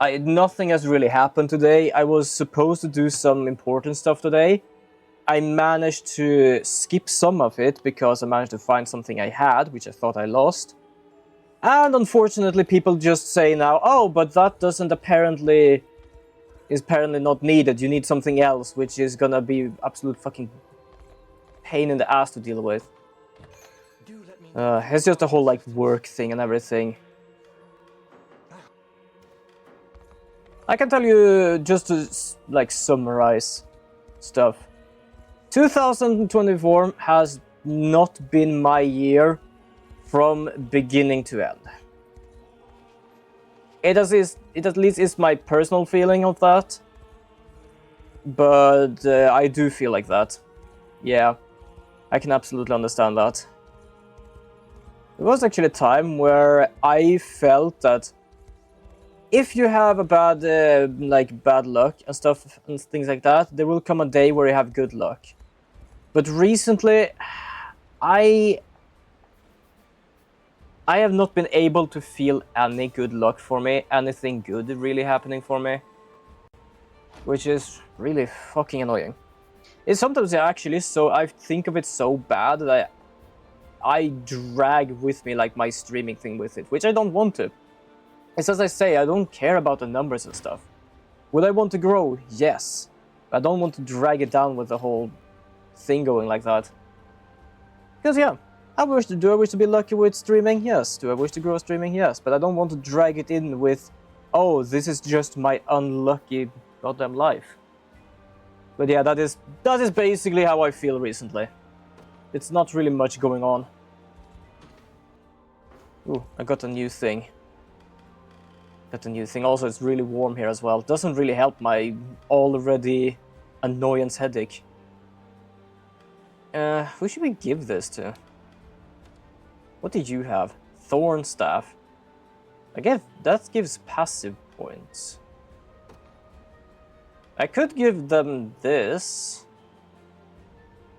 Nothing has really happened today. I was supposed to do some important stuff today. I managed to skip some of it because I managed to find something I had, which I thought I lost. And unfortunately, people just say now, oh, but that doesn't apparently... is apparently not needed. You need something else, which is gonna be absolute fucking pain in the ass to deal with. It's just a whole, like, work thing and everything. I can tell you, just to, like, summarize stuff. 2024 has not been my year from beginning to end. It at least is my personal feeling of that. But I do feel like that. Yeah, I can absolutely understand that. There was actually a time where I felt that if you have a bad, bad luck and stuff and things like that, there will come a day where you have good luck. But recently, I have not been able to feel any good luck for me, anything good really happening for me. Which is really fucking annoying. It's sometimes actually so, I think of it so bad that I drag with me like my streaming thing with it, which I don't want to. It's as I say, I don't care about the numbers and stuff. Would I want to grow? Yes. I don't want to drag it down with the whole thing going like that. Because yeah, do I wish to be lucky with streaming? Yes. Do I wish to grow streaming? Yes. But I don't want to drag it in with, oh, this is just my unlucky goddamn life. But yeah, that is basically how I feel recently. It's not really much going on. Ooh, I got a new thing. Also, it's really warm here as well. Doesn't really help my already annoyance headache. Who should we give this to? What did you have? Thorn Staff. That gives passive points. I could give them this.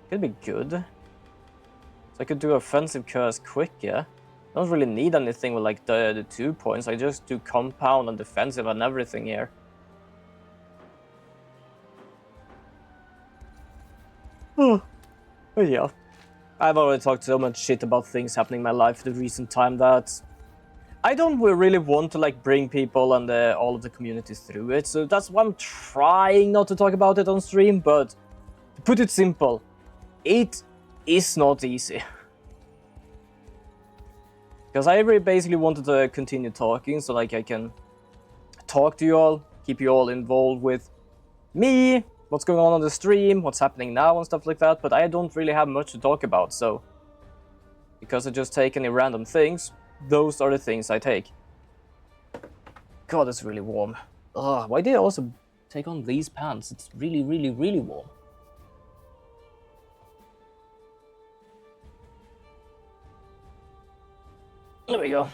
Could be good. So I could do offensive curse quick, yeah. Don't really need anything with like the 2 points. I just do compound and defensive and everything here. But yeah. I've already talked so much shit about things happening in my life the recent time that I don't really want to like bring people and all of the community through it. So that's why I'm trying not to talk about it on stream, but to put it simple, it is not easy. Because I basically wanted to continue talking, so like I can talk to you all, keep you all involved with me, what's going on the stream, what's happening now and stuff like that, but I don't really have much to talk about, so because I just take any random things, those are the things I take. God, it's really warm. Ugh, why did I also take on these pants? It's really, really, really warm. There we go.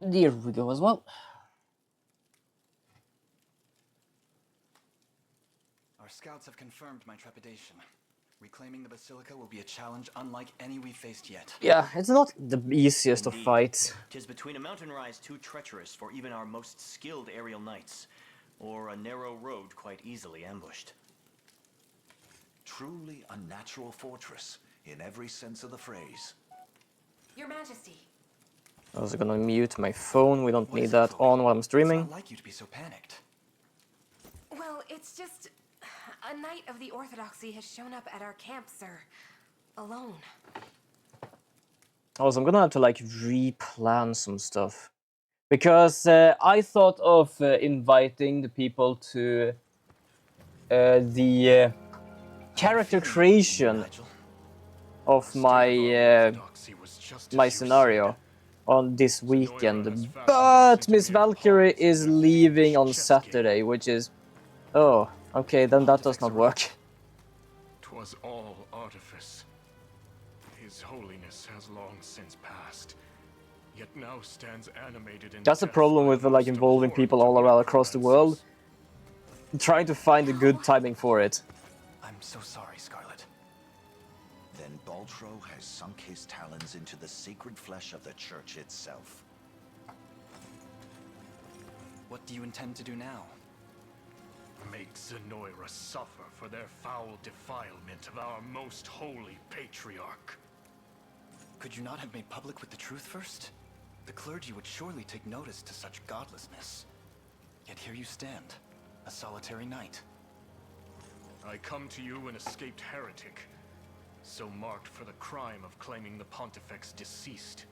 There we go as well. Our scouts have confirmed my trepidation. Reclaiming the Basilica will be a challenge unlike any we've faced yet. Yeah, it's not the easiest of fights. 'Tis between a mountain rise too treacherous for even our most skilled aerial knights, or a narrow road quite easily ambushed. Truly a natural fortress, in every sense of the phrase. Your Majesty. I was gonna mute my phone, we don't need that on while I'm streaming. It's not like you to be so panicked. Well, it's just... a knight of the Orthodoxy has shown up at our camp, sir. Alone. Also, I'm gonna have to like replan some stuff. Because I thought of inviting the people to the character creation of my my scenario on this weekend, but Miss Valkyrie is leaving on Saturday, which is... oh, okay, then that does not work. 'Twas all artifice. His holiness has long since passed, yet now stands animated in... That's the problem with like involving people all around across the world. Trying to find a good timing for it. I'm so sorry, Scarlet. Then Baltro has sunk his talons into the sacred flesh of the church itself. What do you intend to do now? Make Zenoira suffer for their foul defilement of our most holy patriarch. Could you not have made public with the truth first? The clergy would surely take notice to such godlessness. Yet here you stand, a solitary knight. I come to you an escaped heretic, so marked for the crime of claiming the Pontifex deceased.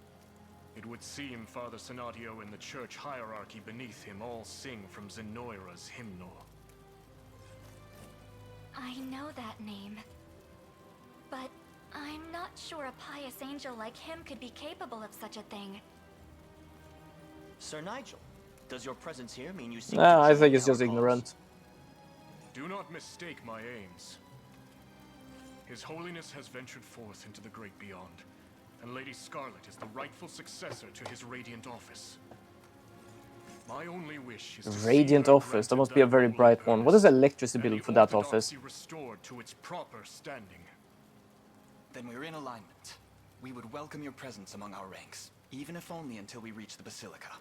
It would seem Father Senatio and the church hierarchy beneath him all sing from Zenoira's hymnal. I know that name. But I'm not sure a pious angel like him could be capable of such a thing. Sir Nigel, does your presence here mean you seek Nah, to I think join it's just our cause? ignorant. Do not mistake my aims. His Holiness has ventured forth into the great beyond, and Lady Scarlet is the rightful successor to his radiant office. My only wish is to see Radiant her office, that granted must be a very holy bright one. What is earnest, electricity and bill the for that office? orthodoxy restored to its proper standing. Then we're in alignment. We would welcome your presence among our ranks, even if only until we reach the Basilica.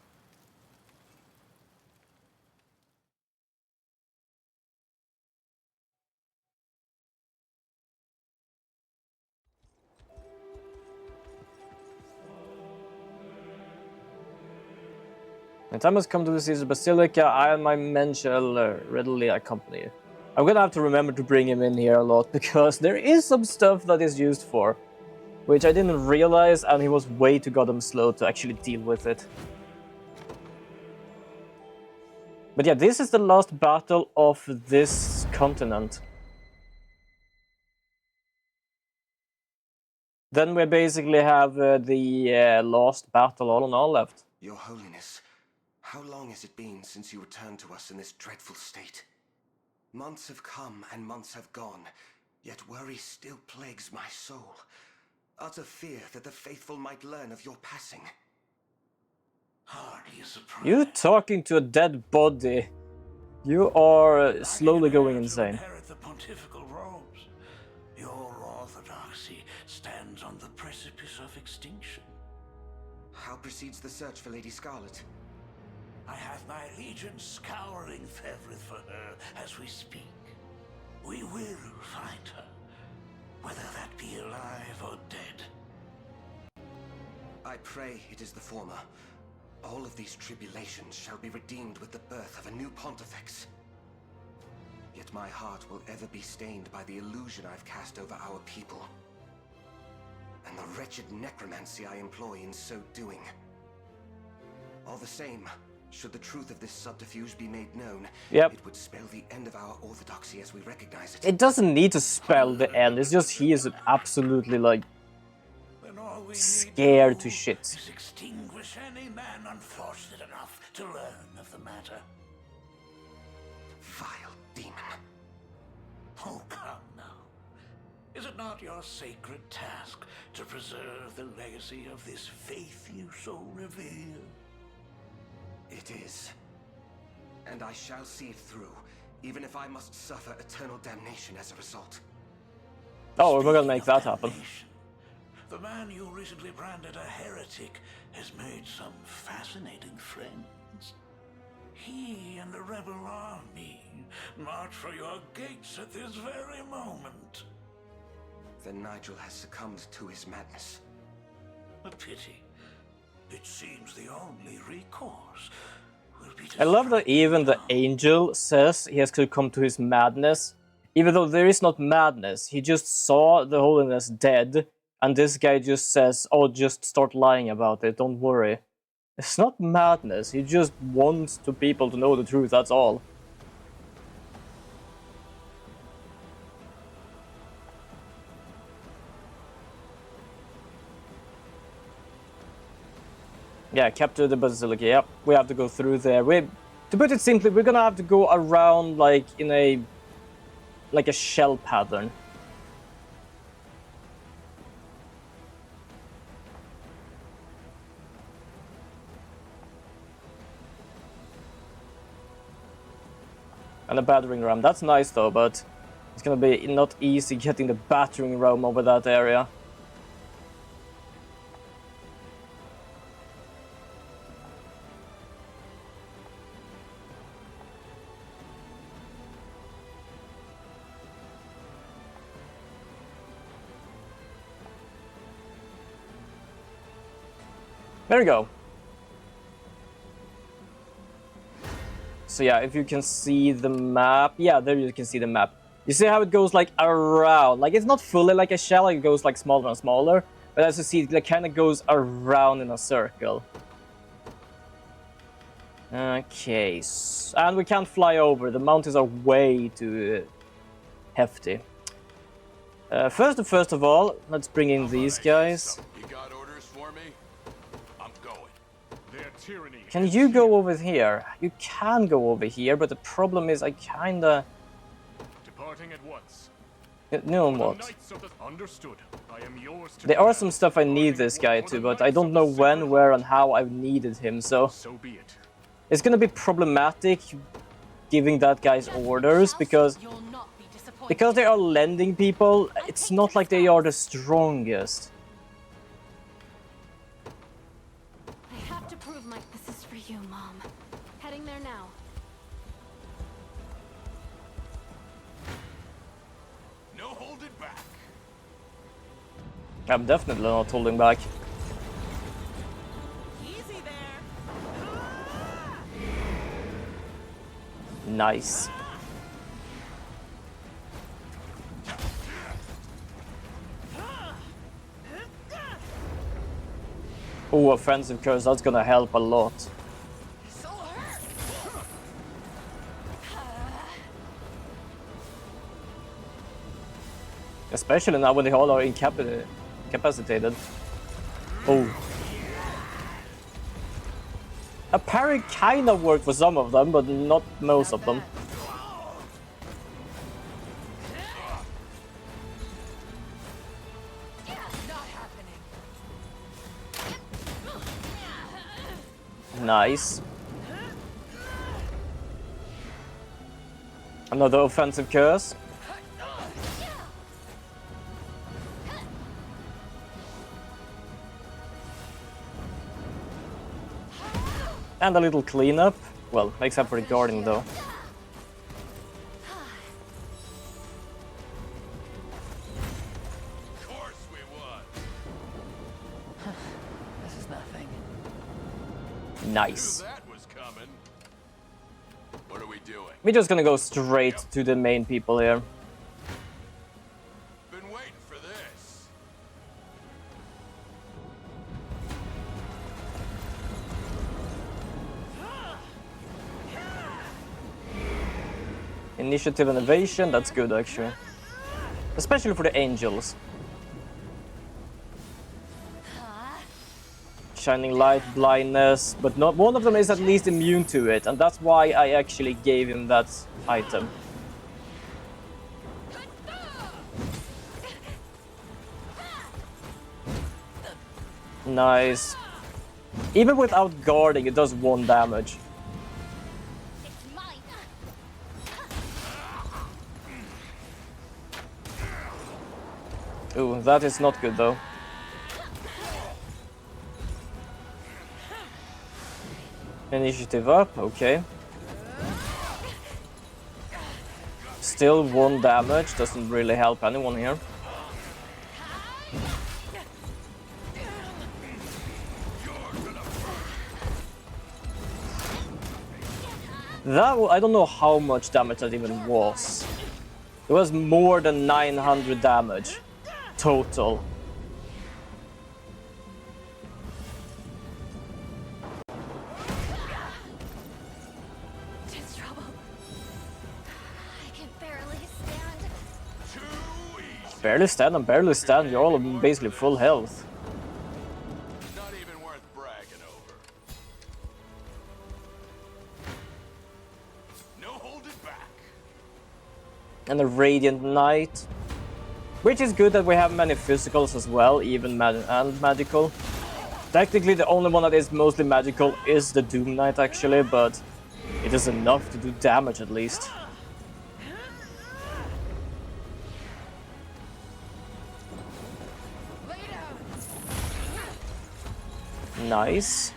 The time has come to visit the Basilica. I and my men shall readily accompany you. I'm gonna have to remember to bring him in here a lot, because there is some stuff that is used for, which I didn't realize, and he was way too goddamn slow to actually deal with it. But yeah, this is the last battle of this continent. Then we basically have the last battle all in all left. Your Holiness, how long has it been since you returned to us in this dreadful state? Months have come and months have gone, yet worry still plagues my soul. Utter fear that the faithful might learn of your passing. Hardly a surprise. You talking to a dead body. You are slowly going insane. Inherit the pontifical robes. Your orthodoxy stands on the precipice of extinction. How proceeds the search for Lady Scarlet? I have my legion scouring Fevrith for her as we speak. We will find her, whether that be alive or dead. I pray it is the former. All of these tribulations shall be redeemed with the birth of a new pontifex. Yet my heart will ever be stained by the illusion I've cast over our people, and the wretched necromancy I employ in so doing. All the same, should the truth of this subterfuge be made known, Yep. it would spell the end of our orthodoxy as we recognize it. It doesn't need to spell the end, it's just he is absolutely like Then all we need scared to do shit. is extinguish any man unfortunate enough to learn of the matter. Vile demon. Oh, come now. Is it not your sacred task to preserve the legacy of this faith you so revere? It is. And I shall see it through, even if I must suffer eternal damnation as a result. Oh, we're gonna Speaking make of that happen. damnation, the man you recently branded a heretic has made some fascinating friends. He and the rebel army march for your gates at this very moment. Then Nigel has succumbed to his madness. A pity. It seems the only recourse will be to I love that strike even the down. angel says he has to come to his madness. Even though there is not madness, he just saw the holiness dead, and this guy just says, oh, just start lying about it, don't worry. It's not madness, he just wants to people to know the truth, that's all. Yeah, capture the Basilica, yep, we have to go through there. To put it simply, we're gonna have to go around like in a shell pattern. And a battering ram. That's nice though, but it's gonna be not easy getting the battering ram over that area. There we go. So yeah, if you can see the map, yeah, there you can see the map. You see how it goes like around, like it's not fully like a shell, like it goes like smaller and smaller, but as you see, it like, kind of goes around in a circle. Okay, and we can't fly over. The mountains are way too hefty. First of all, let's bring in these guys. You got orders for me? I'm going. Their tyranny. Can you go over here? You can go over here, but the problem is I kinda... Departing at once. No, The what? Knights of the Understood. I am yours to There are command. some stuff I need this guy to, but I don't know when, where, and how I've needed him, so... So be it. It's gonna be problematic giving that guy's orders, because they are lending people, it's not like they are the strongest. I have to prove this is for you, Mom. Heading there now. No holding back. I'm definitely not holding back. Easy there. Nice. Oh, offensive curse, that's gonna help a lot. Especially now when they all are incapacitated. Oh. A parry kind of worked for some of them, but not most of them. Nice. Another offensive curse. And a little cleanup. Well, except for the guarding though. Of course we won. This is nothing. Nice. Knew that was coming. What are we doing? We're just gonna go straight to the main people here. Been waiting for this. Initiative and evasion, that's good actually. Especially for the angels. Shining light, blindness, but not one of them is at least immune to it, and that's why I actually gave him that item. Nice. Even without guarding, it does 1 damage. Ooh, that is not good though. Initiative up, okay. Still 1 damage, doesn't really help anyone here. I don't know how much damage that even was. It was more than 900 damage total. It's trouble. I can barely stand. Too easy. Barely stand and barely stand, you're all basically full health. Not even worth bragging over. No holding back. And a Radiant Knight. Which is good that we have many physicals as well, even and magical. Technically the only one that is mostly magical is the Doom Knight actually, but it is enough to do damage at least. Nice.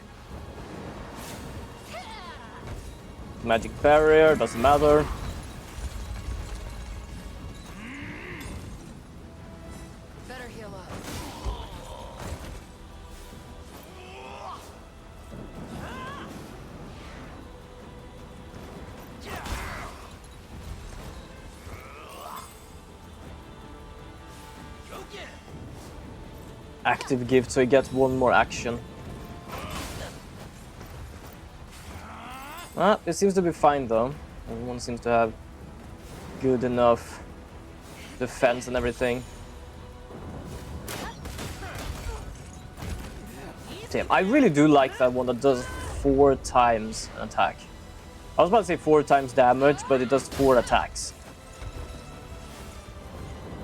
Magic barrier, doesn't matter. Better heal up. active gift, so he gets one more action. It seems to be fine though. Everyone seems to have good enough defense and everything. Damn, I really do like that one that does 4 times an attack. I was about to say 4 times damage, but it does 4 attacks.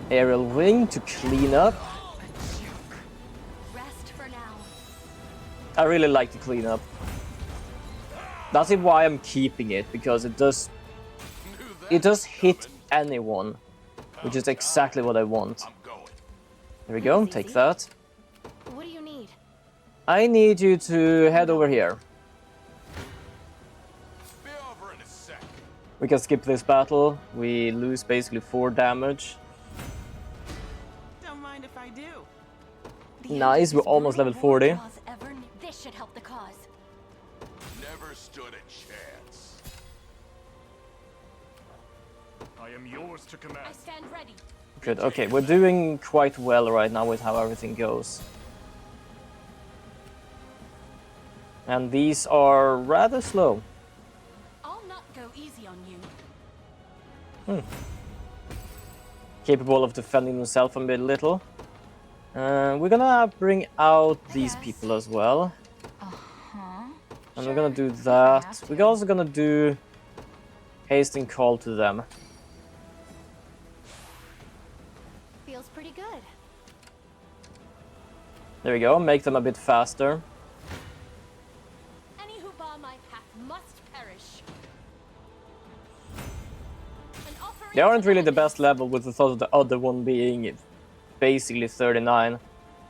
Aerial wing to clean up. Rest for now. I really like the cleanup. That's why I'm keeping it, because it does hit anyone, which is exactly what I want. There we go, take that. What do you need? I need you to head over here. Be over in a sec. We can skip this battle. We lose basically 4 damage. Don't mind if I do. Nice, we're almost level 40. This should help the cause. Never stood a chance. I am yours to command. I stand ready. Good, okay, we're doing quite well right now with how everything goes. And these are rather slow. I'll not go easy on you. Capable of defending himself a little. We're gonna bring out these people as well. And we're gonna do that. We're also gonna do hasting call to them. Feels pretty good. There we go, make them a bit faster. Any who bar my path must perish. They aren't really the best level, with the thought of the other one being basically 39.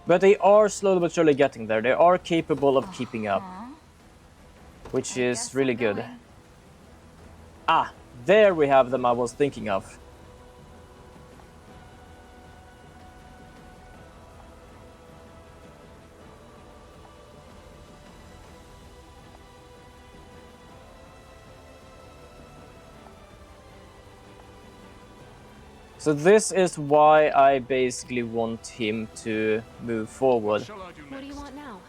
But they are slowly but surely getting there. They are capable of keeping up. Which is really good. Ah, there we have them I was thinking of. So this is why I basically want him to move forward. What do you want now?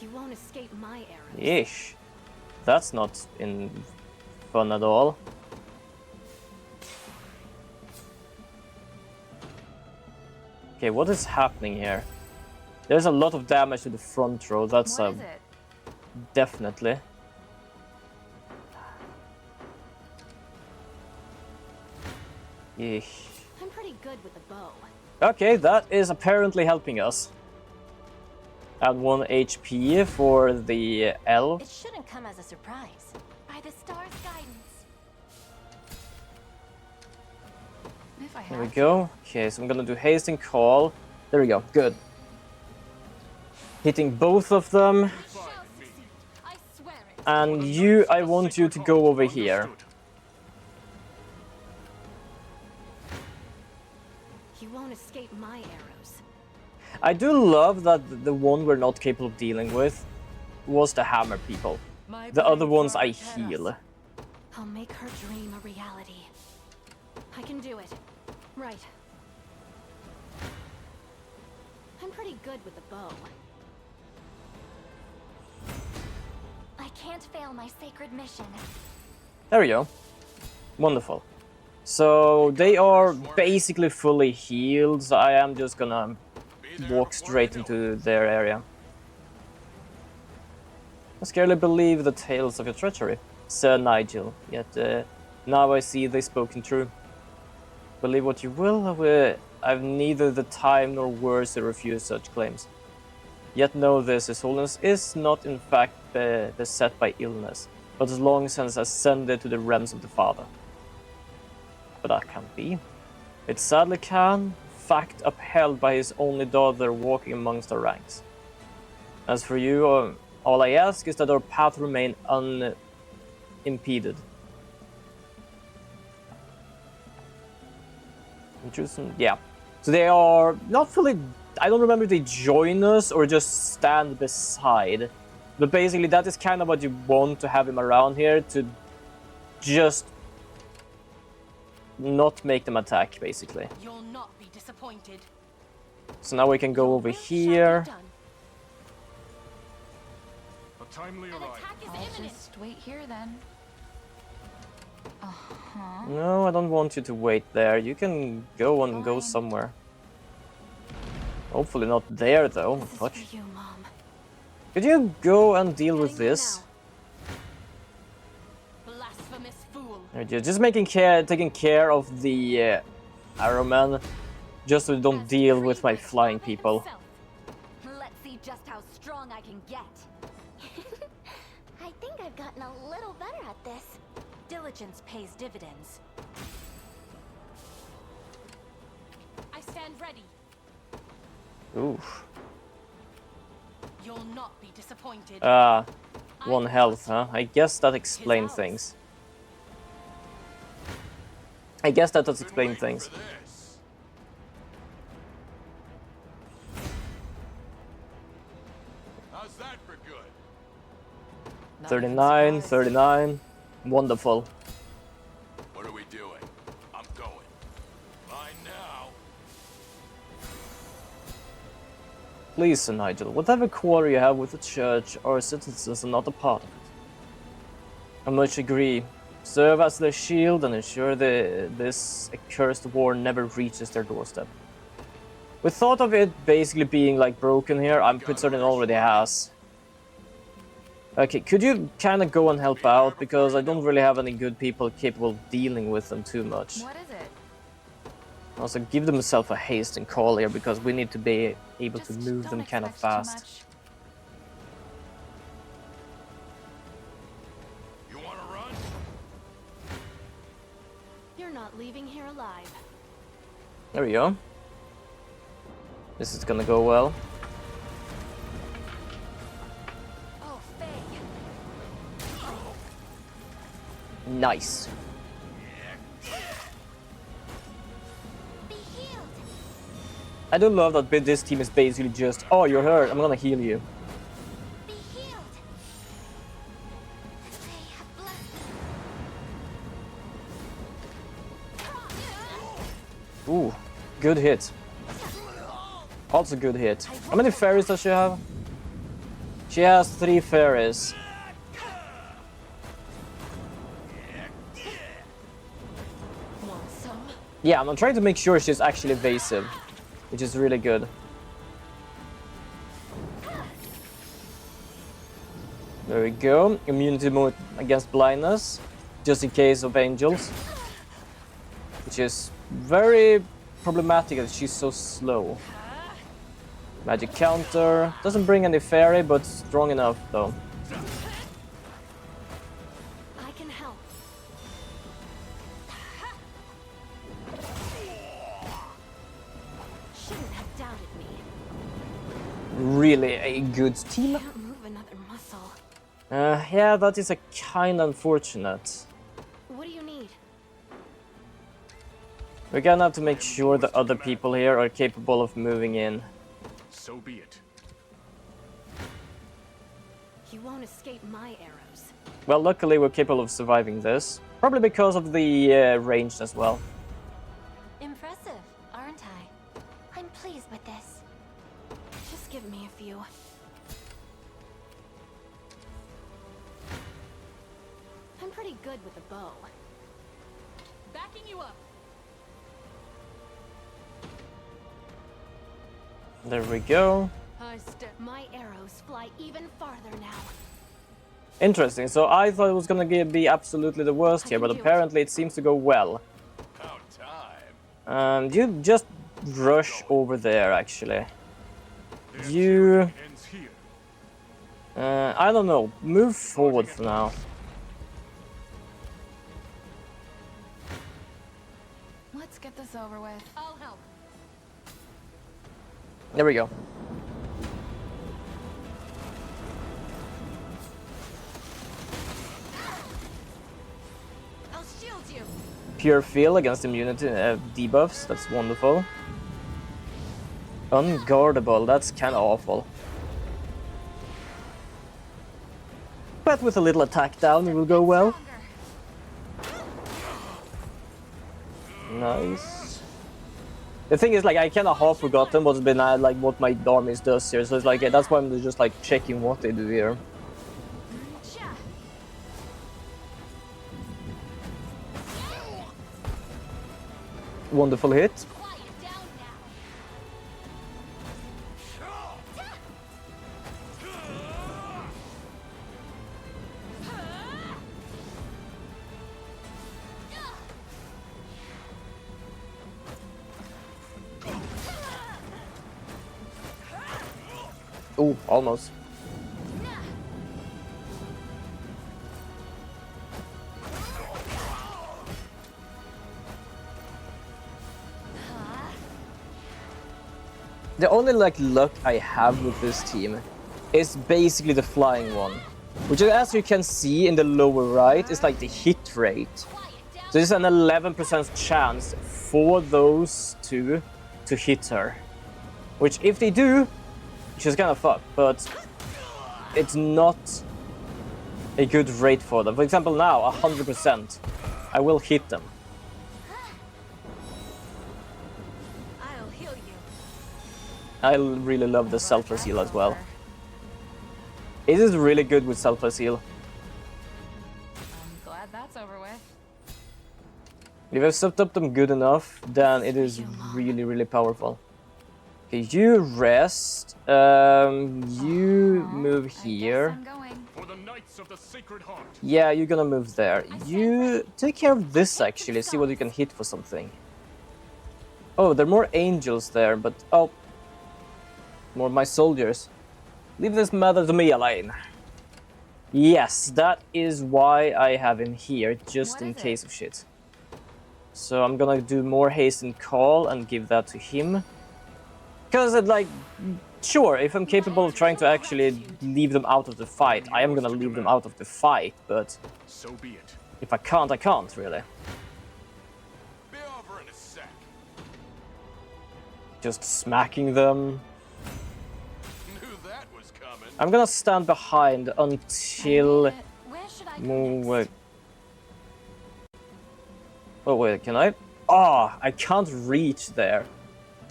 You won't escape my arrows. Ish. That's not fun at all. Okay, what is happening here? There's a lot of damage to the front row, that's What is it? definitely. Yeesh. I'm pretty good with the bow. Okay, that is apparently helping us. Add 1 HP for the elf. It shouldn't come as a surprise. By the star's guidance. If I There we have go. Okay, so I'm gonna do hasting call. There we go, good. Hitting both of them. I swear it. And you, I want you to go over here. You won't escape my arrows. I do love that the one we're not capable of dealing with was the hammer people. The other ones I heal. I'll make her dream a reality. I can do it. Right. I'm pretty good with the bow. I can't fail my sacred mission. There we go. Wonderful. So they are basically fully healed, so I am just gonna walk straight into their area. I scarcely believe the tales of your treachery, Sir Nigel, yet now I see they spoken true. Believe what you will, I've neither the time nor words to refuse such claims. Yet know this, His Holiness is not in fact beset by illness, but has long since ascended to the realms of the Father. But that can't be. It sadly can, fact upheld by his only daughter walking amongst our ranks. As for you, all I ask is that our path remain unimpeded. Interesting, yeah. So they are not fully, I don't remember if they join us or just stand beside. But basically that is kind of what you want to have him around here, to just not make them attack, basically. You'll not be disappointed. So now we can go over here. A timely arrival. I'll just wait here then. Uh-huh. No, I don't want you to wait there. You can go and go somewhere. Hopefully not there, though. Fuck. You, Mom. Could you go and deal with this? Blasphemous fool. You're just taking care of the Arrowman, just so we don't deal with my flying people. Let's see just how strong I can get. I think I've gotten a little better at this. Diligence pays dividends. I stand ready. Oof. You'll not be disappointed. One health, huh? I guess that explains things. I guess that does explain things. How's that for good? 39, 39. Wonderful. What are we doing? I'm going. Mine now. Please, Sir Nigel, whatever quarrel you have with the church, our citizens are not a part of it. I much agree. Serve as their shield and ensure this accursed war never reaches their doorstep. We thought of it basically being like broken here. I'm pretty certain it already has. Okay, could you kind of go and help out? Because I don't really have any good people capable of dealing with them too much. What is it? Also, give themselves a haste and call here, because we need to be able to move them Don't kind of expect too fast. much. You want to run? You're not leaving here alive. There we go. This is gonna go well. Oh, Faye. Nice. Be healed. I do love that this team is basically just, oh, you're hurt, I'm gonna heal you. Be healed. Faye, bless. Ooh, good hit. Also good hit. How many fairies does she have? She has 3 fairies. Want some? Yeah, I'm trying to make sure she's actually evasive, which is really good. There we go. Immunity mode against blindness, just in case of angels. Which is very problematic as she's so slow. Magic counter. Doesn't bring any fairy, but strong enough though. I can help. Shouldn't have doubted me. Really a good team. Can't move another muscle. Yeah, that is a kind unfortunate. What do you need? We're gonna have to make sure the other people here are capable of moving in. So be it. You won't escape my arrows. Well, luckily we're capable of surviving this. Probably because of the range as well. Impressive, aren't I? I'm pleased with this. Just give me a few. I'm pretty good with a bow. Backing you up. There we go. My arrows fly even farther now. Interesting. So I thought it was gonna be absolutely the worst here, but apparently it seems to go well. About time. You just rush over there, actually. You... Ends here. I don't know. Move forward for now. Let's get this over with. I'll help. There we go. I'll shield you. Pure feel against immunity debuffs. That's wonderful. Unguardable. That's kind of awful. But with a little attack down, it will go well. Nice. The thing is, like, I kind of half forgotten what's been like what my armies does here, so it's like that's why I'm just like checking what they do here. Wonderful hit. Ooh, almost. The only like luck I have with this team is basically the flying one, which as you can see in the lower right is like the hit rate. So there's an 11% chance for those two to hit her, which if they do, she's gonna fuck, but it's not a good rate for them. For example, now 100%, I will hit them. I'll heal you. I really love the selfless heal as well. It is really good with selfless heal. I'm glad that's over with. If I've set up them good enough, then it is really powerful. Okay, you rest. You move here. For the Knights of the Sacred Heart. Yeah, you're gonna move there. You take care of this actually. See what you can hit for something. Oh, there are more angels there, but oh, more of my soldiers. Leave this matter to me, Elaine. Yes, that is why I have him here, just in case of shit. So I'm gonna do more haste and call and give that to him. Because, like, sure, if I'm capable of trying to actually leave them out of the fight, I am gonna leave them out of the fight, but so be it. If I can't, I can't, really. Be over in a sec. Just smacking them. Knew that was coming. I'm gonna stand behind until... Where should I go next? Oh, wait, can I? Oh, I can't reach there.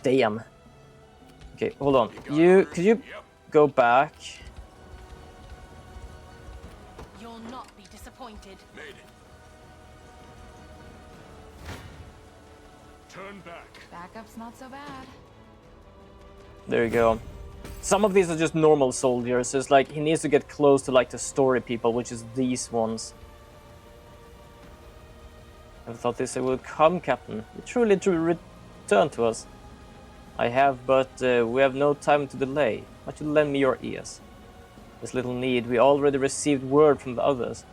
Damn. Okay, hold on. Could you go back? You'll not be disappointed. Made it. Turn back. Backup's not so bad. There you go. Some of these are just normal soldiers. It's like he needs to get close to like the story people, which is these ones. I thought this would come, Captain. You truly return to us. I have, but we have no time to delay. But you lend me your ears. There's little need. We already received word from the others.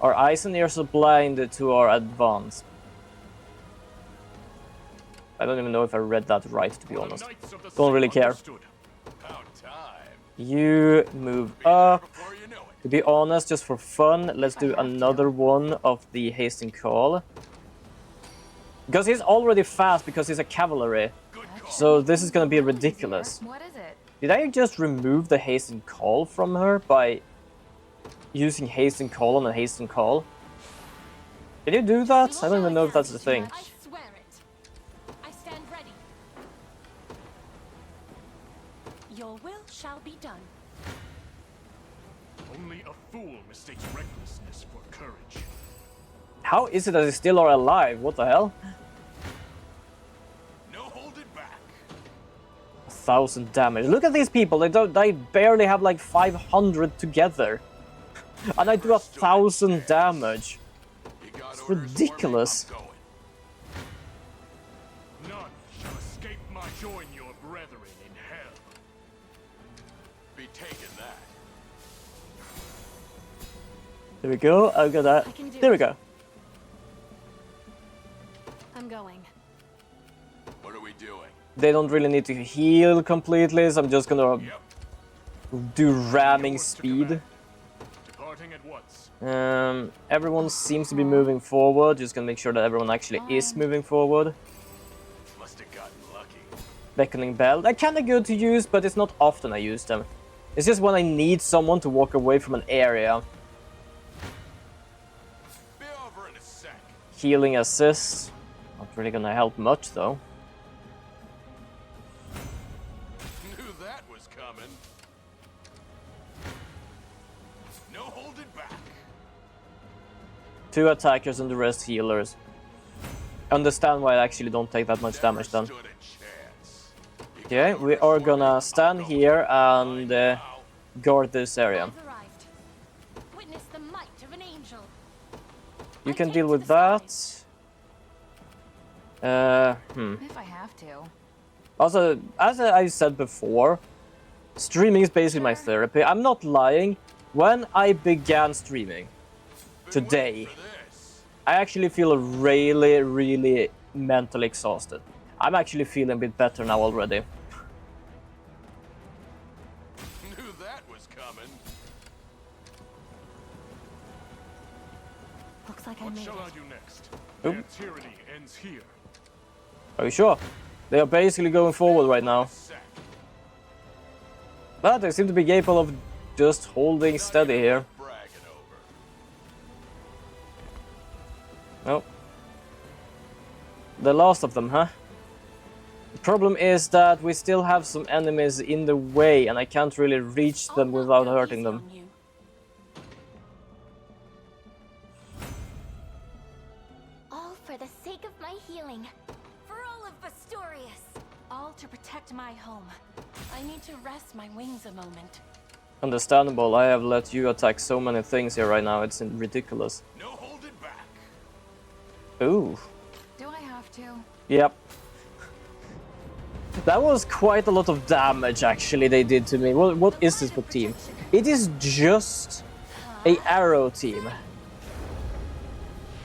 Our eyes and ears are blind to our advance. I don't even know if I read that right, to be honest. Don't really care. You move up. To be honest, just for fun, let's do another one of the haste and call. Because he's already fast because he's a cavalry. So this is gonna be ridiculous. What is it? Did I just remove the haste and call from her by using haste and call on a haste and call? Did you do that? I don't even know if that's the thing. I swear it. I stand ready. Your will shall be done. Only a fool mistakes recklessness for courage. How is it that they still are alive? What the hell? No holding back. 1,000 damage. Look at these people. They barely have like 500 together. And I do 1,000 damage. It's ridiculous. None shall escape my join your brethren in hell. Be taking that. There we go. I've got that. There we go. I'm going. What are we doing? They don't really need to heal completely, so I'm just gonna do ramming speed. Departing at once. Everyone seems to be moving forward. Just gonna make sure that everyone actually is moving forward. Must have gotten lucky. Beckoning bell. They're kind of good to use, but it's not often I use them. It's just when I need someone to walk away from an area. Be over in a sec. Healing assist. Not really gonna help much though. 2 attackers and the rest healers. Understand why I actually don't take that much damage then. Okay, we are gonna stand here and guard this area. Witness the might of an angel. You can deal with that. If I have to. Also, as I said before, streaming is basically my therapy. I'm not lying. When I began streaming today, I actually feel really, really mentally exhausted. I'm actually feeling a bit better now already. Knew that was coming. Looks like I What made shall I it. do next? Oop. Their tyranny ends here. Are you sure? They are basically going forward right now. But they seem to be capable of just holding steady here. Oh. The last of them, huh? The problem is that we still have some enemies in the way and I can't really reach them without hurting them. All for the sake of my healing. For all of Bastorius. All to protect my home. I need to rest my wings a moment. Understandable, I have let you attack so many things here right now, it's ridiculous. No holding back. Ooh. Do I have to? Yep. That was quite a lot of damage actually they did to me. What is this for team? It is just a arrow team.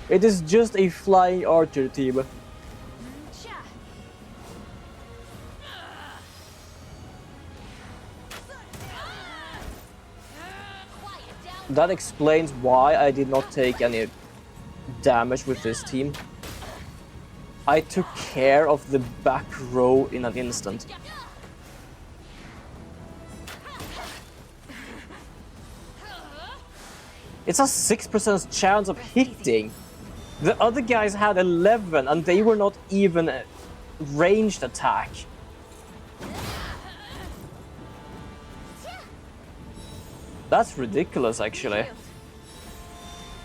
It is just a flying archer team. That explains why I did not take any damage with this team. I took care of the back row in an instant. It's a 6% chance of hitting. The other guys had 11 and they were not even a ranged attack. That's ridiculous actually.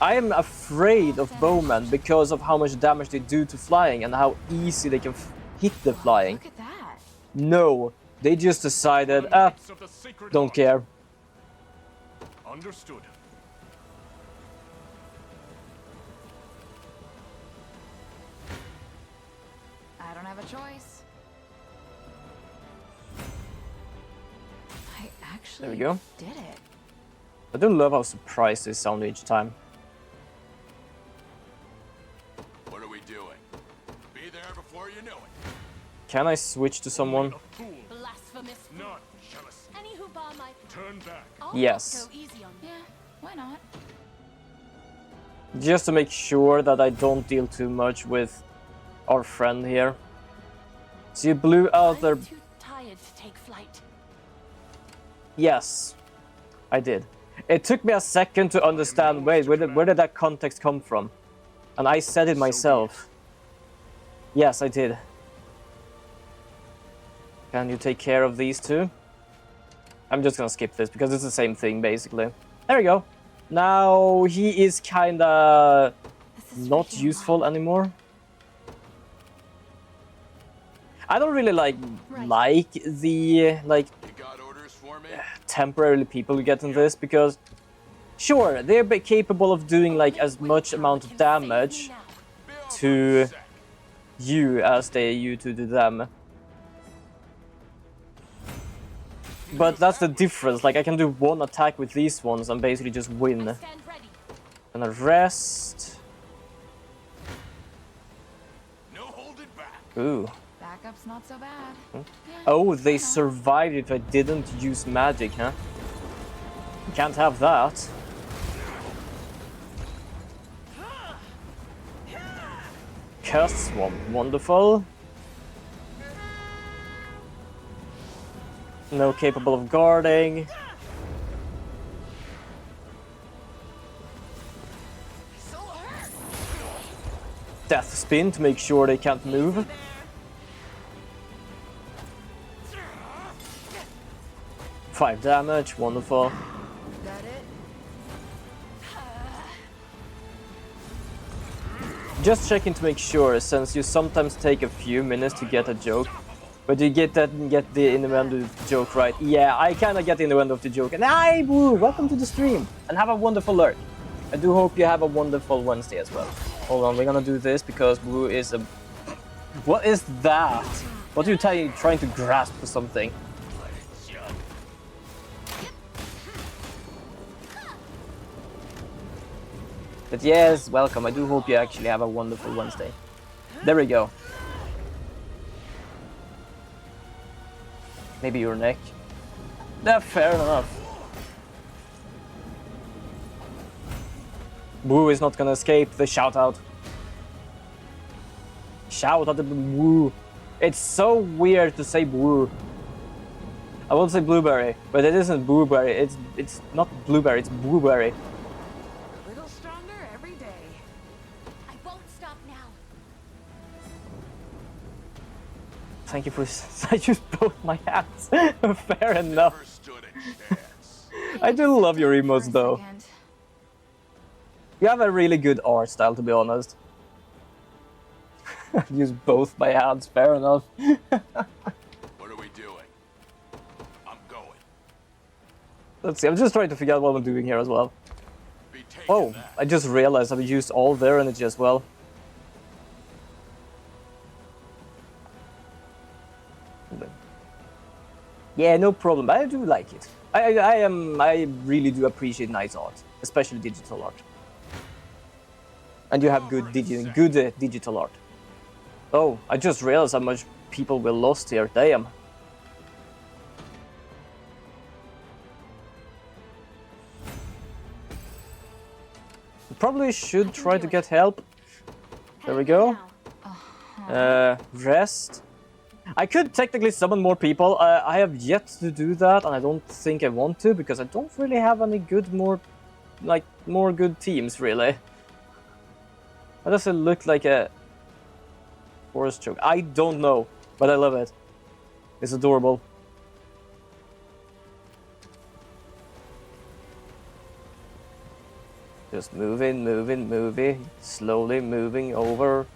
I am afraid of bowmen because of how much damage they do to flying and how easy they can hit the flying. Look at that. No, they just decided, don't care. Understood. I don't have a choice. I actually There we go. did it. I do love how surprised they sound each time. What are we doing? Be there before you know it. Can I switch to someone? Blasphemous. None shall escape. Any who bar my... Turn back. Yes. Go easy on me. Yeah, why not? Just to make sure that I don't deal too much with our friend here. So you blew out their... I'm too tired to take flight. Yes, I did. It took me a second to understand, wait, where did that context come from? And I said it myself. Yes, I did. Can you take care of these two? I'm just gonna skip this because it's the same thing basically. There we go. Now he is kinda not useful anymore. I don't really like the temporarily people who get in this because sure they're capable of doing like as much amount of damage to you as you to them. But that's the difference, like I can do one attack with these ones and basically just win. And a rest. Ooh. Backup's not so bad. Yeah, oh, they survived if I didn't use magic, huh? Can't have that. Curse Swamp, wonderful. No capable of guarding. Death Spin to make sure they can't move. Five damage, wonderful. Just checking to make sure, since you sometimes take a few minutes to get a joke, but you get the innuendo of the joke right. Yeah, I kind of get the innuendo of the joke. And hi, Boo! Welcome to the stream, and have a wonderful lurk. I do hope you have a wonderful Wednesday as well. Hold on, we're gonna do this because Boo is a... What is that? What are you trying to grasp for something? But yes, welcome. I do hope you actually have a wonderful Wednesday. There we go. Maybe your neck. Yeah, fair enough. Boo is not gonna escape the shout-out. Shout out the Boo. It's so weird to say Boo. I would say blueberry, but it isn't blueberry. It's not blueberry, it's blueberry. A little stronger every day. I won't stop now. Thank you for... I used both my hands. Fair enough. I do love your emotes though. You have a really good art style, to be honest. I've used both my hands, fair enough. What are we doing? I'm going. Let's see, I'm just trying to figure out what I'm doing here as well. Oh, I just realized I've used all their energy as well. Yeah, no problem. I do like it. I really do appreciate nice art, especially digital art. And you have good digital art. Oh, I just realized how much people were lost here. Damn. Probably should try to get help. There we go. Rest. I could technically summon more people. I have yet to do that, and I don't think I want to because I don't really have any good more good teams really. Why does it look like a forest choke? I don't know, but I love it. It's adorable. Just moving, slowly moving over.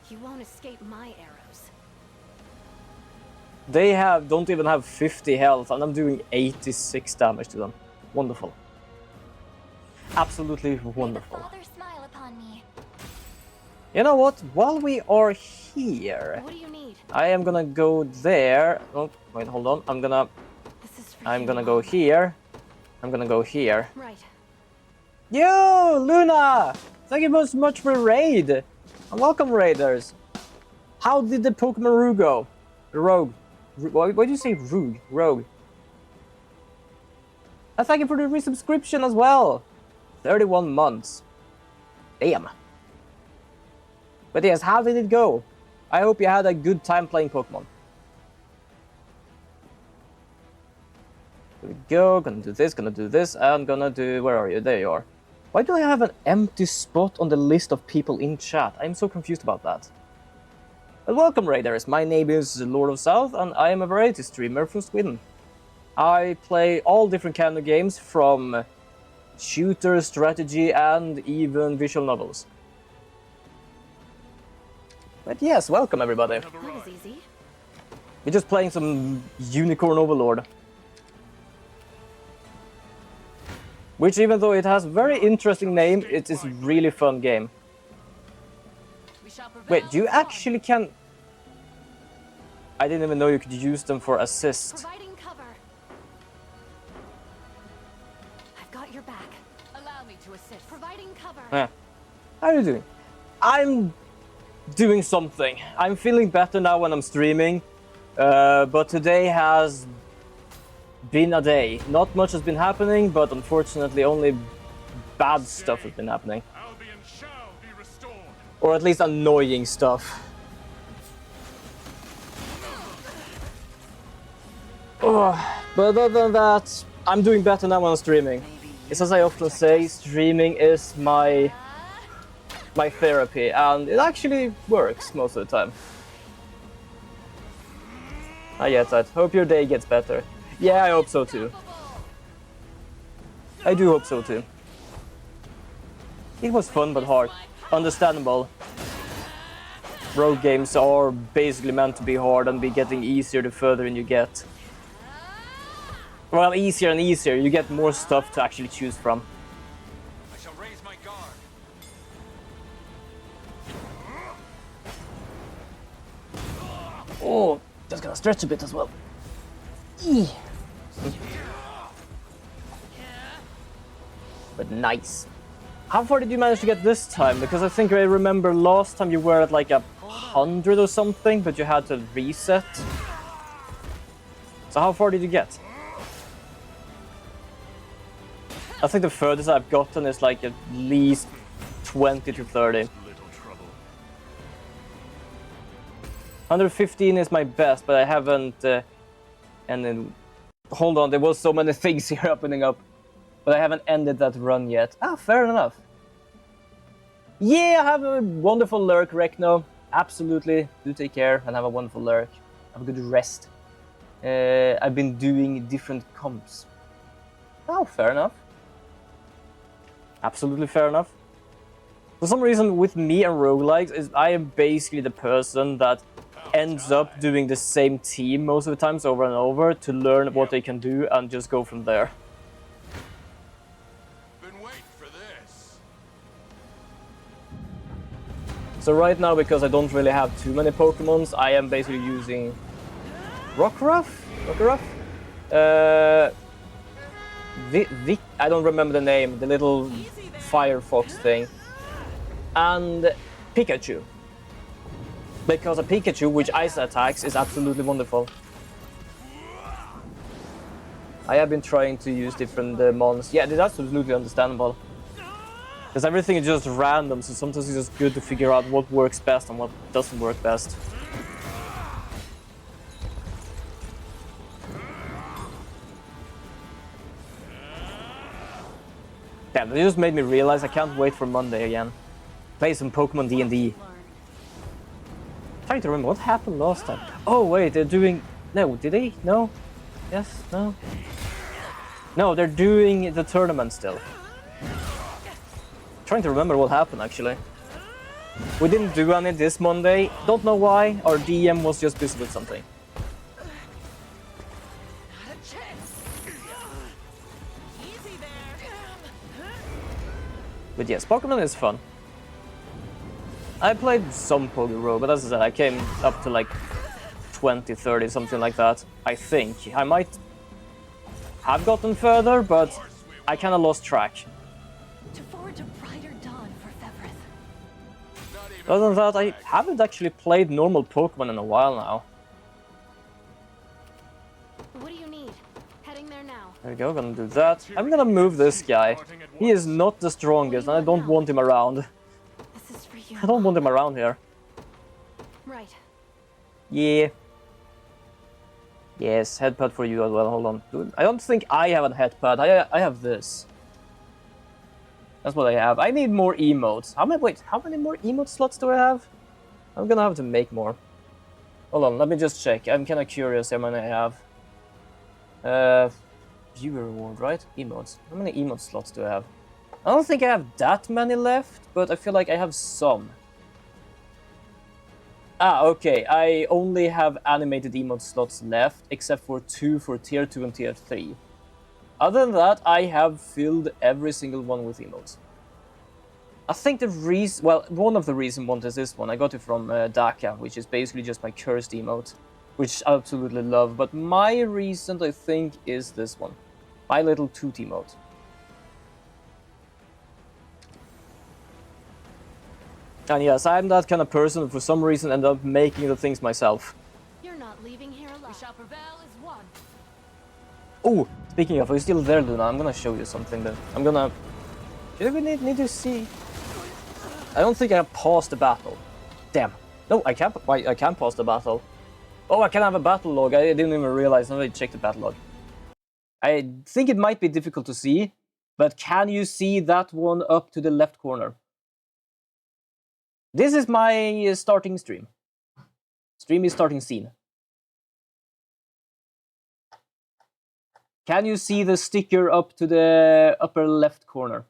You won't escape my arrows. They don't even have 50 health, and I'm doing 86 damage to them. Wonderful. Absolutely wonderful. You know what? While we are here, what do you need? I am gonna go there. Oh, wait, hold on. I'm gonna go here. I'm gonna go here. Right. Yo, Luna! Thank you so much for the raid. And welcome, raiders. How did the Pokemon Rogue go? Rogue. Why do you say Rogue? Rogue. And thank you for the resubscription as well. 31 months. Damn. But yes, how did it go? I hope you had a good time playing Pokemon. Here we go, gonna do this, and gonna do... Where are you? There you are. Why do I have an empty spot on the list of people in chat? I'm so confused about that. Well, welcome, Raiders. My name is Lord of South, and I am a variety streamer from Sweden. I play all different kind of games, from shooter, strategy, and even visual novels. But yes, welcome everybody. That was easy. We're just playing some Unicorn Overlord. Which, even though it has a very interesting name, it is a really fun game. Wait, you actually can... I didn't even know you could use them for assist. Providing cover. I've got your back. Allow me to assist. Providing cover. Yeah. How are you doing? I'm doing something. I'm feeling better now when I'm streaming. But today has been a day. Not much has been happening, but unfortunately only bad stuff has been happening. Albion shall be restored. Or at least annoying stuff. But other than that, I'm doing better now when I'm streaming. It's as I often say, streaming is my therapy, and it actually works most of the time. I get that. Hope your day gets better. Yeah, I hope so too. I do hope so too. It was fun but hard. understandable. Rogue games are basically meant to be hard and be getting easier the further in you get. Well, easier and easier. You get more stuff to actually choose from. I shall raise my guard. Oh, just gonna stretch a bit as well. Eee. But nice. How far did you manage to get this time? Because I think I remember last time you were at like 100 or something, but you had to reset. So how far did you get? I think the furthest I've gotten is like at least 20 to 30. 115 is my best, but I haven't... and then... Hold on, there was so many things here opening up. But I haven't ended that run yet. Ah, fair enough. Yeah, I have a wonderful lurk, Rekno. Absolutely. Do take care and have a wonderful lurk. Have a good rest. I've been doing different comps. Oh, fair enough. Absolutely fair enough. For some reason, with me and roguelikes, is I am basically the person that ends up doing the same team most of the times over and over to learn what they can do and just go from there. So right now, because I don't really have too many Pokemons, I am basically using Rockruff? I don't remember the name, the little Firefox thing. And Pikachu. Because a Pikachu, which ice attacks, is absolutely wonderful. I have been trying to use different mons. Yeah, that's absolutely understandable. Because everything is just random, so sometimes it's just good to figure out what works best and what doesn't work best. Damn, that just made me realize I can't wait for Monday again. Play some Pokemon D&D. Trying to remember what happened last time. Oh wait, they're doing... No, did they? No? Yes? No? No, they're doing the tournament still. Trying to remember what happened actually. We didn't do any this Monday. Don't know why. Our DM was just busy with something. But yes, Pokemon is fun. I played some Pokemon, but as I said, I came up to like 20, 30, something like that. I think. I might have gotten further, but I kind of lost track. Other than that, I haven't actually played normal Pokemon in a while now. What do you need? Heading there now. There we go, gonna do that. I'm gonna move this guy. He is not the strongest, and I don't want him around. This is for you. I don't want him around here. Right. Yeah. Yes, headpad for you as well. Hold on. Dude, I don't think I have a headpad. I have this. That's what I have. I need more emotes. How many more emote slots do I have? I'm gonna have to make more. Hold on, let me just check. I'm kind of curious how many I have. Viewer reward, right? Emotes. How many emote slots do I have? I don't think I have that many left, but I feel like I have some. Ah, okay. I only have animated emote slots left, except for 2 for tier 2 and tier 3. Other than that, I have filled every single one with emotes. I think the reason... Well, one of the reasons is this one. I got it from Daka, which is basically just my cursed emote, which I absolutely love. But my reason, I think, is this one. My little toot emote. And yes, I'm that kind of person who for some reason end up making the things myself. You're not leaving here alive. We shall prevail as one. Oh, speaking of, are you still there, Luna? I'm gonna show you something then. I'm gonna... Do we need to see? I don't think I have paused the battle. Damn. No, I can't pause the battle. Oh, I can have a battle log. I didn't even realize. Now I checked the battle log. I think it might be difficult to see, but can you see that one up to the left corner? This is my starting stream. Stream is starting scene. Can you see the sticker up to the upper left corner?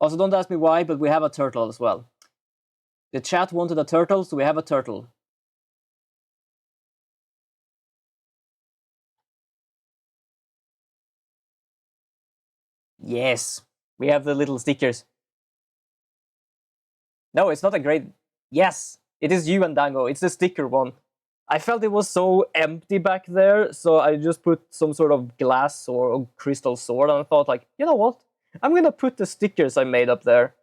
Also, don't ask me why, but we have a turtle as well. The chat wanted a turtle, so we have a turtle. Yes, we have the little stickers. No, it's not a great... Yes, it is you and Dango. It's the sticker one. I felt it was so empty back there, so I just put some sort of glass or crystal sword, and I thought, like, you know what? I'm gonna put the stickers I made up there.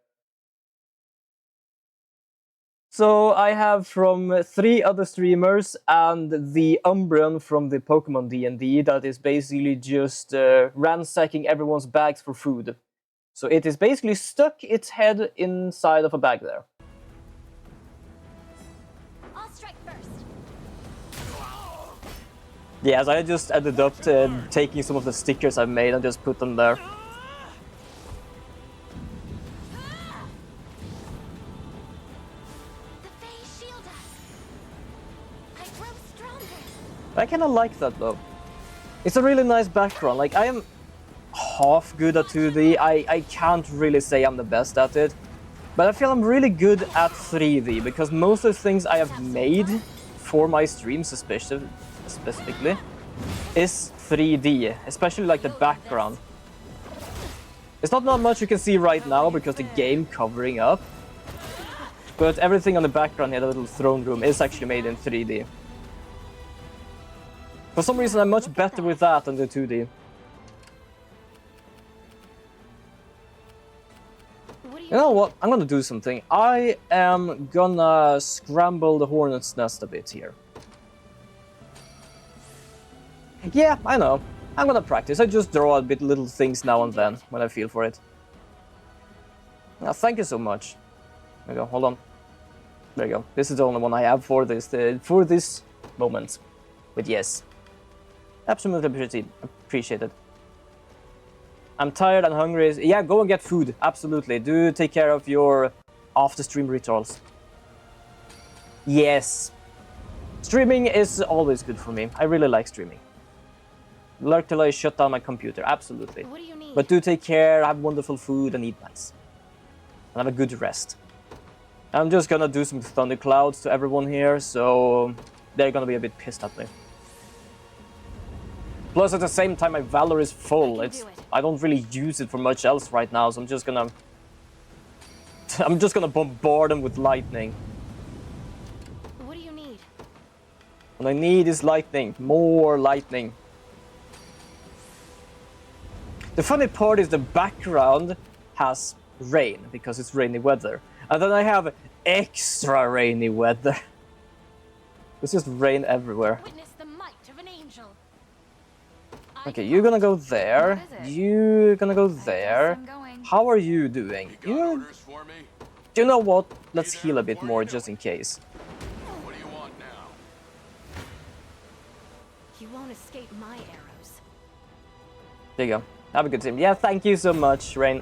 So I have from 3 other streamers and the Umbreon from the Pokemon D&D that is basically just ransacking everyone's bags for food. So it is basically stuck its head inside of a bag there. I'll strike first. Yeah, so I just ended up taking some of the stickers I made and just put them there. I kind of like that though. It's a really nice background. Like, I am half good at 2D. I can't really say I'm the best at it. But I feel I'm really good at 3D because most of the things I have made for my streams specifically is 3D, especially like the background. It's not much you can see right now because the game covering up. But everything on the background here, the little throne room, is actually made in 3D. For some reason, I'm much better with that than the 2D. You know what? I'm gonna do something. I am gonna scramble the hornet's nest a bit here. Yeah, I know. I'm gonna practice. I just draw a bit little things now and then when I feel for it. Now, thank you so much. There you go. Hold on. There you go. This is the only one I have for this moment. But yes. Absolutely appreciated. I'm tired and hungry. Yeah, go and get food. Absolutely. Do take care of your after-stream rituals. Yes. Streaming is always good for me. I really like streaming. Lurk till I shut down my computer. Absolutely. What do you need? But do take care, have wonderful food, and eat nice. And have a good rest. I'm just gonna do some thunderclouds to everyone here, so they're gonna be a bit pissed at me. Plus, at the same time, my Valor is full. I don't really use it for much else right now, so I'm just gonna bombard them with lightning. What do you need? What I need is lightning. More lightning. The funny part is the background has rain, because it's rainy weather. And then I have extra rainy weather. It's just rain everywhere. Witness the might of an angel. Okay, you're gonna go there. You're gonna go there. How are you doing? Do you know what? Let's heal a bit more just in case. What do you want now? You won't escape my arrows. There you go. Have a good time. Yeah, thank you so much, Rain.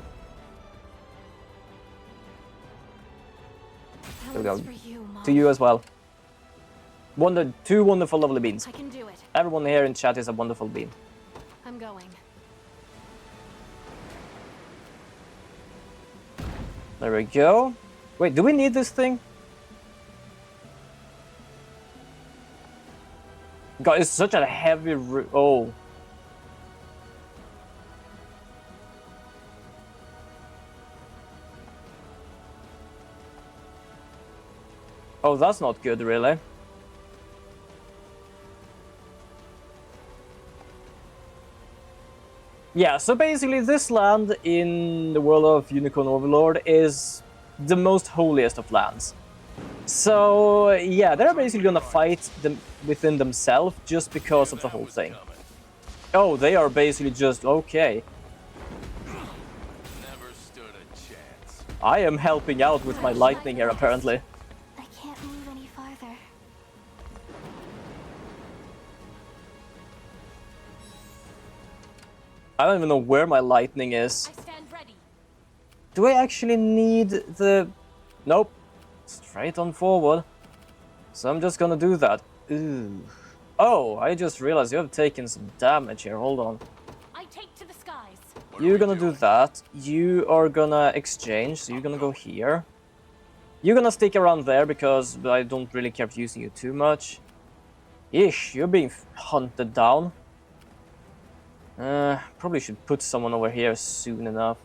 There we go. To you as well. Two wonderful, lovely beans. I can do it. Everyone here in chat is a wonderful bean. I'm going. There we go. Wait, do we need this thing? God, it's such a heavy... Oh. Oh, that's not good, really. Yeah, so basically this land in the world of Unicorn Overlord is the most holiest of lands. So, yeah, they're basically gonna fight them within themselves just because of the whole thing. Oh, they are basically just, okay. Never stood a chance. I am helping out with my lightning here, apparently. I can't move any farther. I don't even know where my lightning is. I stand ready. Do I actually need the... Nope. Straight on forward. So I'm just gonna do that. Ooh. Oh, I just realized you have taken some damage here. Hold on. I take to the sky. skies. You're gonna do that. You are gonna exchange, so you're gonna go here. You're gonna stick around there because I don't really care for using you too much. Ish, you're being hunted down. Probably should put someone over here soon enough.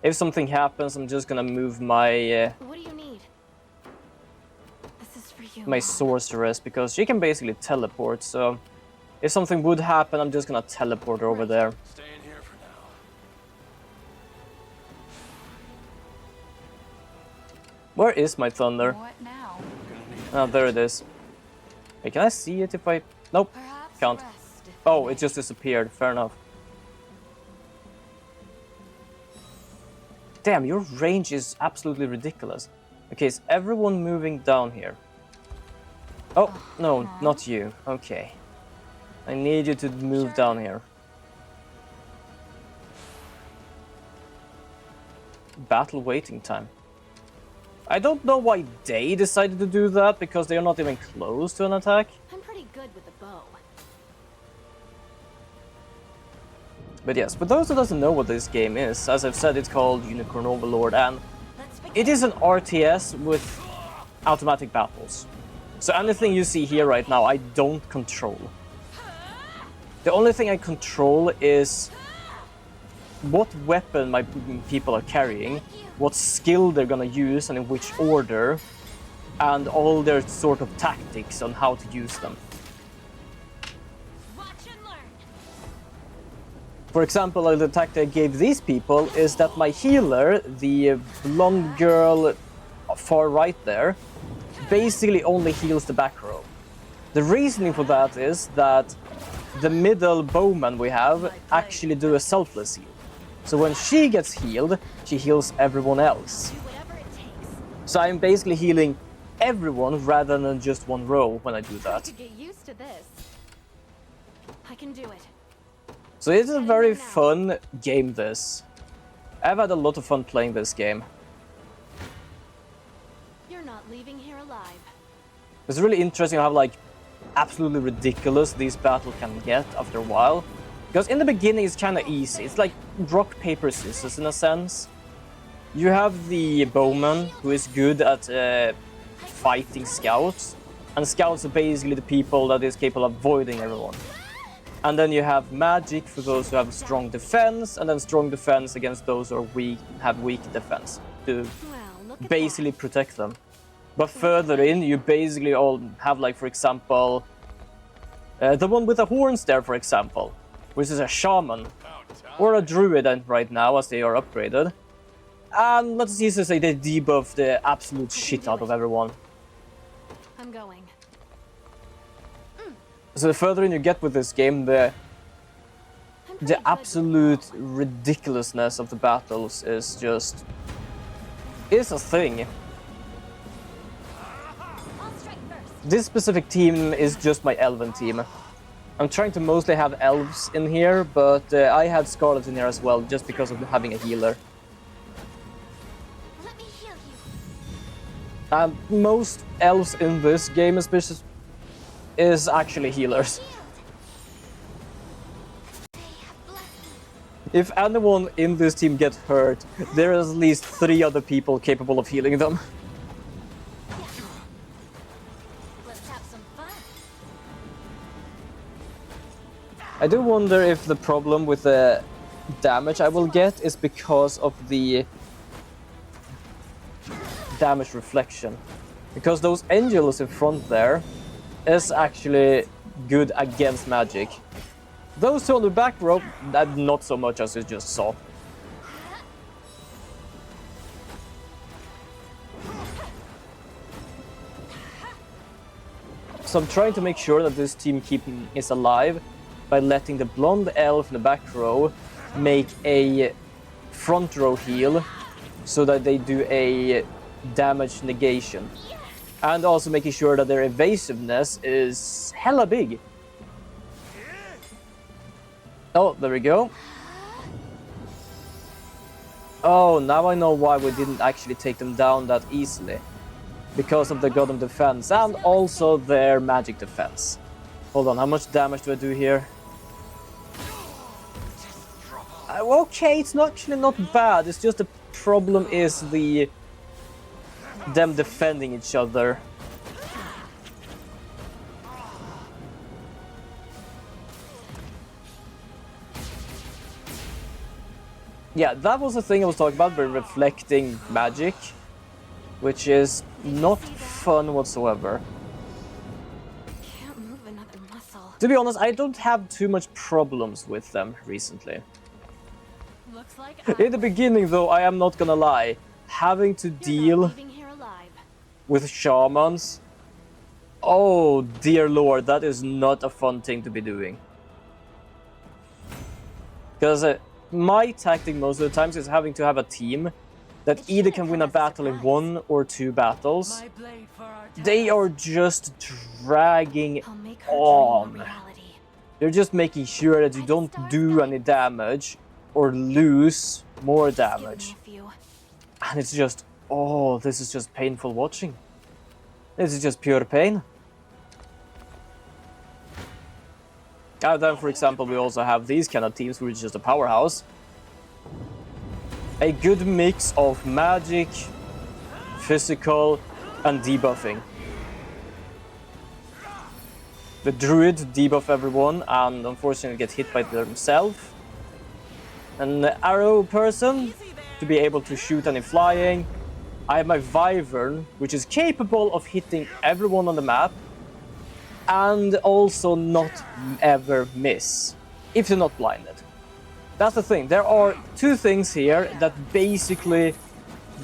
If something happens, I'm just gonna move my What do you need? This is for you. my sorceress because she can basically teleport. So if something would happen, I'm just gonna teleport her over there. Stay in here for now. Where is my thunder? What now? Oh, there it is. Hey, can I see it if I... Nope, Perhaps can't. rest if Oh, you it just disappeared. Fair enough. Damn, your range is absolutely ridiculous. Okay, is everyone moving down here? Oh, no, not you. Okay. I need you to move down here. Battle waiting time. I don't know why they decided to do that, because they're not even close to an attack. I'm pretty good with the bow. But yes, for those who doesn't know what this game is, as I've said, it's called Unicorn Overlord, and it is an RTS with automatic battles. So anything you see here right now, I don't control. The only thing I control is what weapon my people are carrying, what skill they're gonna use and in which order, and all their sort of tactics on how to use them. For example, the tactic I gave these people is that my healer, the blonde girl far right there, basically only heals the back row. The reasoning for that is that the middle bowman we have actually do a selfless heal. So when she gets healed, she heals everyone else. So I'm basically healing everyone rather than just one row when I do that. To get used to this. I can do it. So it's a very fun game, this. I've had a lot of fun playing this game. You're not leaving here alive. It's really interesting how like absolutely ridiculous these battles can get after a while. Because in the beginning it's kind of easy. It's like rock, paper, scissors in a sense. You have the bowman who is good at fighting scouts. And scouts are basically the people that is capable of avoiding everyone. And then you have magic for those who have strong defense, and then strong defense against those who are have weak defense to basically protect them. But further in, you basically all have, like, for example, the one with the horns there, for example, which is a shaman or a druid right now as they are upgraded. And let's use to say they debuff the absolute shit out of everyone. I'm going. So the further in you get with this game, the absolute ridiculousness of the battles is a thing. This specific team is just my elven team. I'm trying to mostly have elves in here, but I had Scarlet in here as well, just because of having a healer. Let me heal you. And most elves in this game is actually healers. If anyone in this team gets hurt, there are at least 3 other people capable of healing them. Let's have some fun. I do wonder if the problem with the damage I will get is because of the damage reflection. Because those angels in front there is actually good against magic. Those two on the back row, not so much as you just saw. So I'm trying to make sure that this team is alive by letting the blonde elf in the back row make a front row heal so that they do a damage negation. And also making sure that their evasiveness is hella big. Oh, there we go. Oh, now I know why we didn't actually take them down that easily. Because of the goddamn defense and also their magic defense. Hold on, how much damage do I do here? Okay, it's not actually not bad. It's just the problem is them defending each other. Yeah, that was the thing I was talking about, the reflecting magic, which is not fun whatsoever. Can't move another muscle. To be honest, I don't have too much problems with them recently. Looks like In the beginning, though, I am not gonna lie, having to deal with shamans, oh dear lord, that is not a fun thing to be doing. Because my tactic most of the times is having to have a team that either can win a battle in 1 or 2 battles. They are just dragging on. They're just making sure that you don't do any damage or lose more damage. And it's just, oh, this is just painful watching. This is just pure pain. And then, for example, we also have these kind of teams which is just a powerhouse. A good mix of magic, physical, and debuffing. The druid debuff everyone and unfortunately get hit by themselves. An arrow person to be able to shoot any flying. I have my wyvern, which is capable of hitting everyone on the map and also not ever miss if they're not blinded. That's the thing. There are 2 things here that basically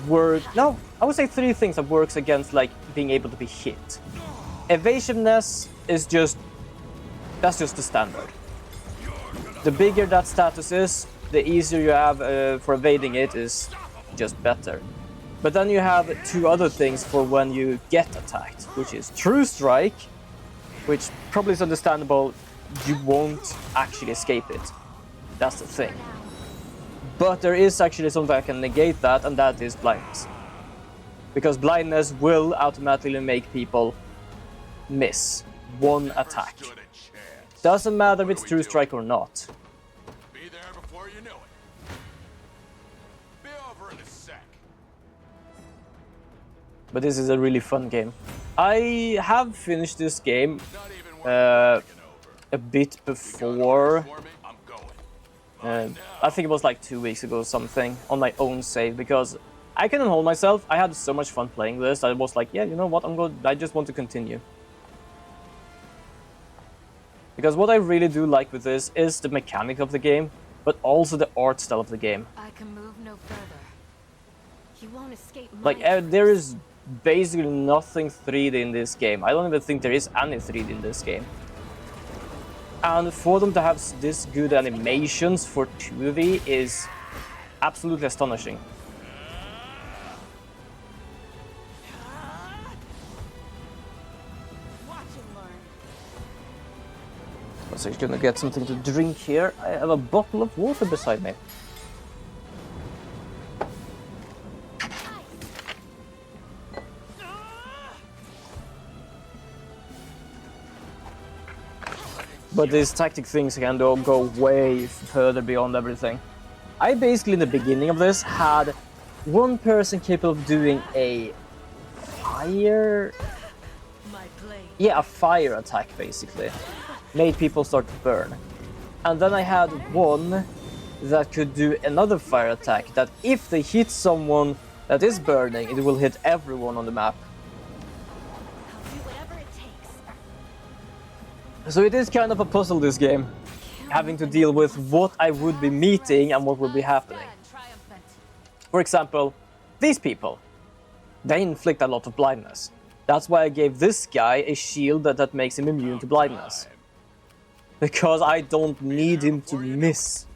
work. No, I would say 3 things that works against like being able to be hit. Evasiveness is that's just the standard. The bigger that status is, the easier you have for evading it is just better. But then you have 2 other things for when you get attacked, which is True Strike, which probably is understandable, you won't actually escape it. That's the thing. But there is actually something that can negate that, and that is blindness. Because blindness will automatically make people miss 1 attack. Doesn't matter if it's True Strike or not. Be there before you know it. Be over in a sec. But this is a really fun game. I have finished this game a bit before. I think it was like 2 weeks ago or something on my own save because I couldn't hold myself. I had so much fun playing this. I was like, yeah, you know what? I just want to continue. Because what I really do like with this is the mechanic of the game, but also the art style of the game. I can move no further. You won't escape my Like there is basically nothing 3D in this game. I don't even think there is any 3D in this game. And for them to have this good animations for 2D is absolutely astonishing. So I'm gonna get something to drink here. I have a bottle of water beside me. But these tactic things can go way further beyond everything. I basically, in the beginning of this, had 1 person capable of doing a fire... Yeah, a fire attack, basically. Made people start to burn. And then I had 1 that could do another fire attack, that if they hit someone that is burning, it will hit everyone on the map. So it is kind of a puzzle, this game, having to deal with what I would be meeting and what will be happening. For example, these people, they inflict a lot of blindness. That's why I gave this guy a shield that makes him immune to blindness. Because I don't need him to miss.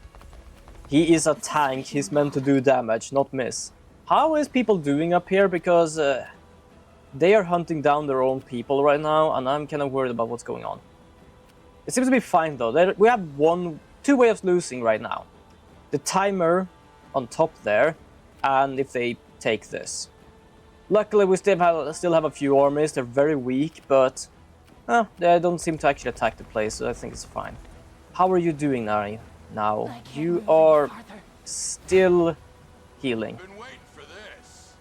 He is a tank, he's meant to do damage, not miss. How is people doing up here? Because they are hunting down their own people right now, and I'm kind of worried about what's going on. It seems to be fine though. We have 2 ways of losing right now. The timer on top there, and if they take this. Luckily we still have a few armies. They're very weak, but they don't seem to actually attack the place, so I think it's fine. How are you doing, Nari? Now, you are still healing. Been waiting for this.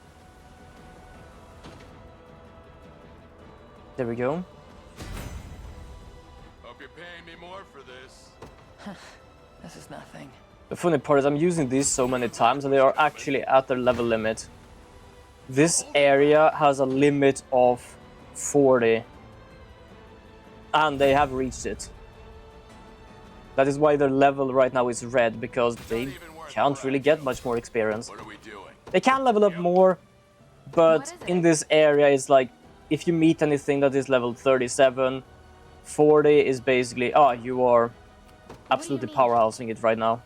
There we go. Hope you're paying me more for this. This is nothing. The funny part is I'm using these so many times and they are actually at their level limit. This area has a limit of 40. And they have reached it. That is why their level right now is red, because they can't really get much more experience. What are we doing? They can level up more, but in this area it's like, if you meet anything that is level 37, 40 is basically, you are absolutely powerhousing it right now.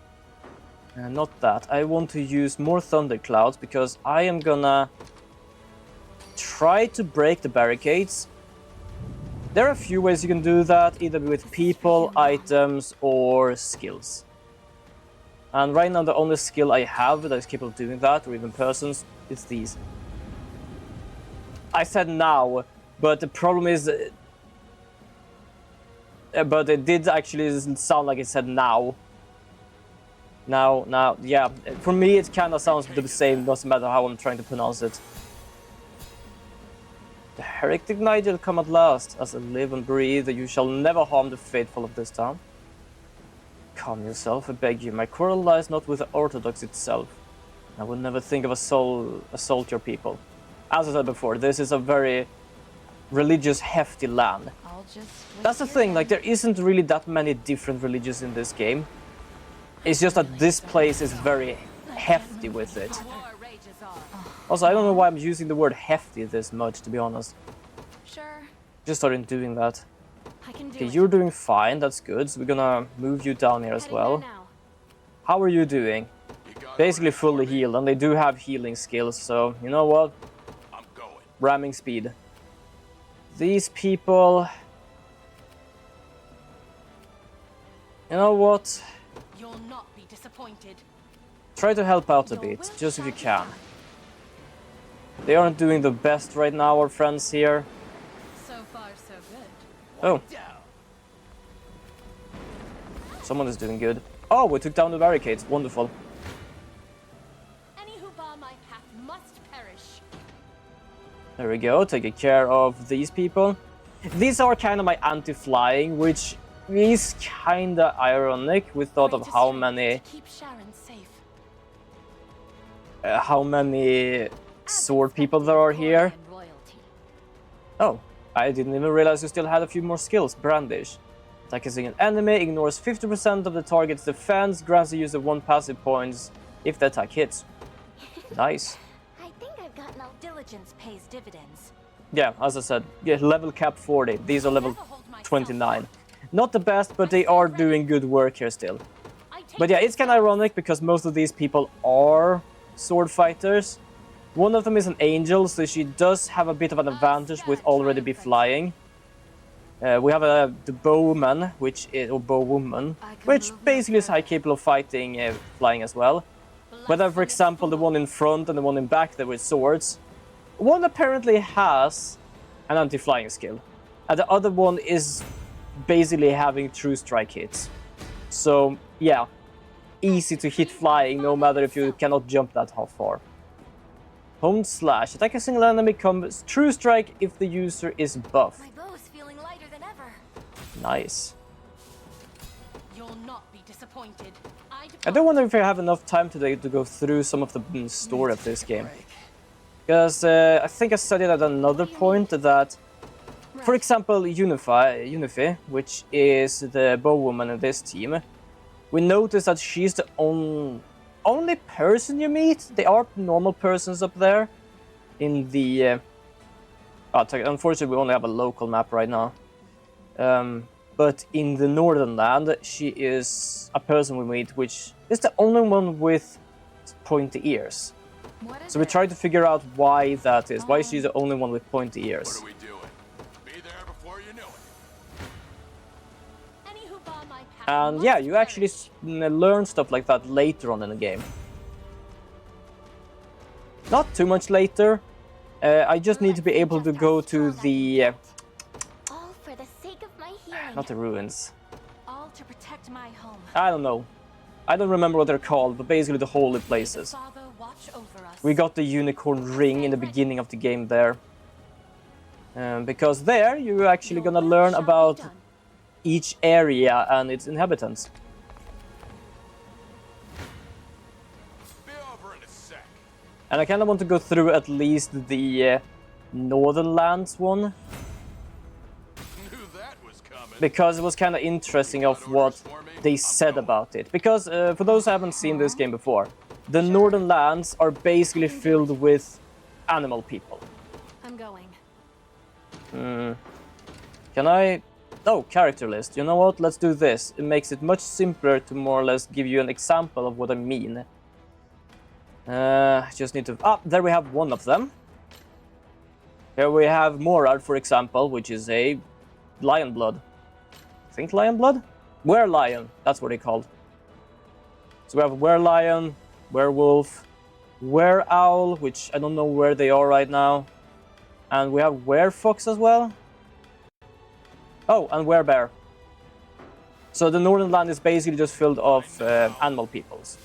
Not that. I want to use more thunderclouds because I am gonna try to break the barricades. There are a few ways you can do that, either with people, items, or skills. And right now the only skill I have that is capable of doing that, or even persons, is these. I said now, but the problem is... but it did actually sound like it said now. Now, yeah. For me it kind of sounds the same, doesn't matter how I'm trying to pronounce it. The heretic knight will come at last. As I live and breathe, you shall never harm the faithful of this town. Calm yourself, I beg you. My quarrel lies not with the Orthodox itself. I would never think of assault your people. As I said before, this is a very religious, hefty land. That's the thing, like, there isn't really that many different religions in this game. It's just that this place is very hefty with it. Also, I don't know why I'm using the word hefty this much, to be honest. Sure. Just started doing that. Okay, you're doing fine, that's good. So we're gonna move you down here as well. How are you doing? Basically fully healed, and they do have healing skills, so you know what? I'm going. Ramming speed. These people... You know what? You'll not be disappointed. Try to help out a bit, just if you can. They aren't doing the best right now, our friends here. So far, so good. Oh. Someone is doing good. Oh, we took down the barricades. Wonderful. Any who bar my path must perish. There we go, taking care of these people. These are kind of my anti-flying, which is kind of ironic. We thought of how many... how many sword people there are here. Oh, I didn't even realize you still had a few more skills. Brandish. Attacking an enemy ignores 50% of the target's defense, grants the user 1 passive points if the attack hits. Nice. I think I've gotten a diligence pays dividends. Yeah, as I said, yeah, level cap 40. These are level 29. Not the best, but they are doing good work here still. But yeah, it's kind of ironic because most of these people are sword fighters. One of them is an angel, so she does have a bit of an advantage with already be flying. We have the bowman, which is, or bowwoman, which basically is high capable of fighting, flying as well. Whether, for example, the one in front and the one in back there with swords, one apparently has an anti-flying skill, and the other one is basically having true strike hits. So yeah, easy to hit flying, no matter if you cannot jump that far. Home slash. Attack a single enemy comes true strike if the user is buff. My bow is feeling lighter than ever. Nice. You'll not be disappointed. I do wonder if I have enough time today to go through some of the story of this game. Because I think I studied at another point that, for example, Unify, which is the bowwoman in this team, we notice that she's the only person you meet. There are normal persons up there in the... unfortunately, we only have a local map right now. But in the northern land, she is a person we meet, which is the only one with pointy ears. So we try to figure out why that is. Why she's the only one with pointy ears. What are we doing? Be there before you know it. And yeah, you actually learn stuff like that later on in the game. Not too much later. I just need to be able to go to the... All for the sake of my healing. not the ruins. All to protect my home. I don't know. I don't remember what they're called, but basically the holy places. Father, watch over us. We got the unicorn ring in the beginning of the game there. Because there you're actually gonna learn about each area and its inhabitants. Be over in a sec. And I kind of want to go through at least the Northern Lands one. Knew that was coming. Because it was kind of interesting of what they said about it. Because for those who haven't seen this game before, the Northern Lands are basically filled with animal people. I'm going. Can I... Oh, character list. You know what? Let's do this. It makes it much simpler to more or less give you an example of what I mean. Just need to... Ah, there we have one of them. Here we have Morad, for example, which is a lion blood. I think lion blood? Were-lion, that's what they called. So we have were-lion, werewolf, were-owl, which I don't know where they are right now. And we have were-fox as well. Oh, and were-bear. So the Northern Land is basically just filled of animal peoples.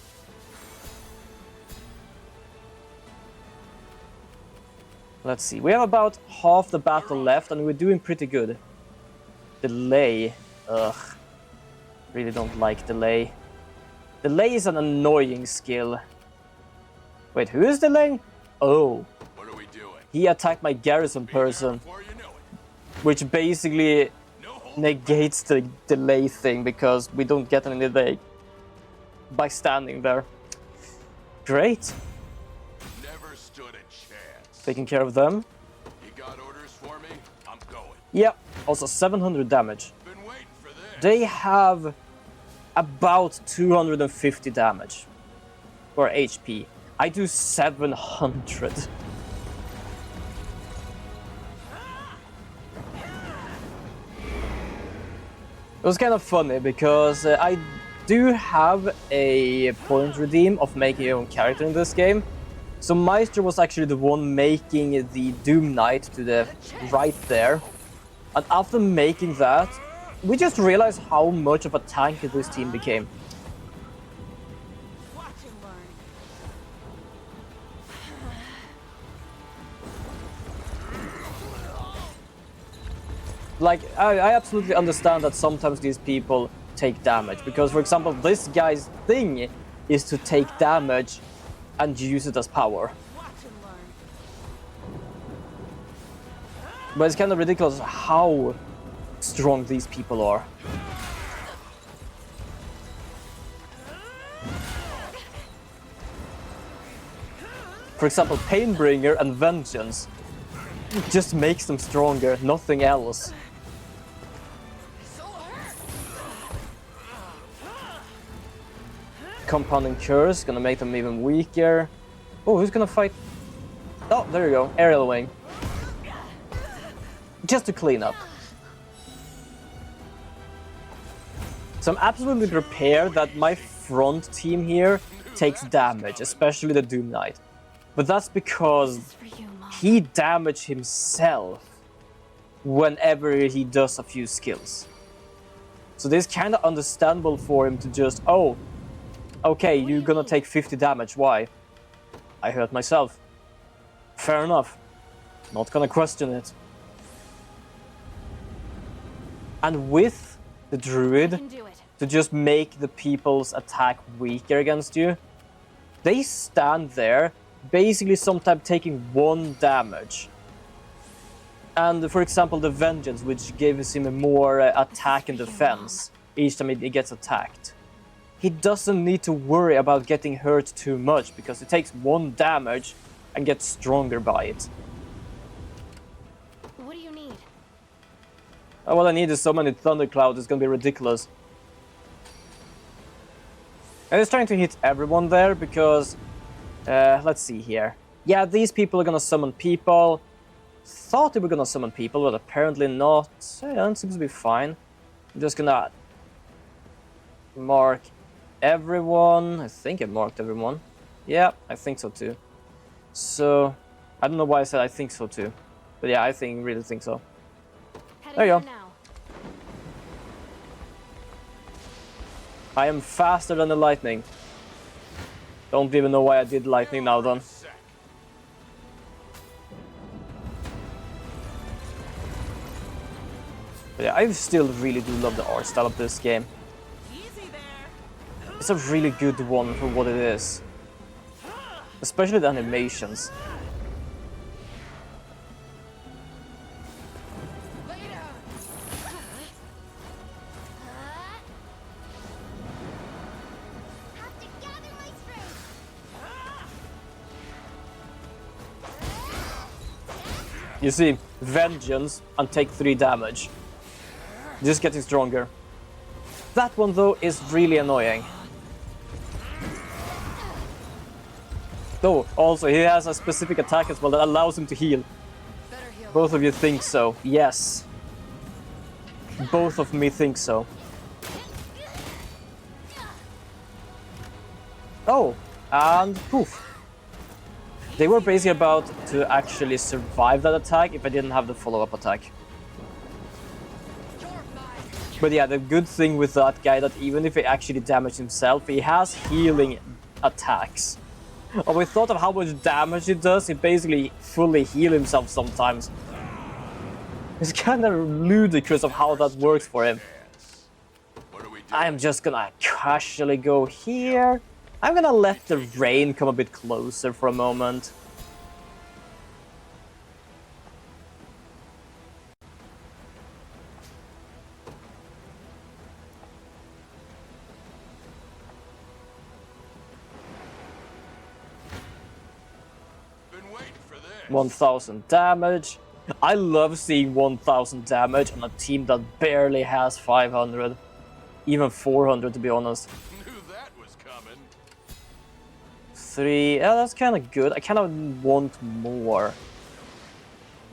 Let's see, we have about half the battle left and we're doing pretty good. Delay. Ugh. Really don't like delay. Delay is an annoying skill. Wait, who is delaying? Oh. What are we doing? He attacked my garrison person. Which basically negates the delay thing because we don't get any delay by standing there. Great. Never stood a chance. Taking care of them. You got orders for me? I'm going. Yep. Also 700 damage. Been waiting for this. They have about 250 damage. Or HP. I do 700. It was kind of funny because I do have a point redeem of making your own character in this game. So Meister was actually the one making the Doom Knight to the right there. And after making that, we just realized how much of a tank this team became. Watch and learn. Like, I absolutely understand that sometimes these people take damage. Because, for example, this guy's thing is to take damage and use it as power. Watch and learn. But it's kind of ridiculous how strong these people are. For example, Painbringer and Vengeance just makes them stronger, nothing else. Compounding Curse, gonna make them even weaker. Oh, who's gonna fight? Oh, there you go, Aerial Wing. Just to clean up. So I'm absolutely prepared that my front team here takes damage, especially the Doom Knight. But that's because he damaged himself whenever he does a few skills. So this is kind of understandable for him to just, oh, okay, you're gonna take 50 damage, why? I hurt myself. Fair enough. Not gonna question it. And with the Druid, to just make the people's attack weaker against you, they stand there, basically sometimes taking 1 damage. And for example, the Vengeance, which gives him a more attack and defense each time he gets attacked. He doesn't need to worry about getting hurt too much, because it takes 1 damage and gets stronger by it. What do you need? All I need is so many thunderclouds, it's gonna be ridiculous. And it's trying to hit everyone there because, let's see here. Yeah, these people are gonna summon people. Thought they were gonna summon people, but apparently not. Yeah, it seems to be fine. I'm just gonna mark everyone. I think I marked everyone. Yeah, I think so too. So, I don't know why I said I think so too. But yeah, I really think so. There you go. I am faster than the lightning. Don't even know why I did lightning now then. But yeah, I still really do love the art style of this game. It's a really good one for what it is. Especially the animations. You see, vengeance and take 3 damage. Just getting stronger. That one though is really annoying. Though, also he has a specific attack as well that allows him to heal. Both of you think so. Yes. Both of me think so. Oh, and poof. They were basically about to actually survive that attack if I didn't have the follow-up attack. But yeah, the good thing with that guy that even if he actually damaged himself, he has healing attacks. And we thought of how much damage it does, he basically fully heal himself sometimes. It's kind of ludicrous of how that works for him. I am just gonna casually go here. I'm gonna let the rain come a bit closer for a moment. Been waiting for this. 1000 damage. I love seeing 1000 damage on a team that barely has 500. Even 400 to be honest. Knew that was coming. 3, yeah, that's kind of good. I kind of want more.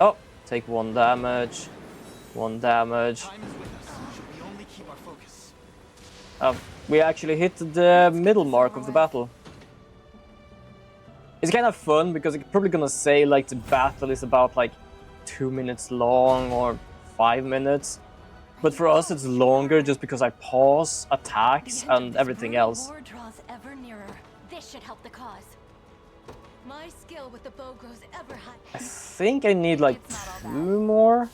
Oh, take 1 damage. 1 damage. Time is with us. Should we only keep our focus? We actually hit the middle mark of the battle. It's kind of fun because it's probably gonna say like the battle is about like 2 minutes long or 5 minutes. But for us it's longer just because I pause attacks and everything else. War draws ever nearer. This should help the cause. My skill with the bow grows ever higher. I think I need like 2 more.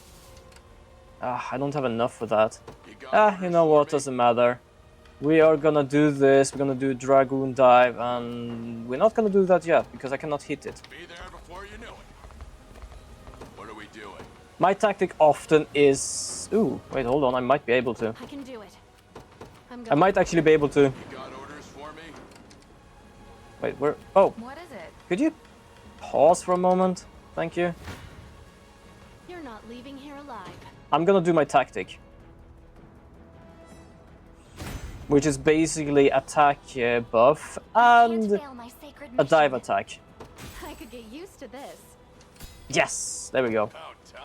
I don't have enough for that. You know what, doesn't matter. We are gonna do this, we're gonna do Dragoon Dive, and we're not gonna do that yet, because I cannot hit it. Be there before you know it. What are we doing? My tactic often is... Ooh, wait, hold on, I might be able to. I can do it. I might actually be able to. You got orders for me? Wait, where... Oh, What is it? could you pause for a moment? Thank you. You're not leaving here alive. I'm gonna do my tactic. Which is basically attack buff and a dive attack. I could get used to this. Yes, there we go.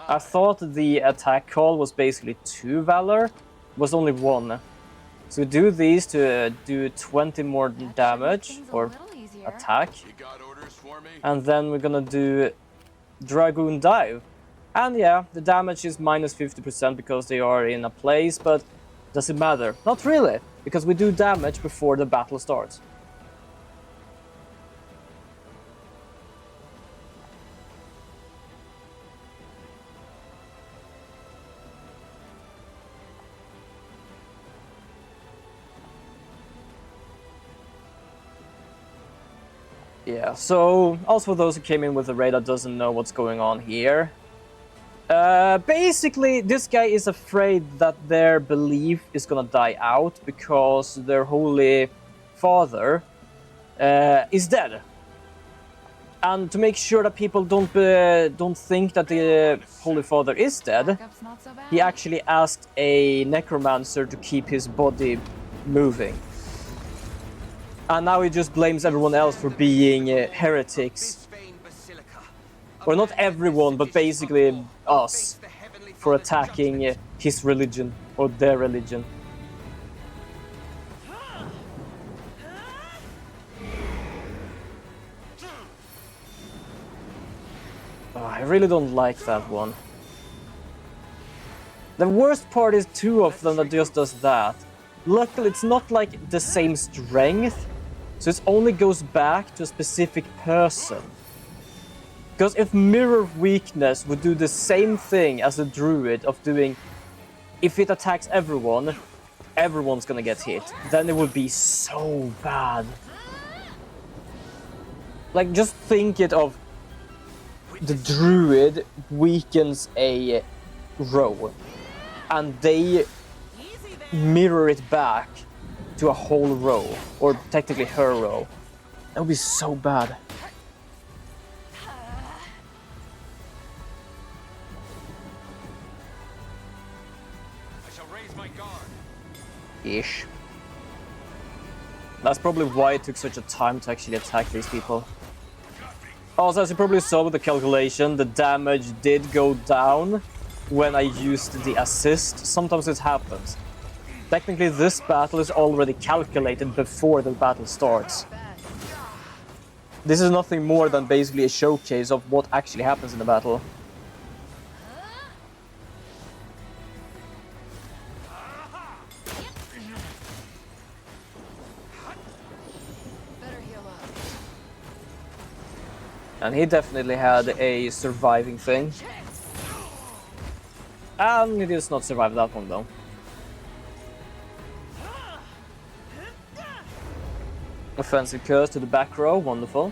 I thought the attack call was basically 2 Valor, it was only 1. So we do these to do 20 more damage or attack. You got orders for me? And then we're gonna do Dragoon Dive. And yeah, the damage is minus 50% because they are in a place, but does it matter? Not really, because we do damage before the battle starts. Yeah, so also for those who came in with a raid that doesn't know what's going on here. Basically, this guy is afraid that their belief is gonna die out because their holy father is dead. And to make sure that people don't think that the holy father is dead, he actually asked a necromancer to keep his body moving. And now he just blames everyone else for being heretics. Or not everyone, but basically us, for attacking his religion, or their religion. Oh, I really don't like that one. The worst part is 2 of them that just does that. luckily it's not like the same strength, so it only goes back to a specific person. Because if Mirror Weakness would do the same thing as a Druid of doing, if it attacks everyone, everyone's gonna get hit, then it would be so bad. Like, just think it of the Druid weakens a row, and they mirror it back to a whole row, or technically her row. That would be so bad. I shall raise my guard. Ish. That's probably why it took such a time to actually attack these people. Also, as you probably saw with the calculation, the damage did go down when I used the assist. Sometimes it happens. Technically, this battle is already calculated before the battle starts. This is nothing more than basically a showcase of what actually happens in the battle. And he definitely had a surviving thing. And he does not survive that one though. Offensive curse to the back row, wonderful.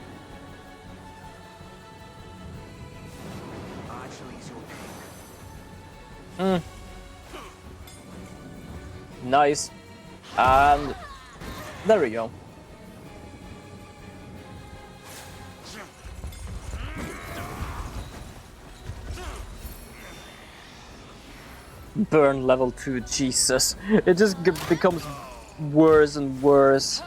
Nice. And there we go. Burn level 2, Jesus. It just becomes worse and worse.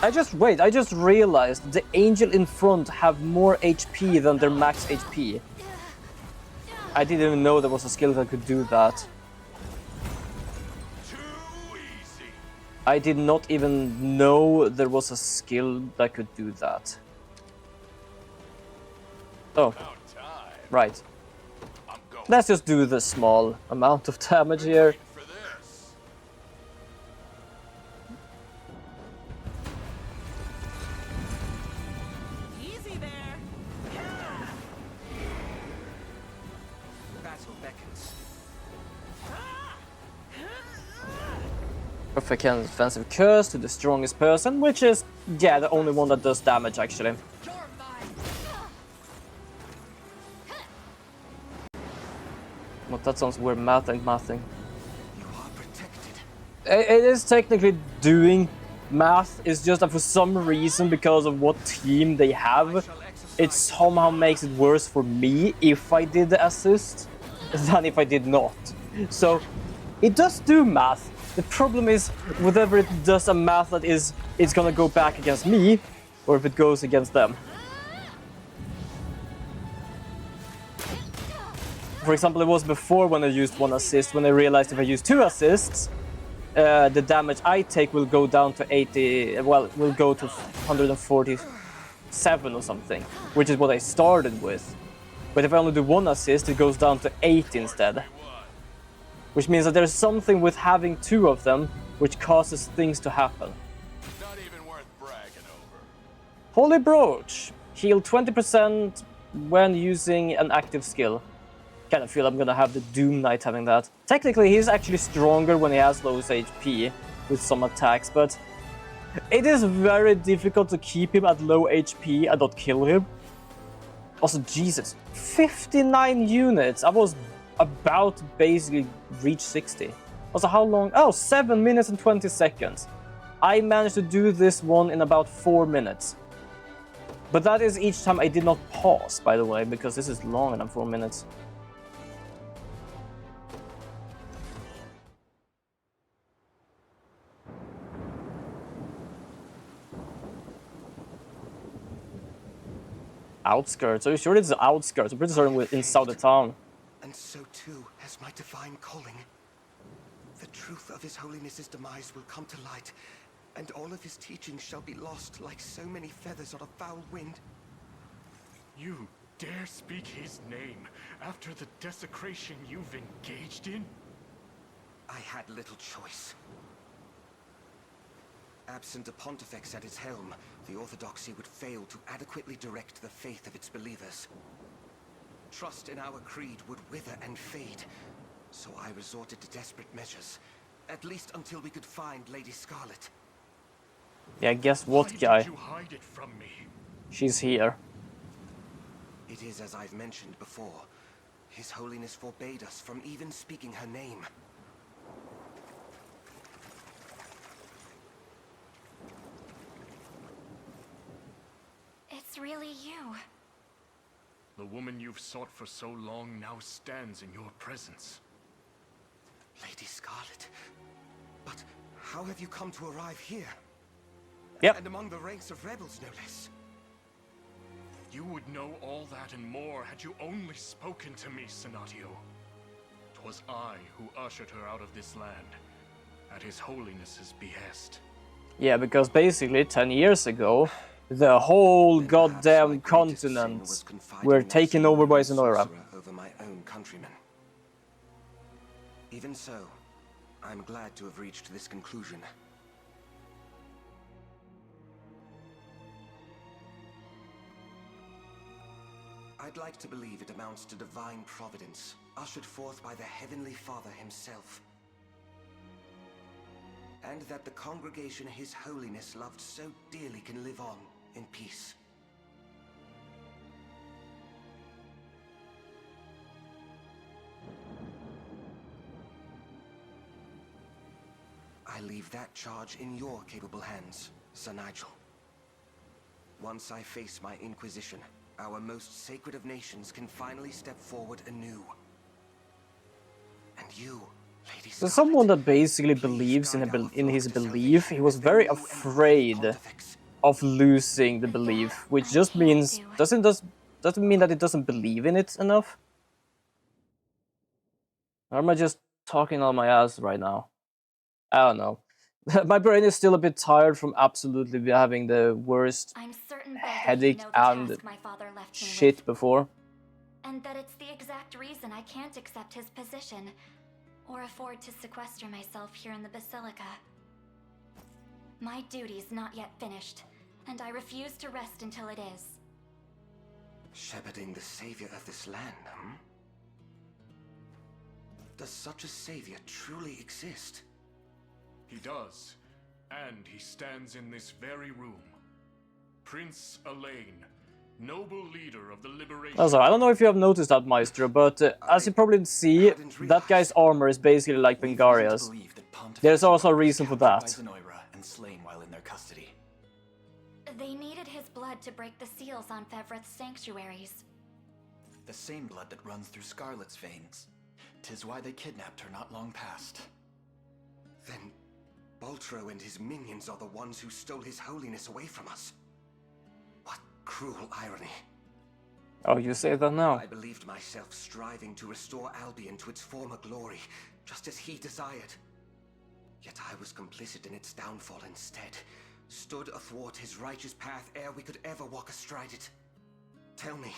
I just realized the angel in front have more HP than their max HP. I didn't even know there was a skill that could do that. I did not even know there was a skill that could do that. Oh, right. Let's just do the small amount of damage here. Easy there. Battle beckons. Perfect offensive curse to the strongest person, which is, yeah, the only one that does damage actually. Well, that sounds weird. Math and mathing. You are protected. It is technically doing math. It's just that for some reason, because of what team they have, it somehow makes it worse for me if I did the assist than if I did not. So it does do math. The problem is whether it does a math that is it's gonna go back against me, or if it goes against them. For example, it was before when I used one assist, when I realized if I use two assists, the damage I take will go down to 80, well, will go to 147 or something, which is what I started with. But if I only do one assist, it goes down to 8 instead. Which means that there's something with having two of them, which causes things to happen. Not even worth bragging over. Holy Brooch! Heal 20% when using an active skill. Kind of feel I'm gonna have the Doom Knight having that. Technically, he's actually stronger when he has low HP with some attacks, but it is very difficult to keep him at low HP and not kill him. Also, Jesus, 59 units! I was about to basically reach 60. Also, how long? Oh, 7 minutes and 20 seconds. I managed to do this one in about 4 minutes. But that is each time I did not pause, by the way, because this is longer than 4 minutes. Outskirts? Are you sure it's the outskirts? I'm pretty certain we're inside the town. And so too has my divine calling. The truth of His Holiness's demise will come to light, and all of his teachings shall be lost like so many feathers on a foul wind. You dare speak his name after the desecration you've engaged in? I had little choice. Absent a pontifex at its helm, the Orthodoxy would fail to adequately direct the faith of its believers. Trust in our creed would wither and fade, so I resorted to desperate measures, at least until we could find Lady Scarlet. Yeah, guess what, guy? Why did you hide it from me? She's here. It is as I've mentioned before. His Holiness forbade us from even speaking her name. It's really you. The woman you've sought for so long now stands in your presence. Lady Scarlet. But how have you come to arrive here? Yep. And among the ranks of rebels, no less. You would know all that and more had you only spoken to me, Senatio. 'Twas I who ushered her out of this land, at His Holiness's behest. Yeah, because basically 10 years ago, the whole goddamn continent were taken over by Zenora. Over my own countrymen. Even so, I'm glad to have reached this conclusion. I'd like to believe it amounts to divine providence, ushered forth by the Heavenly Father himself. And that the congregation His Holiness loved so dearly can live on in peace. I leave that charge in your capable hands, Sir Nigel. Once I face my Inquisition, our most sacred of nations can finally step forward anew. And you, Lady Scarlet, So someone that basically believes in his belief, he was very afraid of losing the belief, which just means doesn't mean that it doesn't believe in it enough. Or am I just talking on my ass right now? I don't know. My brain is still a bit tired from absolutely having the worst headache and shit before. And that it's the exact reason I can't accept his position, or afford to sequester myself here in the Basilica. My duty's not yet finished, and I refuse to rest until it is. Shepherding the savior of this land, hmm? Does such a savior truly exist? He does, and he stands in this very room. Prince Elaine, noble leader of the liberation... Also, I don't know if you have noticed that, Maestro, but as you probably see, that guy's armor is basically like Bengaria's. There's also a reason for that. And slain while in their custody. They needed his blood to break the seals on Fevret's sanctuaries. The same blood that runs through Scarlet's veins. 'Tis why they kidnapped her not long past. Then Baltro and his minions are the ones who stole His Holiness away from us. What cruel irony. Oh, you say that now? I believed myself striving to restore Albion to its former glory, just as he desired. Yet I was complicit in its downfall instead, stood athwart his righteous path ere we could ever walk astride it. Tell me,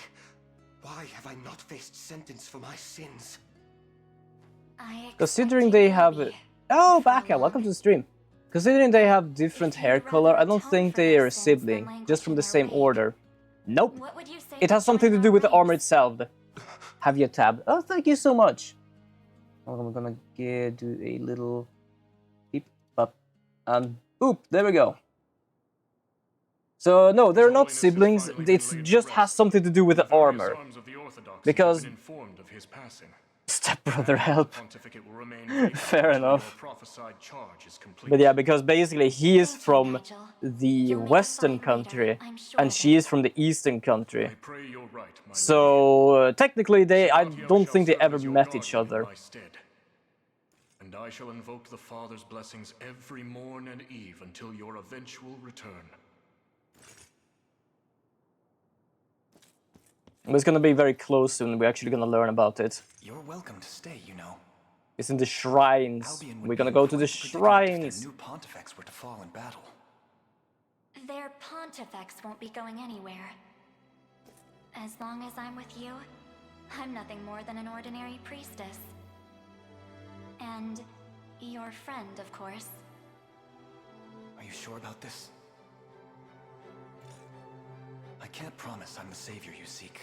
why have I not faced sentence for my sins? Considering they have... Oh, Baka, welcome to the stream. Considering they have different hair color, I don't think they are a sibling, just from the same order. Nope. It has something to do with the armor itself. Have you tabbed? Oh, thank you so much. I'm gonna do a little beep up and boop. There we go. So no, they're not siblings. It just has something to do with the armor. Because stepbrother help. Fair enough. But yeah, because basically he is from the western country and she is from the eastern country. So technically I don't think they ever met each other. And I shall invoke the Father's blessings every morn and eve until your eventual return. It's gonna be very close soon. We're actually gonna learn about it. You're welcome to stay, you know. It's in the shrines. We're gonna go to the shrines. If the new pontifex were to fall in battle. Their pontifex won't be going anywhere. As long as I'm with you, I'm nothing more than an ordinary priestess. And your friend, of course. Are you sure about this? I can't promise I'm the savior you seek.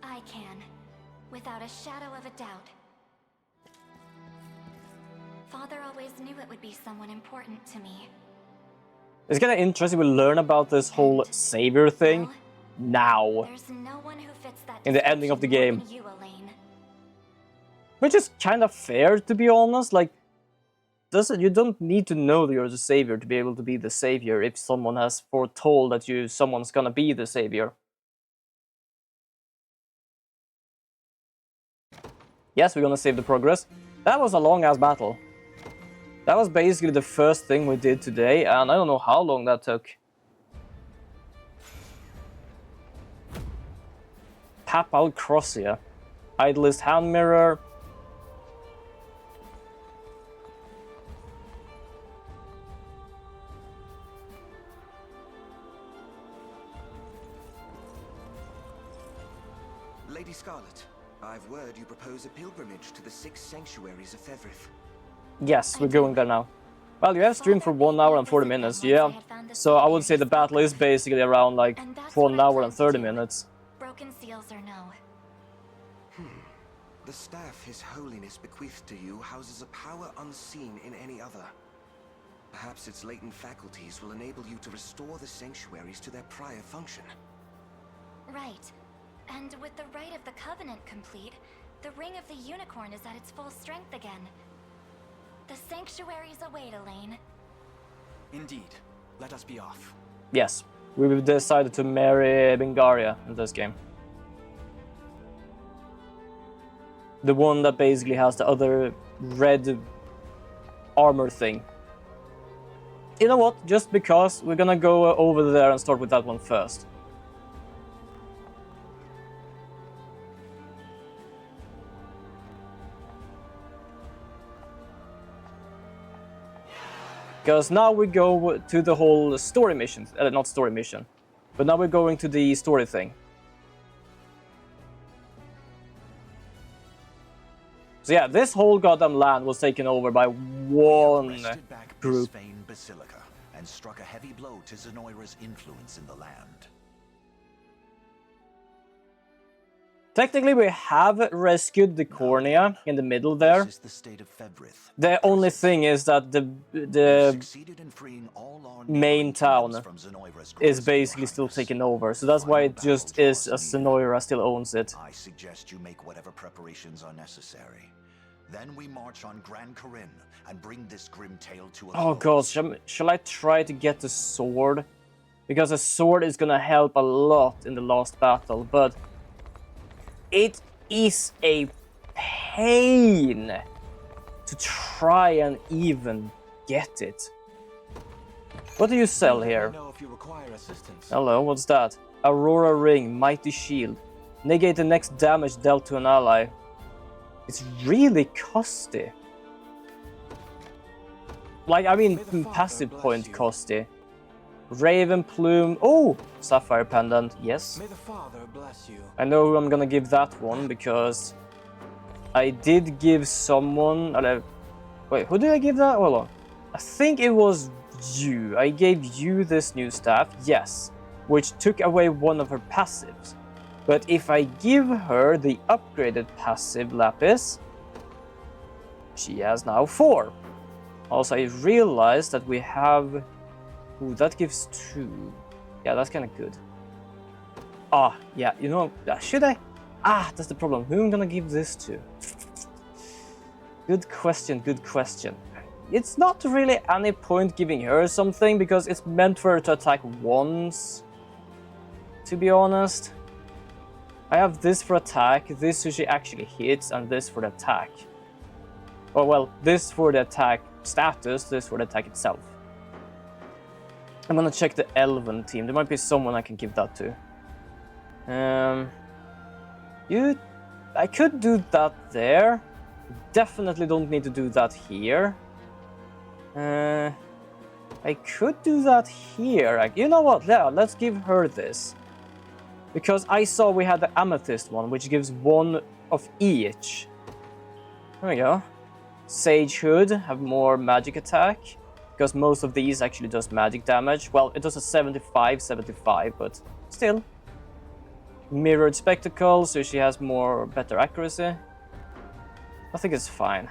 I can, without a shadow of a doubt. Father always knew it would be someone important to me. It's kind of interesting we learn about this whole savior thing Well, now, there's no one who fits that in the ending of the description more game. than you, Elaine. Which is kind of fair, to be honest. Like, you don't need to know that you're the savior to be able to be the savior if someone has foretold that someone's gonna be the savior. Yes, we're gonna save the progress. That was a long-ass battle. That was basically the first thing we did today, and I don't know how long that took. Papal Crossia. Idlest Hand Mirror. Lady Scarlet, I've word you propose a pilgrimage to the 6 sanctuaries of Fevrith. Yes, we're going there now. Well, you have streamed for 1 hour and 40 minutes, yeah. So I would say the battle is basically around like 1 hour and 30 minutes. Broken seals or no. The staff His Holiness bequeathed to you houses a power unseen in any other. Perhaps its latent faculties will enable you to restore the sanctuaries to their prior function. Right. And with the Rite of the Covenant complete, the Ring of the Unicorn is at its full strength again. The sanctuaries await, Elaine. Indeed. Let us be off. Yes, we've decided to marry Bengaria in this game. The one that basically has the other red armor thing. You know what? Just because, we're gonna go over there and start with that one first. Because now we go to the whole story mission, not story mission, but now we're going to the story thing. So yeah, this whole goddamn land was taken over by one group. Basilica and struck a heavy blow to Zenoira's influence in the land. Technically, we have rescued the cornea in the middle there. This is the state of Fevrith. The only thing is that the main town is basically still taken over, so that's why it just is as Zenoira still owns it. I suggest you make whatever preparations are necessary. Then we march on Gran Corinne and bring this grim tale to a Oh close. god, shall I try to get the sword? Because a sword is gonna help a lot in the last battle, but it is a pain to try and even get it. What do you sell here? Hello, what's that? Aurora Ring, Mighty Shield. Negate the next damage dealt to an ally. It's really costly. Like, I mean, passive point costly. Raven Plume. Oh! Sapphire Pendant, yes. May the Father bless you. I know who I'm gonna give that one, because I did give someone... Wait, who did I give that? Hold on. I think it was you. I gave you this new staff, yes, which took away one of her passives. But if I give her the upgraded passive Lapis, she has now 4. Also, I realized that we have... Ooh, that gives 2. Yeah, that's kind of good. Ah, yeah, you know, should I? Ah, that's the problem. Who am I gonna give this to? Good question, good question. It's not really any point giving her something, because it's meant for her to attack once, to be honest. I have this for attack, this so she actually hits, and this for the attack. Oh, well, this for the attack status, this for the attack itself. I'm gonna check the Elven team. There might be someone I can give that to. I could do that there. Definitely don't need to do that here. I could do that here. Like, you know what? Yeah, let's give her this. Because I saw we had the amethyst one, which gives one of each. There we go. Sage Hood have more magic attack. Because most of these actually does magic damage. Well, it does a 75, but still. Mirrored Spectacle, so she has better accuracy. I think it's fine.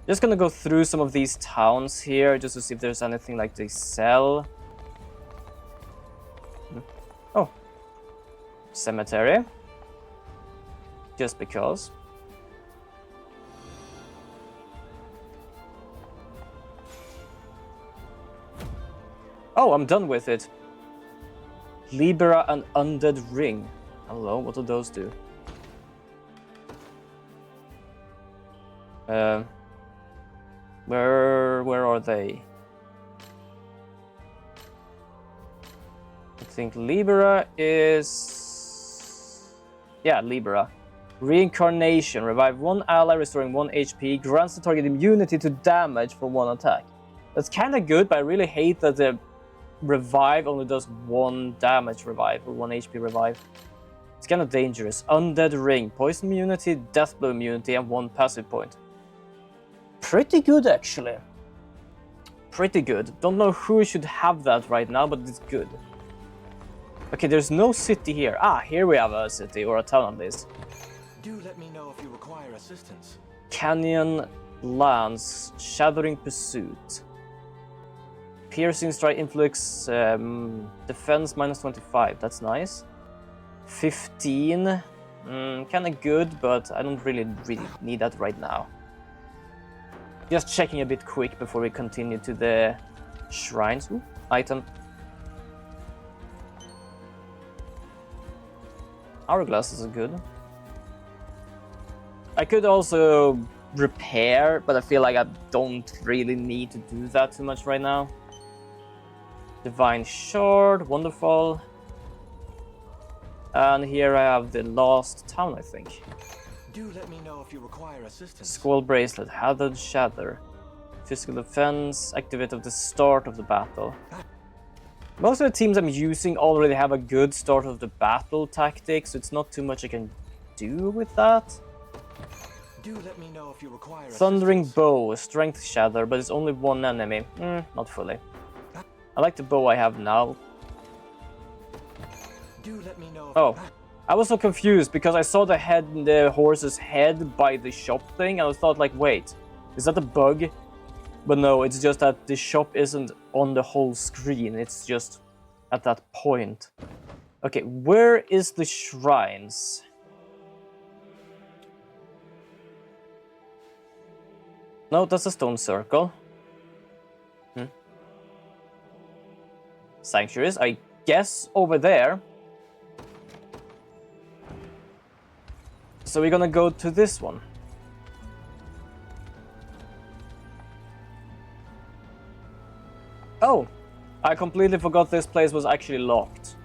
Just gonna go through some of these towns here, just to see if there's anything like they sell. Oh. Cemetery. Just because. Oh, I'm done with it. Libera and Undead Ring. Hello, what do those do? Where are they? I think Libera is... Yeah, Libera. Reincarnation. Revive one ally, restoring 1 HP. Grants the target immunity to damage for 1 attack. That's kind of good, but I really hate that the revive only does 1 damage revive, or 1 HP revive. It's kind of dangerous. Undead Ring. Poison immunity, death blow immunity, and 1 passive point. Pretty good, actually. Pretty good. Don't know who should have that right now, but it's good. Okay, there's no city here. Ah, here we have a city, or a town at least. Do let me know if you require assistance. Canyon Lance, Shattering Pursuit. Piercing Strike Influx, Defense -25, that's nice. 15, kinda good, but I don't really need that right now. Just checking a bit quick before we continue to the shrines. Ooh, item. Hourglasses are good. I could also repair, but I feel like I don't really need to do that too much right now. Divine Shard, wonderful. And here I have the last town, I think. Do let me know if you require assistance. Skull Bracelet, Haddon Shatter. Physical defense, activate at the start of the battle. Most of the teams I'm using already have a good start of the battle tactic, so it's not too much I can do with that. Do let me know if you require Thundering assistance. Bow, Strength Shatter, but it's only 1 enemy. Not fully. I like the bow I have now. Do let me know if Oh, I was so confused because I saw the horse's head by the shop thing, and I thought like, wait, is that a bug? But no, it's just that the shop isn't on the whole screen, it's just at that point. Okay, where is the shrines? No, that's a stone circle. Sanctuaries, I guess over there. So we're gonna go to this one. Oh, I completely forgot this place was actually locked.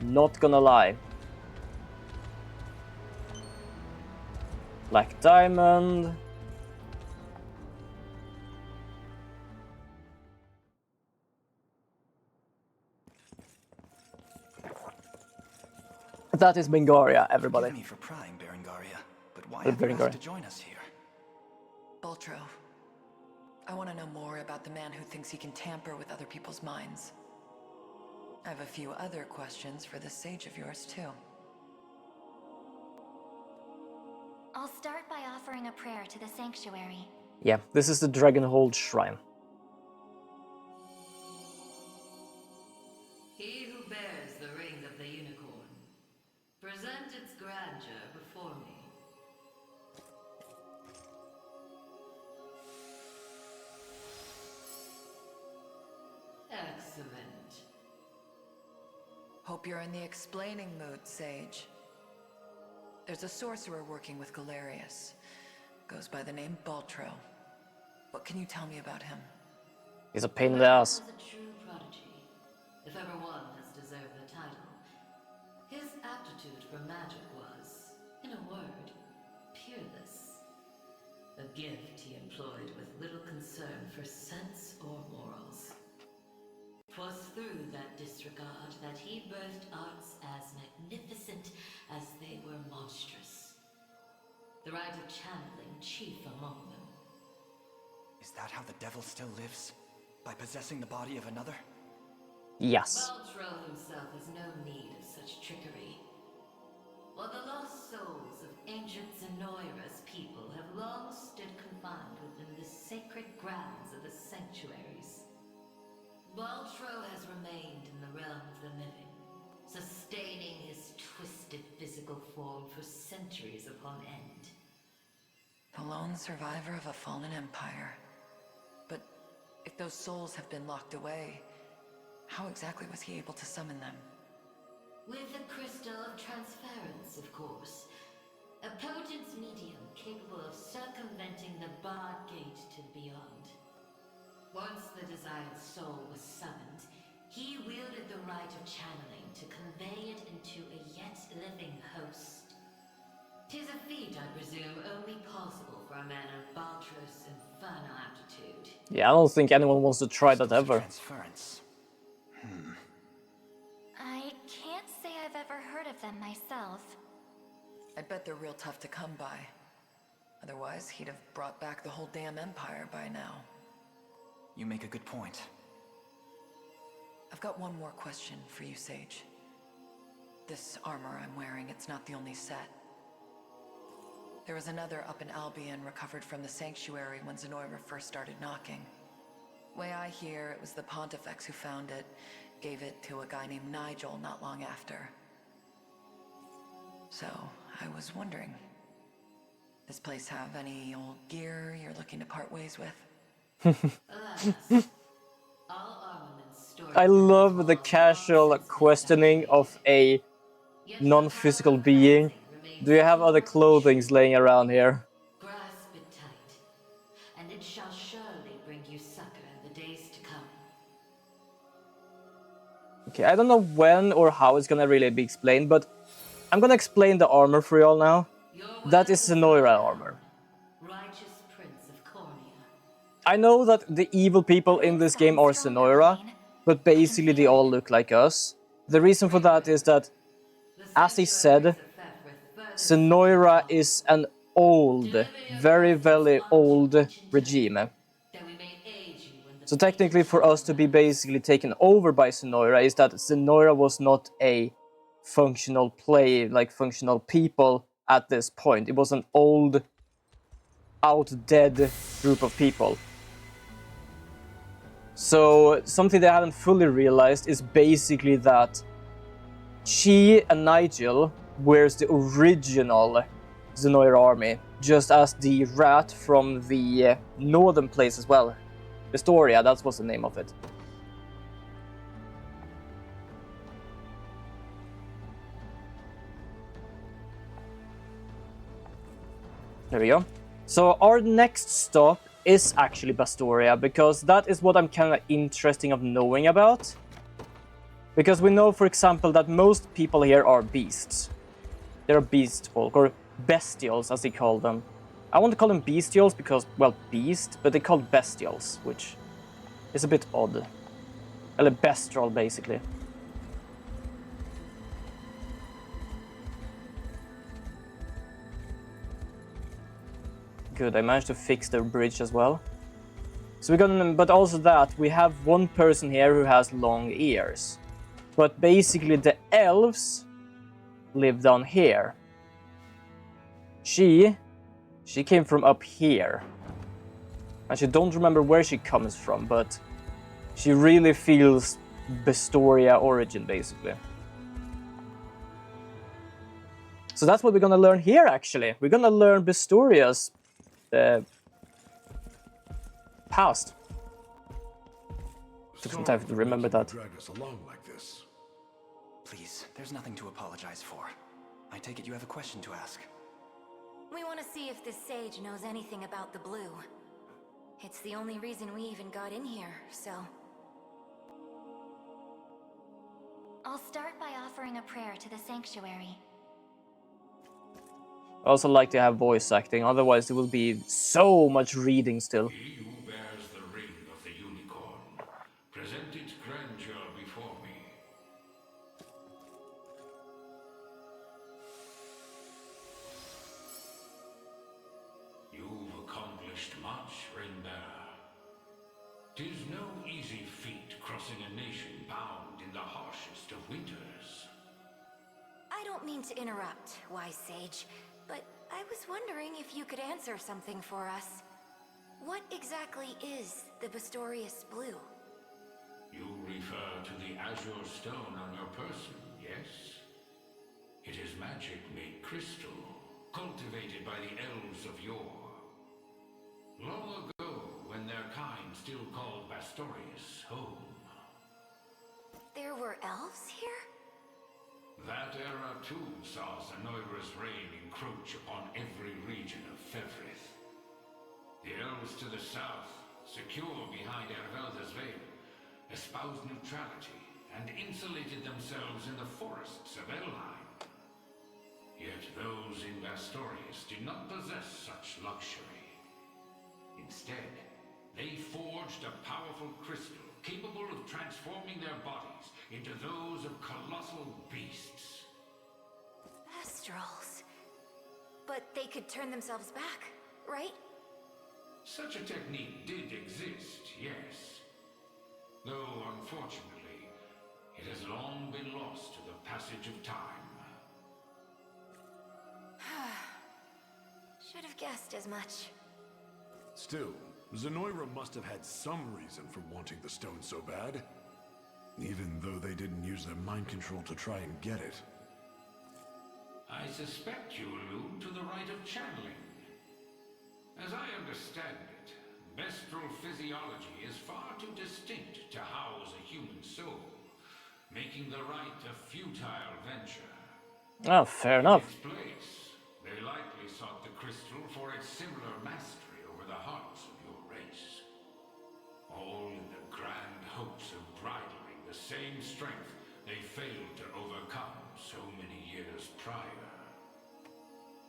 Not gonna lie. Black Diamond. That is Bengaria, everybody. Forgive me for prying, Berengaria, but why have you asked to join us here? Boltro, I want to know more about the man who thinks he can tamper with other people's minds. I have a few other questions for this sage of yours, too. I'll start by offering a prayer to the sanctuary. Yeah, this is the Dragonhold Shrine. He who bears the ring of the unicorn, present its grandeur before me. Excellent. Hope you're in the explaining mood, Sage. There's a sorcerer working with Galerius. Goes by the name Boltro. What can you tell me about him? He's a pain in the ass. Was a true prodigy, if ever one has deserved the title. His aptitude for magic was, in a word, peerless. A gift he employed with little concern for sense or morals. 'Twas through that disregard that he birthed arts as magnificent as they were monstrous. The rite of channeling chief among them. Is that how the devil still lives? By possessing the body of another? Yes. Baltro himself has no need of such trickery. While the lost souls of ancient Zenoira's people have long stood confined within the sacred grounds of the sanctuaries, Baltro has remained in the realm of the living, sustaining his twisted physical form for centuries upon end. The lone survivor of a fallen empire. But if those souls have been locked away, how exactly was he able to summon them? With the crystal of transference, of course. A potent medium capable of circumventing the barred gate to the beyond. Once the desired soul was summoned, he wielded the rite of channeling to convey it into a yet living host. 'Tis a feat, I presume, only possible for a man of Baltro's infernal aptitude. Yeah, I don't think anyone wants to try that ever. Transference. I can't say I've ever heard of them myself. I bet they're real tough to come by. Otherwise, he'd have brought back the whole damn empire by now. You make a good point. I've got one more question for you, Sage. This armor I'm wearing, it's not the only set. There was another up in Albion recovered from the sanctuary when Zenoira first started knocking. Way I hear, it was the Pontifex who found it, gave it to a guy named Nigel not long after. So, I was wondering, this place have any old gear you're looking to part ways with? I love the casual questioning of a non-physical being. Do you have other clothings laying around here? Grasp it tight, and it shall surely bring you succor in the days to come. Okay, I don't know when or how it's gonna really be explained, but I'm gonna explain the armor for y'all now. That is Zenoira armor. Righteous Prince of Cornea. I know that the evil people in this game are Zenoira, but basically they all look like us. The reason for that is that, as he said, Zenoira is an old, very, very old regime. So technically for us to be basically taken over by Zenoira is that Zenoira was not a functional functional people at this point. It was an old, out-dead group of people. So something they haven't fully realized is basically that she and Nigel wears the original Zenoira army, just as the rat from the northern place as well. Historia, that was the name of it. There we go. So our next stop is actually Bastoria, because that is what I'm kind of interested of knowing about. Because we know, for example, that most people here are beasts. They're beast folk, or bestials as they call them. I want to call them bestials because, well, beast, but they call bestials, which is a bit odd. Well, bestial, basically. Good, I managed to fix the bridge as well. So we're gonna, but also that, we have one person here who has long ears. But basically the elves live down here. She came from up here. Actually, don't remember where she comes from, but she really feels Bastoria origin, basically. So that's what we're gonna learn here, actually. We're gonna learn Bastoria's past. Took some time to remember that. Drag us along like this. Please, there's nothing to apologize for. I take it you have a question to ask. We want to see if this sage knows anything about the blue. It's the only reason we even got in here, so... I'll start by offering a prayer to the sanctuary. I also like to have voice acting, otherwise there will be so much reading still. He who bears the ring of the unicorn, present its grandeur before me. You've accomplished much, ring-bearer. 'Tis no easy feat crossing a nation bound in the harshest of winters. I don't mean to interrupt, wise sage, but I was wondering if you could answer something for us. What exactly is the Bastorius Blue? You refer to the azure stone on your person, yes? It is magic made crystal, cultivated by the elves of yore. Long ago, when their kind still called Bastorius home. There were elves here? That era too saw Zenoira's reign encroach upon every region of Fevrith. The elves to the south, secure behind Ervelda's veil, espoused neutrality and insulated themselves in the forests of Elheim. Yet those in Bastorius did not possess such luxury. Instead, they forged a powerful crystal capable of transforming their bodies into those of colossal beasts. Astrals. But they could turn themselves back, right? Such a technique did exist, yes. Though, unfortunately, it has long been lost to the passage of time. Should have guessed as much. Still, Zenoira must have had some reason for wanting the stone so bad. Even though they didn't use their mind control to try and get it. I suspect you allude to the rite of channeling. As I understand it, bestral physiology is far too distinct to house a human soul, making the rite a futile venture. Oh, fair enough. In its place, they likely sought the crystal for its similar mastery over the hearts of your race. All in the grand hopes of bridling the same strength they failed to overcome so many years prior.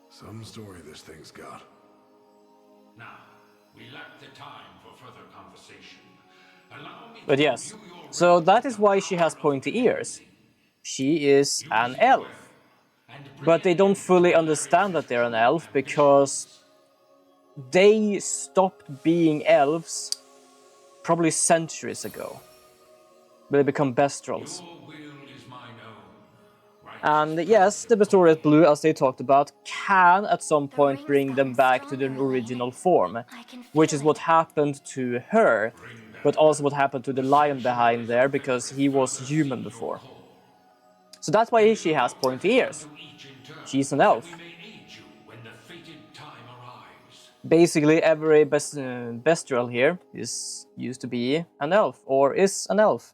Some story this thing's got. Now, we lack the time for further conversation. Allow me But yes, so that is why she has pointy ears. She is an elf. But they don't fully understand that they're an elf because they stopped being elves probably centuries ago. But they become bestrels. And yes, the Bastorius Blue, as they talked about, can at some point bring them back to their original form, which is what happened to her, but also what happened to the lion behind there, because he was human before. So that's why she has pointy ears. She's an elf. Basically, every bestial here used to be an elf, or is an elf.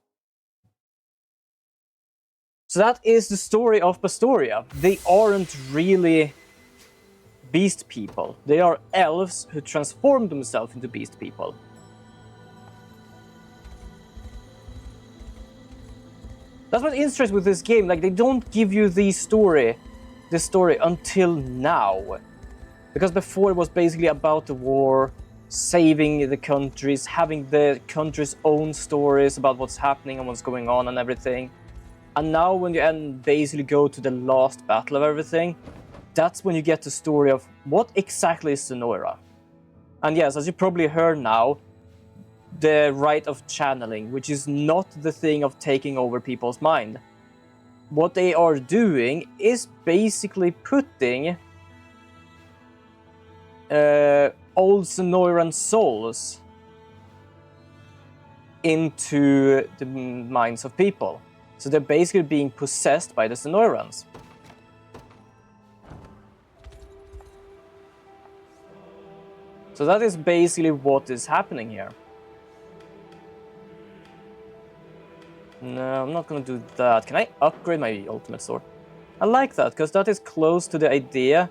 So that is the story of Bastoria. They aren't really beast people. They are elves who transform themselves into beast people. That's what's interesting with this game. Like, they don't give you this story until now. Because before it was basically about the war, saving the countries, having the country's own stories about what's happening and what's going on and everything. And now when you basically go to the last battle of everything, that's when you get the story of what exactly is Zenoira. And yes, as you probably heard now, the rite of channeling, which is not the thing of taking over people's mind. What they are doing is basically putting old Zenoiran souls into the minds of people. So they're basically being possessed by the Zenoirans. So that is basically what is happening here. No, I'm not gonna do that. Can I upgrade my ultimate sword? I like that, because that is close to the idea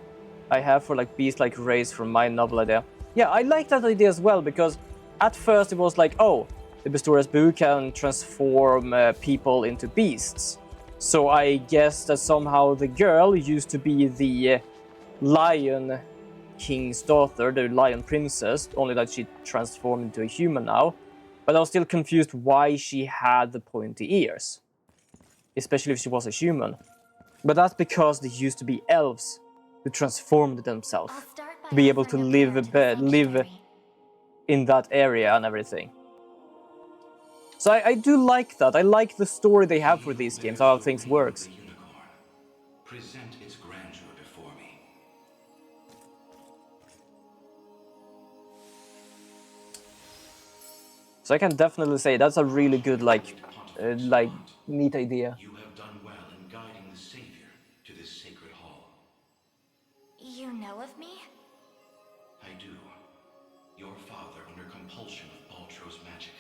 I have for like beast-like race from my novel idea. Yeah, I like that idea as well, because at first it was like, oh, the Bastorius Blue can transform people into beasts. So I guess that somehow the girl used to be the Lion King's daughter, the Lion Princess, only that she transformed into a human now. But I was still confused why she had the pointy ears, especially if she was a human. But that's because they used to be elves who transformed themselves to be able to live in that area and everything. So I do like that. I like the story they have for these games, how things works. Present its grandeur before me. So I can definitely say that's a really good, like neat idea. You have done well in guiding the Savior to this sacred hall. You know of me? I do. Your father, under compulsion of Baltro's magic,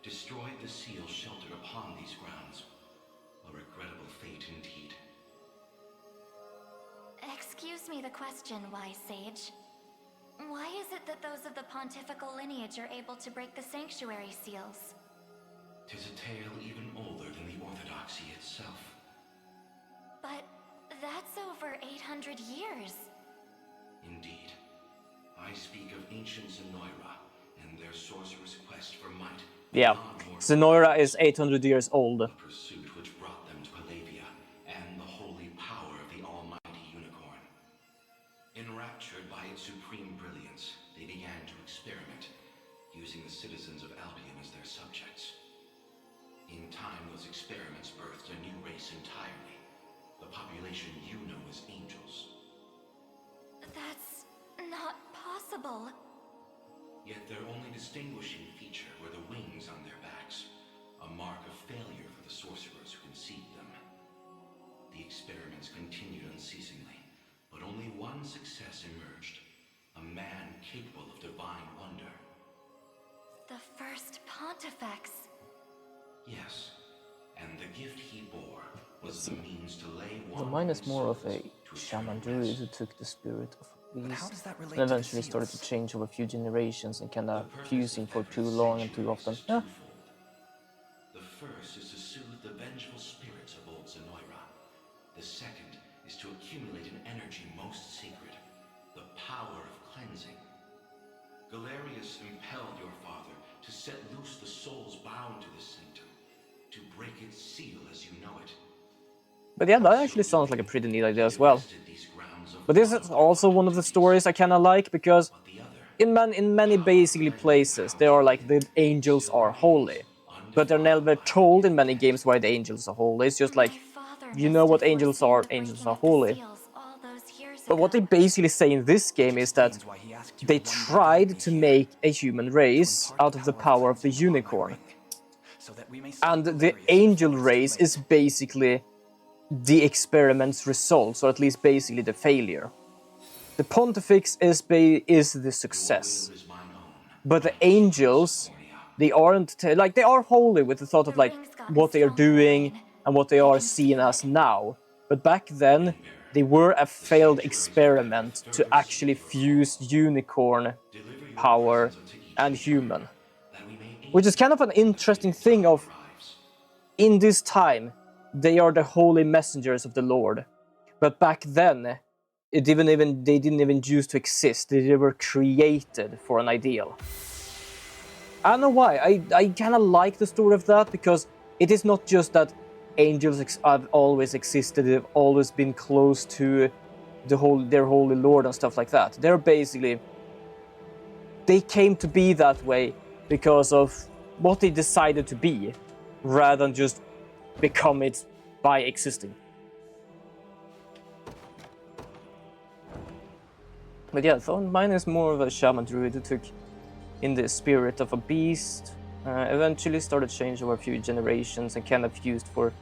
destroyed the seal sheltered upon these grounds. A regrettable fate indeed. Excuse me the question, wise sage. Why is it that those of the pontifical lineage are able to break the sanctuary seals? 'Tis a tale even older than the orthodoxy itself. But that's over 800 years. Indeed. I speak of ancient Zenoira and their sorcerer's quest for might. Yeah, Zenoira is 800 years old. A pursuit which brought them to Palavia and the holy power of the almighty unicorn. Enraptured by its supreme brilliance, they began to experiment, using the citizens of Albion as their subjects. In time, those experiments birthed a new race entirely. The population you know as angels. That's not possible. Yet their only distinguishing feature were the wings on their backs, a mark of failure for the sorcerers who conceived them. The experiments continued unceasingly, but only one success emerged. A man capable of divine wonder. The first Pontifex. Yes, and the gift he bore was the means to lay So mine is more of a shaman druid who took the spirit of beast and eventually started to change over a few generations and kind of fusing for too long and too often. Yeah. The first is to soothe the vengeful spirits of old Zenoira. The second is to accumulate an energy most sacred, the power of cleansing. Galerius impelled your father to set loose the souls bound to this sanctum, to break its seal as you know it. But yeah, that actually sounds like a pretty neat idea as well. But this is also one of the stories I kind of like, because in many basically places, they are like the angels are holy. But they're never told in many games why the angels are holy. It's just like, you know what angels are holy. But what they basically say in this game is that they tried to make a human race out of the power of the unicorn. And the angel race is basically the experiment's results, or at least basically the failure. The Pontifex is the success. But the angels, they aren't, like, they are holy with the thought of like what they are doing and what they are seen as now. But back then, they were a failed experiment to actually fuse unicorn power and human. Which is kind of an interesting thing of, in this time, they are the holy messengers of the Lord. But back then, they didn't even choose to exist. They were created for an ideal. I don't know why. I kind of like the story of that, because it is not just that angels have always existed, they've always been close to their holy Lord and stuff like that. They're basically, they came to be that way because of what they decided to be, rather than just become it by existing. But yeah, so mine is more of a shaman druid who took in the spirit of a beast, eventually started changing over a few generations and kind of fused for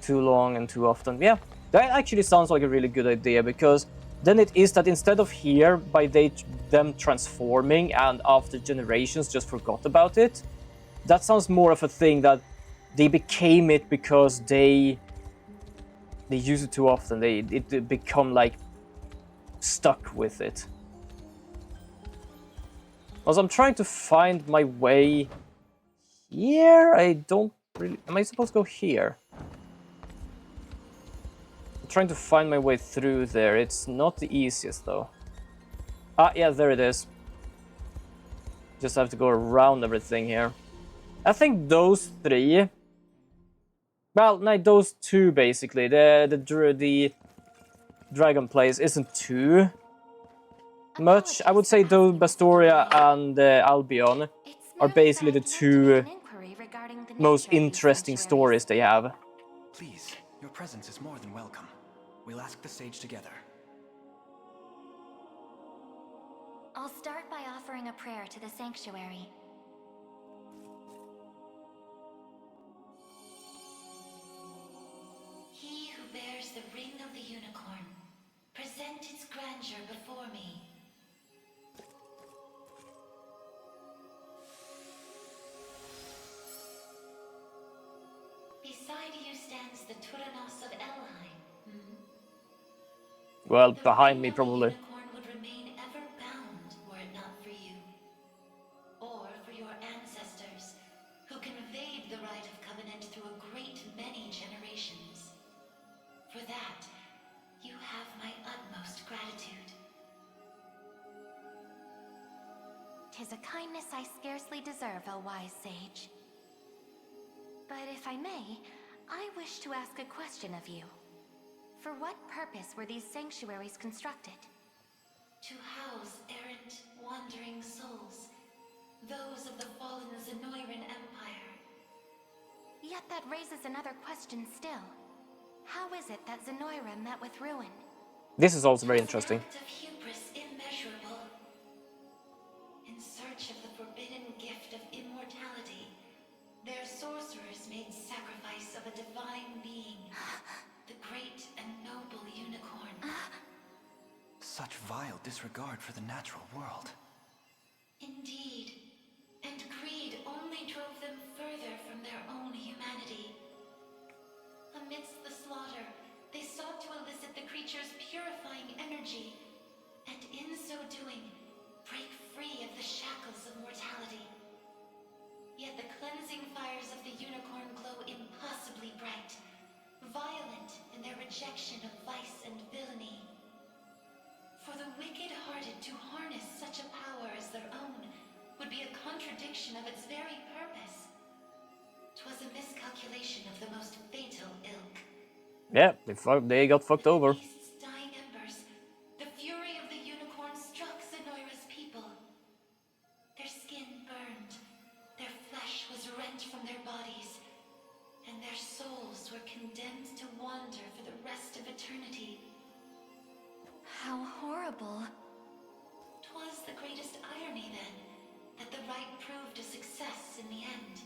too long and too often. Yeah, that actually sounds like a really good idea, because then it is that instead of here, by them transforming and after generations just forgot about it, that sounds more of a thing that they became it because they use it too often. It become like stuck with it. As I'm trying to find my way here, I don't really... Am I supposed to go here? I'm trying to find my way through there. It's not the easiest, though. Ah, yeah, there it is. Just have to go around everything here. I think those three... Well, no, those two, basically. The dragon place isn't too much. I would say though Bastoria and Albion are basically the two most interesting stories they have. Please, your presence is more than welcome. We'll ask the sage together. I'll start by offering a prayer to the sanctuary. He who bears the ring of the unicorn, present its grandeur before me. Beside you stands the Turanos of Elheim. Well, behind me, probably. The unicorn would remain ever bound were it not for you. Or for your ancestors, who conveyed the rite of covenant through a great many generations. For that, you have my utmost gratitude. 'Tis a kindness I scarcely deserve, O wise sage. But if I may, I wish to ask a question of you. For what purpose were these sanctuaries constructed? To house errant, wandering souls, those of the fallen Zenoiran Empire. Yet that raises another question still. How is it that Zenoira met with ruin? This is also very interesting. An act of hubris immeasurable. In search of the forbidden gift of immortality, their sorcerers made sacrifice of a divine being, the great and noble unicorn. Such vile disregard for the natural world. Indeed. And greed only drove them further from their own humanity. Amidst the slaughter, they sought to elicit the creature's purifying energy, and in so doing, break free of the shackles of mortality. Yet the cleansing fires of the unicorn glow impossibly bright, violent in their rejection of vice and villainy. For the wicked-hearted to harness such a power as their own would be a contradiction of its very purpose. 'Twas a miscalculation of the most fatal ilk. Yeah, they got fucked over. Dying embers, the fury of the unicorn struck Zenoira's people. Their skin burned, their flesh was rent from their bodies, and their souls were condemned to wander for the rest of eternity. How horrible. 'Twas the greatest irony, then, that the rite proved a success in the end.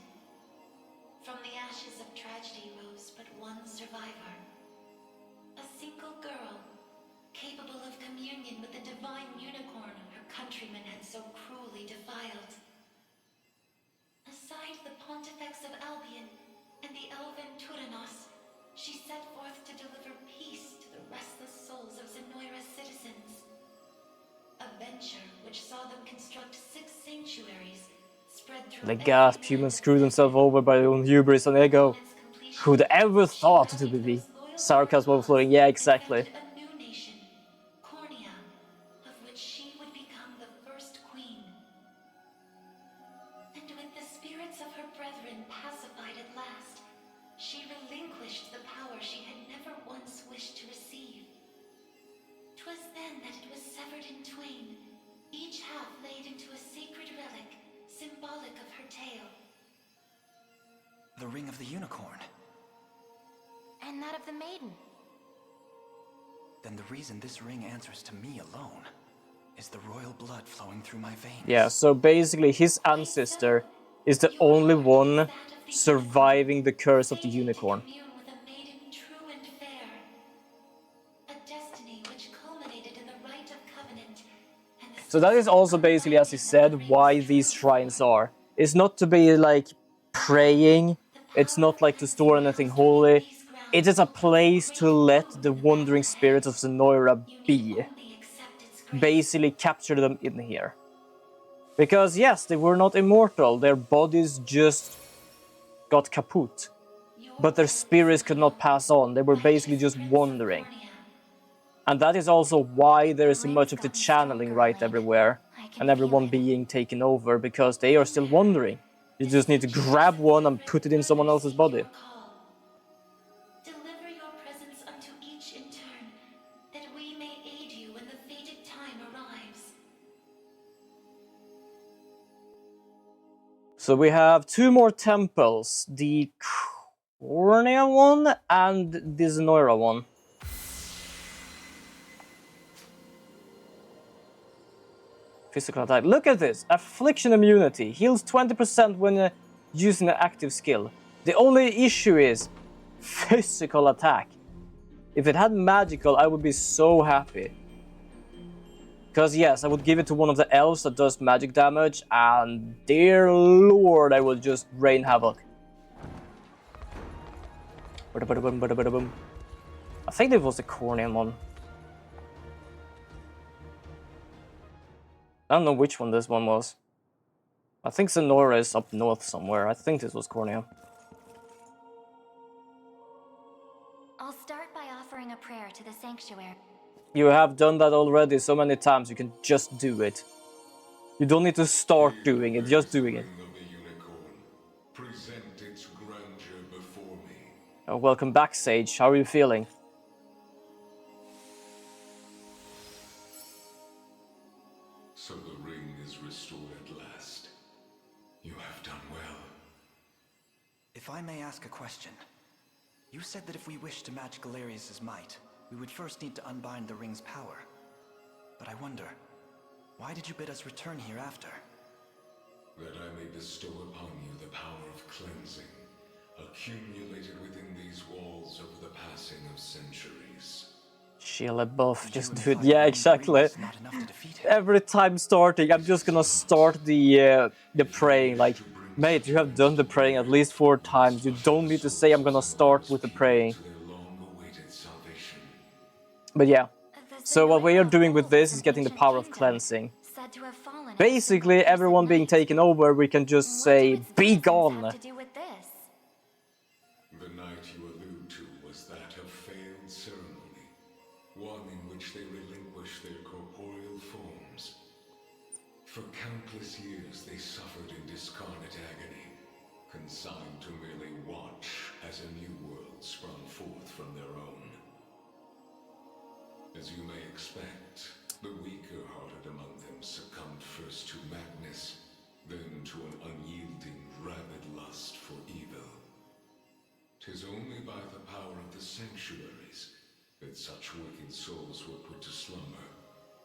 From the ashes of tragedy rose but one survivor. A single girl, capable of communion with the divine unicorn her countrymen had so cruelly defiled. Aside the Pontifex of Albion and the elven Turanos, she set forth to deliver peace to the restless souls of Zenoira's citizens. A venture which saw them construct 6 sanctuaries spread through The gasp, humans screw themselves over by their own hubris and ego. Who'd ever thought it would be? Sarcasm overflowing, yeah, exactly. a new nation, Cornea, of which she would become the first queen. And with the spirits of her brethren pacified at last, she relinquished the power she had never once wished to receive. 'Twas then that it was severed in twain, each half laid into a sacred relic, symbolic of her tale. The ring of the unicorn. And that of the maiden. Then the reason this ring answers to me alone is the royal blood flowing through my veins. Yeah, so basically his ancestor is the only one surviving the curse of the unicorn. With a maiden true and fair. A destiny which culminated in the rite of covenant. So that is also basically, as he said, why these shrines are. It's not to be like praying, it's not like to store anything holy. It is a place to let the wandering spirits of Zenoira be. Basically capture them in here. Because yes, they were not immortal, their bodies just got kaput. Your but their spirits could not pass on. They were basically just wandering. And that is also why there is so much of the channeling right everywhere, and everyone being taken over, because they are still wandering. You just need to grab one and put it in someone else's body. Deliver your presence unto each in turn, that we may aid you when the fated time arrives. So we have 2 more temples, the Cornea one and the Zenora one. Physical attack. Look at this! Affliction immunity. Heals 20% when using an active skill. The only issue is physical attack. If it had magical, I would be so happy. Because yes, I would give it to one of the elves that does magic damage, and dear lord, I would just rain havoc. I think it was the Cornean one. I don't know which one this one was. I think Zenora is up north somewhere. I think this was Cornea. I'll start by offering a prayer to the sanctuary. You have done that already so many times, you can just do it. You don't need to start doing it, just doing it. Present its grandeur before me. Welcome back, Sage. How are you feeling? So the ring is restored at last. You have done well. If I may ask a question. You said that if we wished to match Galerius's might, we would first need to unbind the ring's power. But I wonder, why did you bid us return here after? That I may bestow upon you the power of cleansing, accumulated within these walls over the passing of centuries. Sheila buff, just do it. Yeah, exactly. Every time starting, I'm just gonna start the praying. Like, mate, you have done the praying at least 4 times. You don't need to say I'm gonna start with the praying. But yeah. So what we are doing with this is getting the power of cleansing. Basically, everyone being taken over, we can just say, be gone! The night you allude to was that of failed ceremony, one in which they relinquished their corporeal forms. For countless years they suffered in discarnate agony, consigned to merely watch as a new world sprung forth from their own. As you may expect, the weaker-hearted among them succumbed first to madness, then to an unyielding, rabid lust for evil. 'Tis only by the power of the sanctuaries that such wicked souls were put to slumber,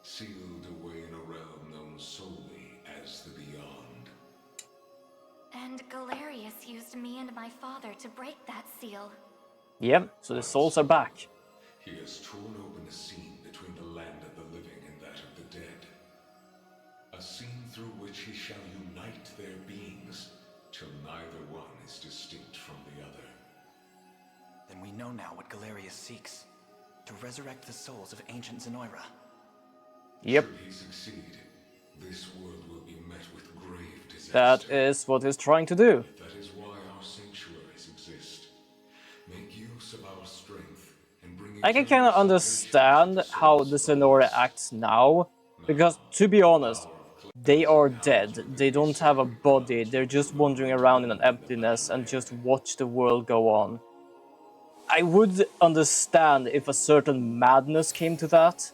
sealed away in a realm known solely as the Beyond. And Galerius used me and my father to break that seal. Yep, so the souls are back. He has torn open a seam between the land of the living and that of the dead. A seam through which he shall unite their beings, till neither one is distinct from the other. Then we know now what Galerius seeks. To resurrect the souls of ancient Zenora. Yep. Should he succeed, this world will be met with grave disaster. That is what he's trying to do. That is why our sanctuaries exist. Make use of our strength and bring I can kind of understand how the Zenora acts now, because to be honest, they are dead. They don't have a body. They're just wandering around in an emptiness and just watch the world go on. I would understand if a certain madness came to that.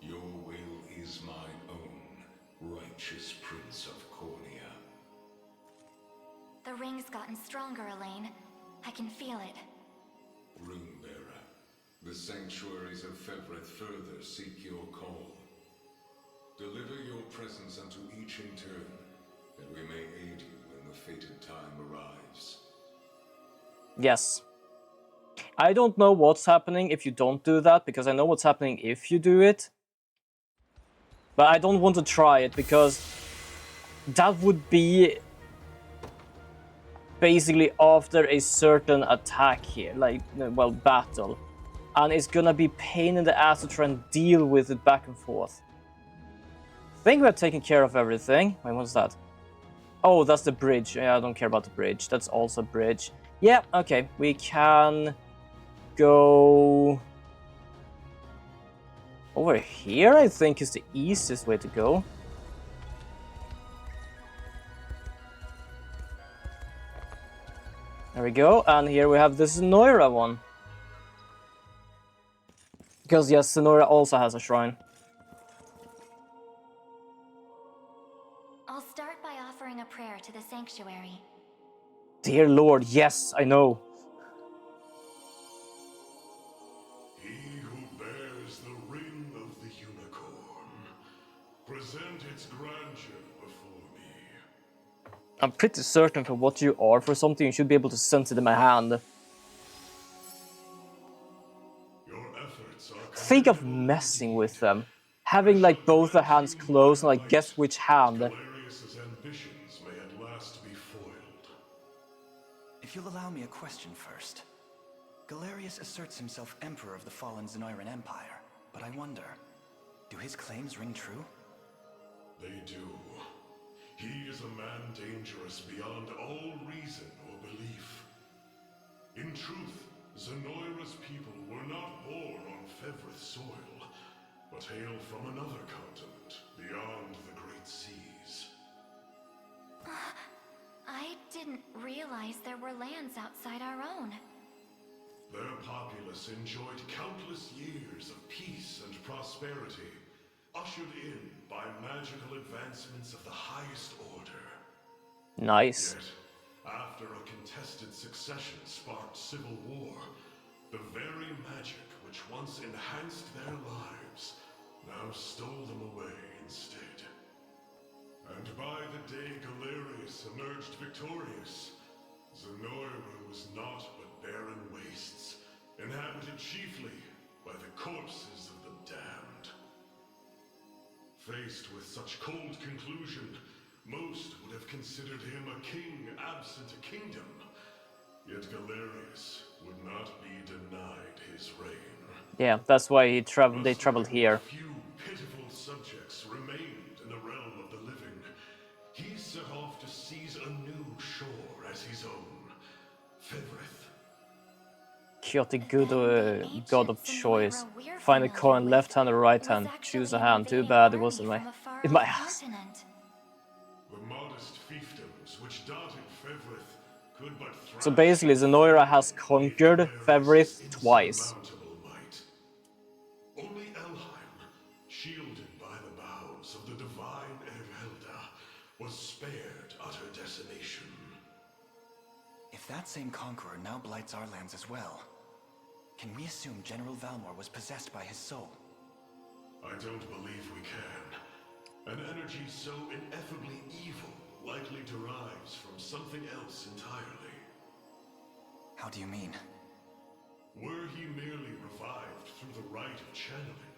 Your will is mine own, righteous Prince of Cornea. The ring's gotten stronger, Elaine. I can feel it. Runebearer, the sanctuaries of Fevreth further seek your call. Deliver your presence unto each in turn, that we may aid you when the fated time arrives. Yes. I don't know what's happening if you don't do that, because I know what's happening if you do it. But I don't want to try it, because that would be basically after a certain attack here, like, well, battle. And it's gonna be pain in the ass to try and deal with it back and forth. I think we have taken care of everything. Wait, what's that? Oh, that's the bridge. Yeah, I don't care about the bridge. That's also a bridge. Yeah, okay, we can go over here, I think is the easiest way to go. There we go, and here we have the Sonora one. Because yes, Sonora also has a shrine. I'll start by offering a prayer to the sanctuary. Dear Lord, yes, I know. He who bears the ring of the unicorn, present its grandeur before me. I'm pretty certain for what you are, for something you should be able to sense it in my hand. Your efforts are Think of messing with them. Having like both the hands closed and like guess which hand. Galerius's ambitions may at last be foiled. If you'll allow me a question first. Galerius asserts himself Emperor of the fallen Zenoiran Empire, but I wonder, do his claims ring true? They do. He is a man dangerous beyond all reason or belief. In truth, Zenoira's people were not born on Fevrith soil, but hail from another continent, beyond the Great Seas. I didn't realize there were lands outside our own. Their populace enjoyed countless years of peace and prosperity, ushered in by magical advancements of the highest order. Nice. Yet, after a contested succession sparked civil war, the very magic which once enhanced their lives now stole them away instead. And by the day Galerius emerged victorious, Zenoira was naught but barren wastes, inhabited chiefly by the corpses of the damned. Faced with such cold conclusion, most would have considered him a king absent a kingdom. Yet Galerius would not be denied his reign. Yeah, that's why they traveled here. Few pitiful subjects remained in the realm of the living. He set off to seize a new shore as his own, Fevrith. Chaotic good god of choice. Find a coin, left hand or right hand. Choose a hand. Too bad it was in my ass. The modest fiefdoms which dotted Fevrith could but So basically, Zenoira has conquered Fevrith twice. Only Elheim, shielded by the boughs of the divine Erelda, was spared utter decimation. If that same conqueror now blights our lands as well, can we assume General Valmor was possessed by his soul? I don't believe we can. An energy so ineffably evil likely derives from something else entirely. How do you mean? Were he merely revived through the rite of channeling,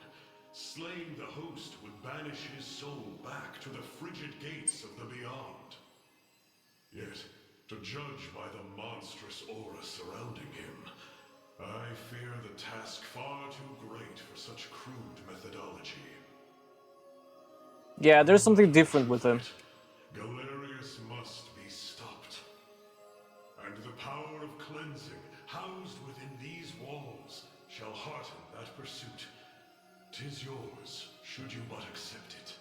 slaying the host would banish his soul back to the frigid gates of the beyond. Yet, to judge by the monstrous aura surrounding him, I fear the task far too great for such crude methodology. Yeah, there's something different with him. Galerius must be stopped. And the power of cleansing housed within these walls shall hearten that pursuit. 'Tis yours, should you but accept it.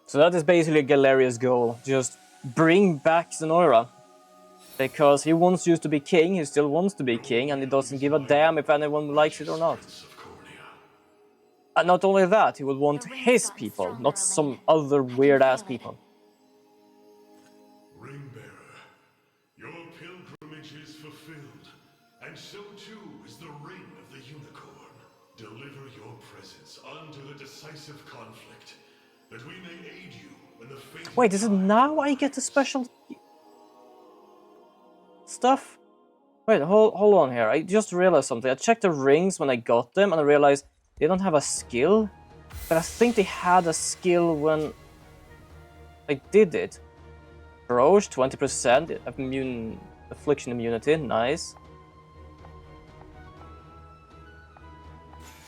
So that is basically Galerius' goal. Just bring back Zenoira. Because he wants you to be king, he still wants to be king, and he doesn't give a damn if anyone likes it or not. And not only that, he would want his people, not some other weird-ass people. Ringbearer, your pilgrimage is fulfilled, and so too is the ring of the unicorn. Deliver your presence unto the decisive conflict, that we may aid you when the fate. Wait, is it now I get the special stuff? Wait, hold on here. I just realized something. I checked the rings when I got them, and I realized they don't have a skill. But I think they had a skill when I did it. Broche, 20%, immune, affliction immunity, nice.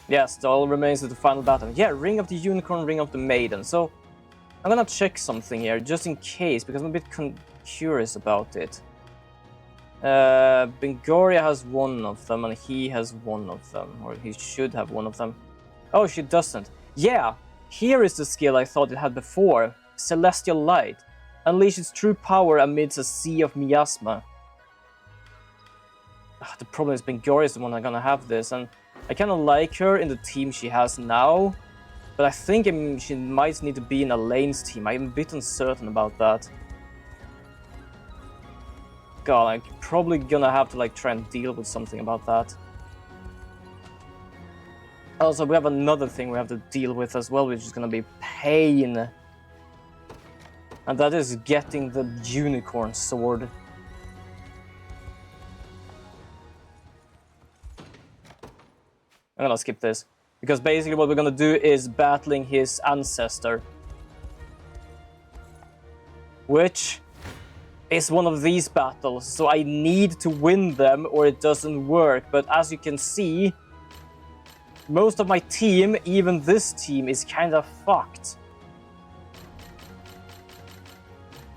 Yes, the all remains of the final battle. Yeah, Ring of the Unicorn, Ring of the Maiden. So, I'm gonna check something here, just in case, because I'm a bit curious about it. Bengoria has one of them, and he has one of them. Or he should have one of them. Oh, she doesn't. Yeah! Here is the skill I thought it had before. Celestial Light. Unleash its true power amidst a sea of miasma. The problem is Bengoria is the one I'm gonna have this, and I kinda like her in the team she has now. But I think she might need to be in Elaine's team. I'm a bit uncertain about that. God, I'm probably gonna have to like try and deal with something about that. Also, we have another thing we have to deal with as well, which is gonna be pain. And that is getting the unicorn sword. I'm gonna skip this. Because basically what we're gonna do is battling his ancestor. Which is one of these battles, so I need to win them or it doesn't work. But as you can see, most of my team, even this team, is kind of fucked.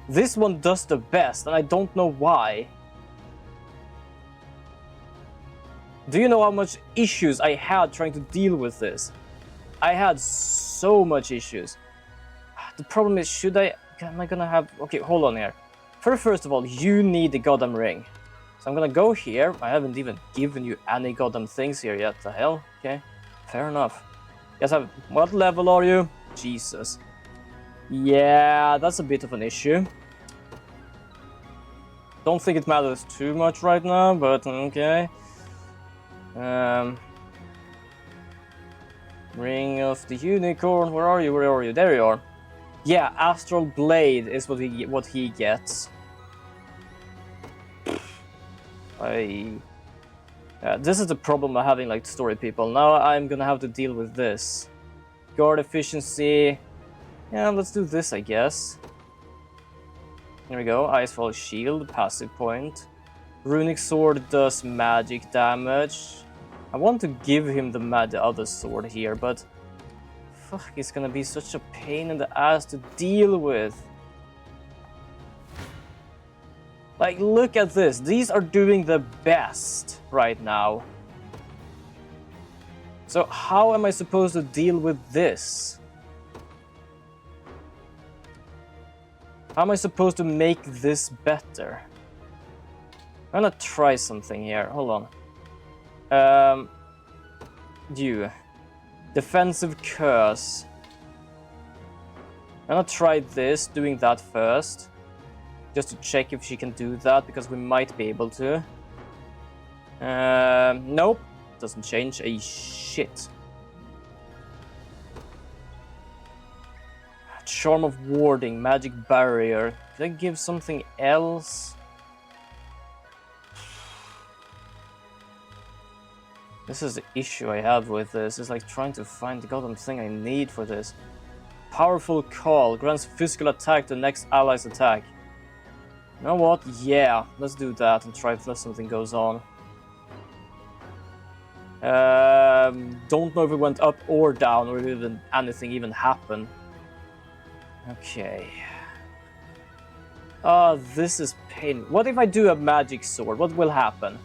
This one does the best, and I don't know why. Do you know how much issues I had trying to deal with this? I had so much issues. The problem is, am I gonna have... Okay, hold on here. First of all, you need the goddamn ring. So I'm gonna go here. I haven't even given you any goddamn things here yet. The hell? Okay, fair enough. Yes, what level are you? Jesus. Yeah, that's a bit of an issue. Don't think it matters too much right now, but okay. Ring of the Unicorn, where are you? Where are you? There you are. Yeah, Astral Blade is what he gets. This is the problem of having like story people. Now I'm gonna have to deal with this. Guard efficiency. Yeah, let's do this, I guess. Here we go. Icefall Shield, passive point. Runic Sword does magic damage. I want to give him the other sword here, but fuck, it's gonna be such a pain in the ass to deal with. Like, look at this. These are doing the best right now. So how am I supposed to deal with this? How am I supposed to make this better? I'm gonna try something here. Hold on. Defensive Curse. I'm gonna try this, doing that first. Just to check if she can do that, because we might be able to. Nope. Doesn't change a shit. Charm of Warding, Magic Barrier. Could I give something else? This is the issue I have with this. It's like trying to find the goddamn thing I need for this. Powerful Call. Grants physical attack to the next ally's attack. You know what? Yeah, let's do that and try if something goes on. Don't know if it went up or down or even anything even happened. Okay. This is pain. What if I do a magic sword? What will happen?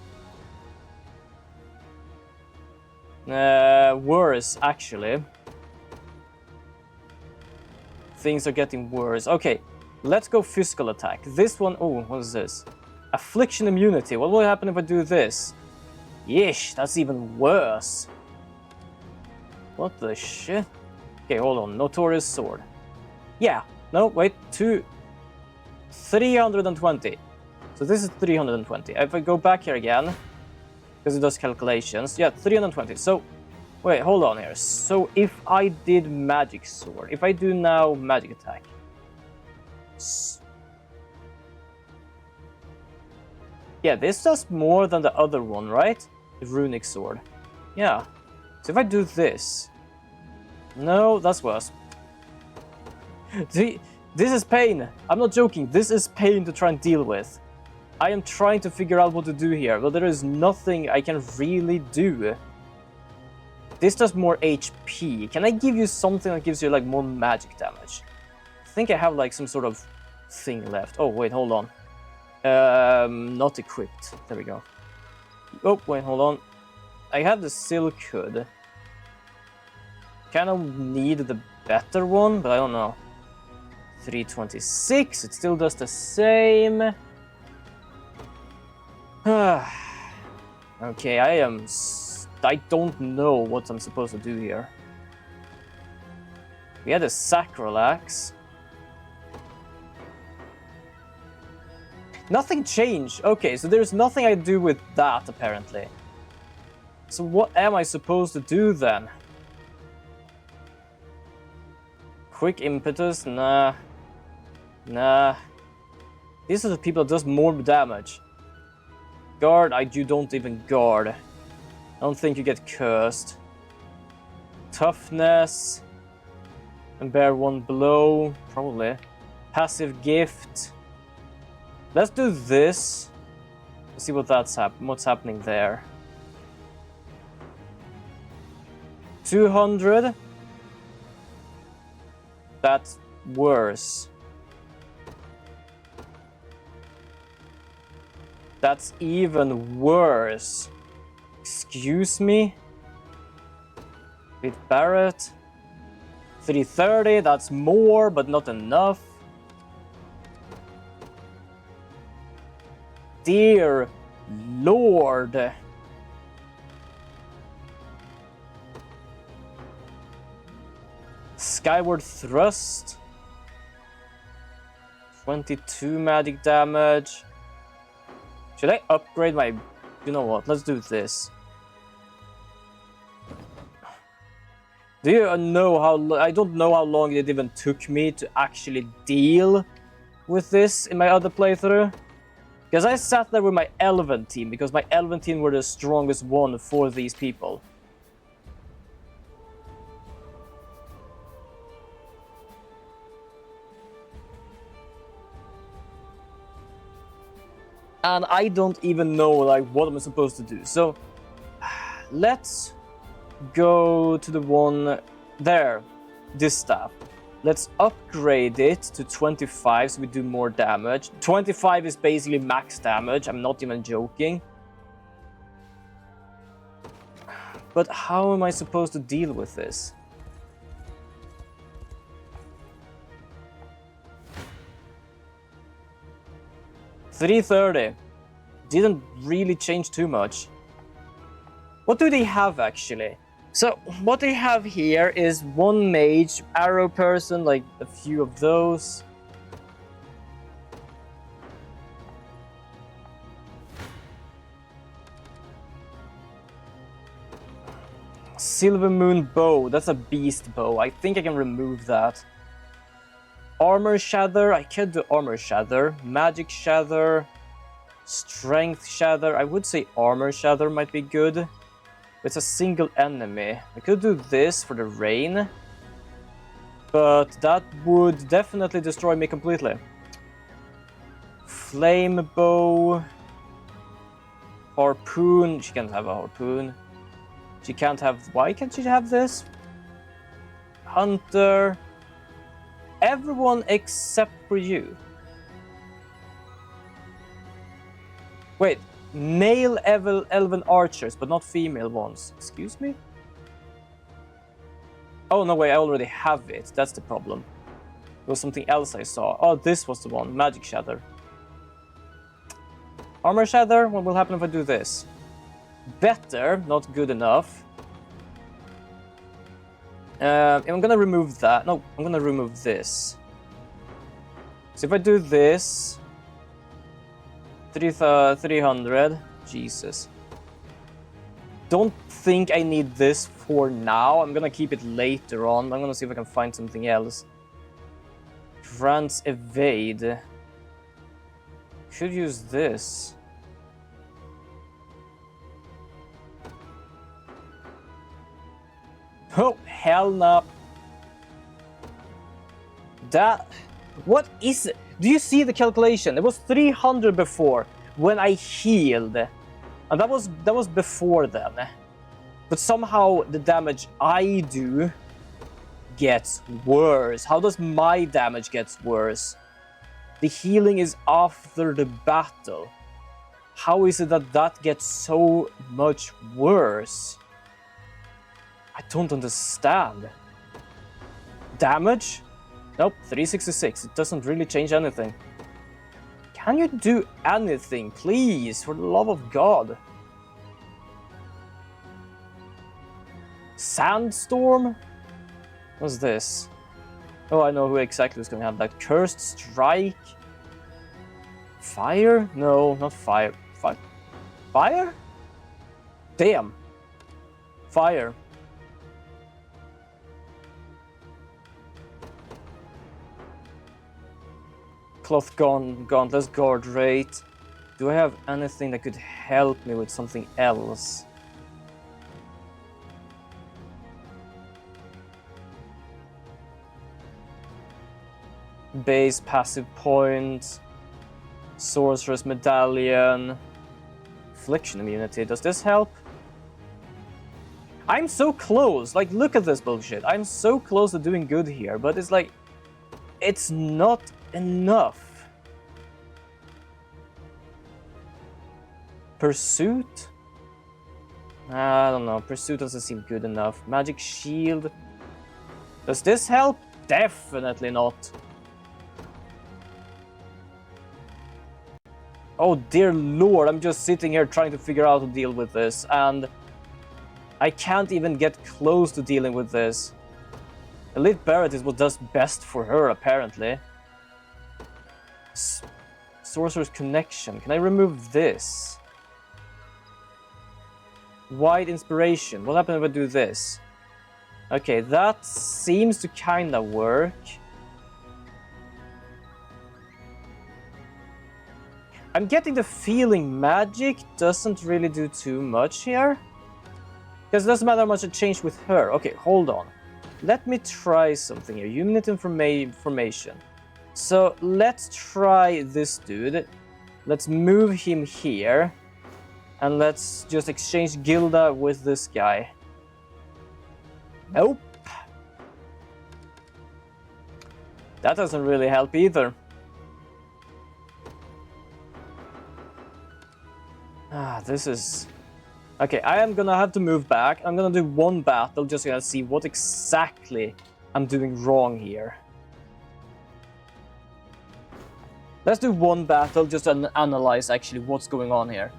Worse, actually. Things are getting worse. Okay, let's go physical attack. This one, oh, what is this? Affliction immunity. What will happen if I do this? Yeesh, that's even worse. What the shit? Okay, hold on. Notorious Sword. Yeah, no, wait, 320. So this is 320. If I go back here again, because it does calculations, yeah, 320. So, wait, hold on here. So if I did Magic Sword, if I do now Magic Attack. Yeah, this does more than the other one, right? The Runic Sword. Yeah. So if I do this. No, that's worse. See, this is pain. I'm not joking. This is pain to try and deal with. I am trying to figure out what to do here, but there is nothing I can really do. This does more HP. Can I give you something that gives you like more magic damage? I think I have like some sort of thing left. Oh, wait, hold on. Not equipped. There we go. Oh, wait, hold on. I have the silk hood. Kind of need the better one, but I don't know. 326, it still does the same. Okay, I don't know what I'm supposed to do here. We had a sacral axe. Nothing changed. Okay, so there's nothing I do with that, apparently. So what am I supposed to do then? Quick impetus? Nah. Nah. These are the people that does more damage. Guard, you don't even guard. I don't think you get cursed. Toughness. And bear one blow. Probably. Passive gift. Let's do this. Let's see what's happening there. 200. That's worse. That's even worse. Excuse me? With Barrett. 330, that's more, but not enough. Dear Lord. Skyward Thrust. 22 magic damage. Should I upgrade my... You know what, let's do this. Do you know how... I don't know how long it even took me to actually deal with this in my other playthrough. Because I sat there with my Elven team, because my Elven team were the strongest one for these people. And I don't even know like what I'm supposed to do. So let's go to the one there, this staff. Let's upgrade it to 25 so we do more damage. 25 is basically max damage, I'm not even joking. But how am I supposed to deal with this? $330. Didn't really change too much. What do they have actually? So what they have here is one mage, arrow person, like a few of those. Silver Moon bow, that's a beast bow. I think I can remove that. Armor Shatter, I could do Armor Shatter. Magic Shatter. Strength Shatter, I would say Armor Shatter might be good. It's a single enemy. I could do this for the rain. But that would definitely destroy me completely. Flame bow. Harpoon, she can't have a harpoon. She can't have, why can't she have this? Hunter. Everyone except for you. Wait, male elven archers, but not female ones. Excuse me? Oh, no way, I already have it. That's the problem. There was something else I saw. Oh, this was the one. Magic Shatter. Armor Shatter? What will happen if I do this? Better, not good enough. I'm gonna remove that. No, I'm gonna remove this. So if I do this... 300. Jesus. Don't think I need this for now. I'm gonna keep it later on. I'm gonna see if I can find something else. France evade. Should use this. Oh, hell no. That... What is it? Do you see the calculation? It was 300 before when I healed. And that was before then. But somehow the damage I do gets worse. How does my damage get worse? The healing is after the battle. How is it that that gets so much worse? I don't understand. Damage? Nope, 366. It doesn't really change anything. Can you do anything, please? For the love of God. Sandstorm? What's this? Oh, I know who exactly is going to have that. Cursed Strike? Fire? No, not fire. Fire? Damn. Fire. Cloth Gauntless Guard Rate. Do I have anything that could help me with something else? Base passive point. Sorcerer's Medallion. Affliction immunity. Does this help? I'm so close. Like, look at this bullshit. I'm so close to doing good here, but it's like, it's not enough. Pursuit? I don't know. Pursuit doesn't seem good enough. Magic Shield. Does this help? Definitely not. Oh dear lord, I'm just sitting here trying to figure out how to deal with this, and I can't even get close to dealing with this. Elite Barret is what does best for her, apparently. Sorcerer's Connection. Can I remove this? Wide Inspiration. What happens if I do this? Okay, that seems to kinda work. I'm getting the feeling magic doesn't really do too much here. Because it doesn't matter how much it changed with her. Okay, hold on. Let me try something here. Unit information. So let's try this dude. Let's move him here. And let's just exchange Gilda with this guy. Nope. That doesn't really help either. This is... Okay, I am gonna have to move back. I'm gonna do one battle, just gonna see what exactly I'm doing wrong here. Let's do one battle, just to analyze actually what's going on here.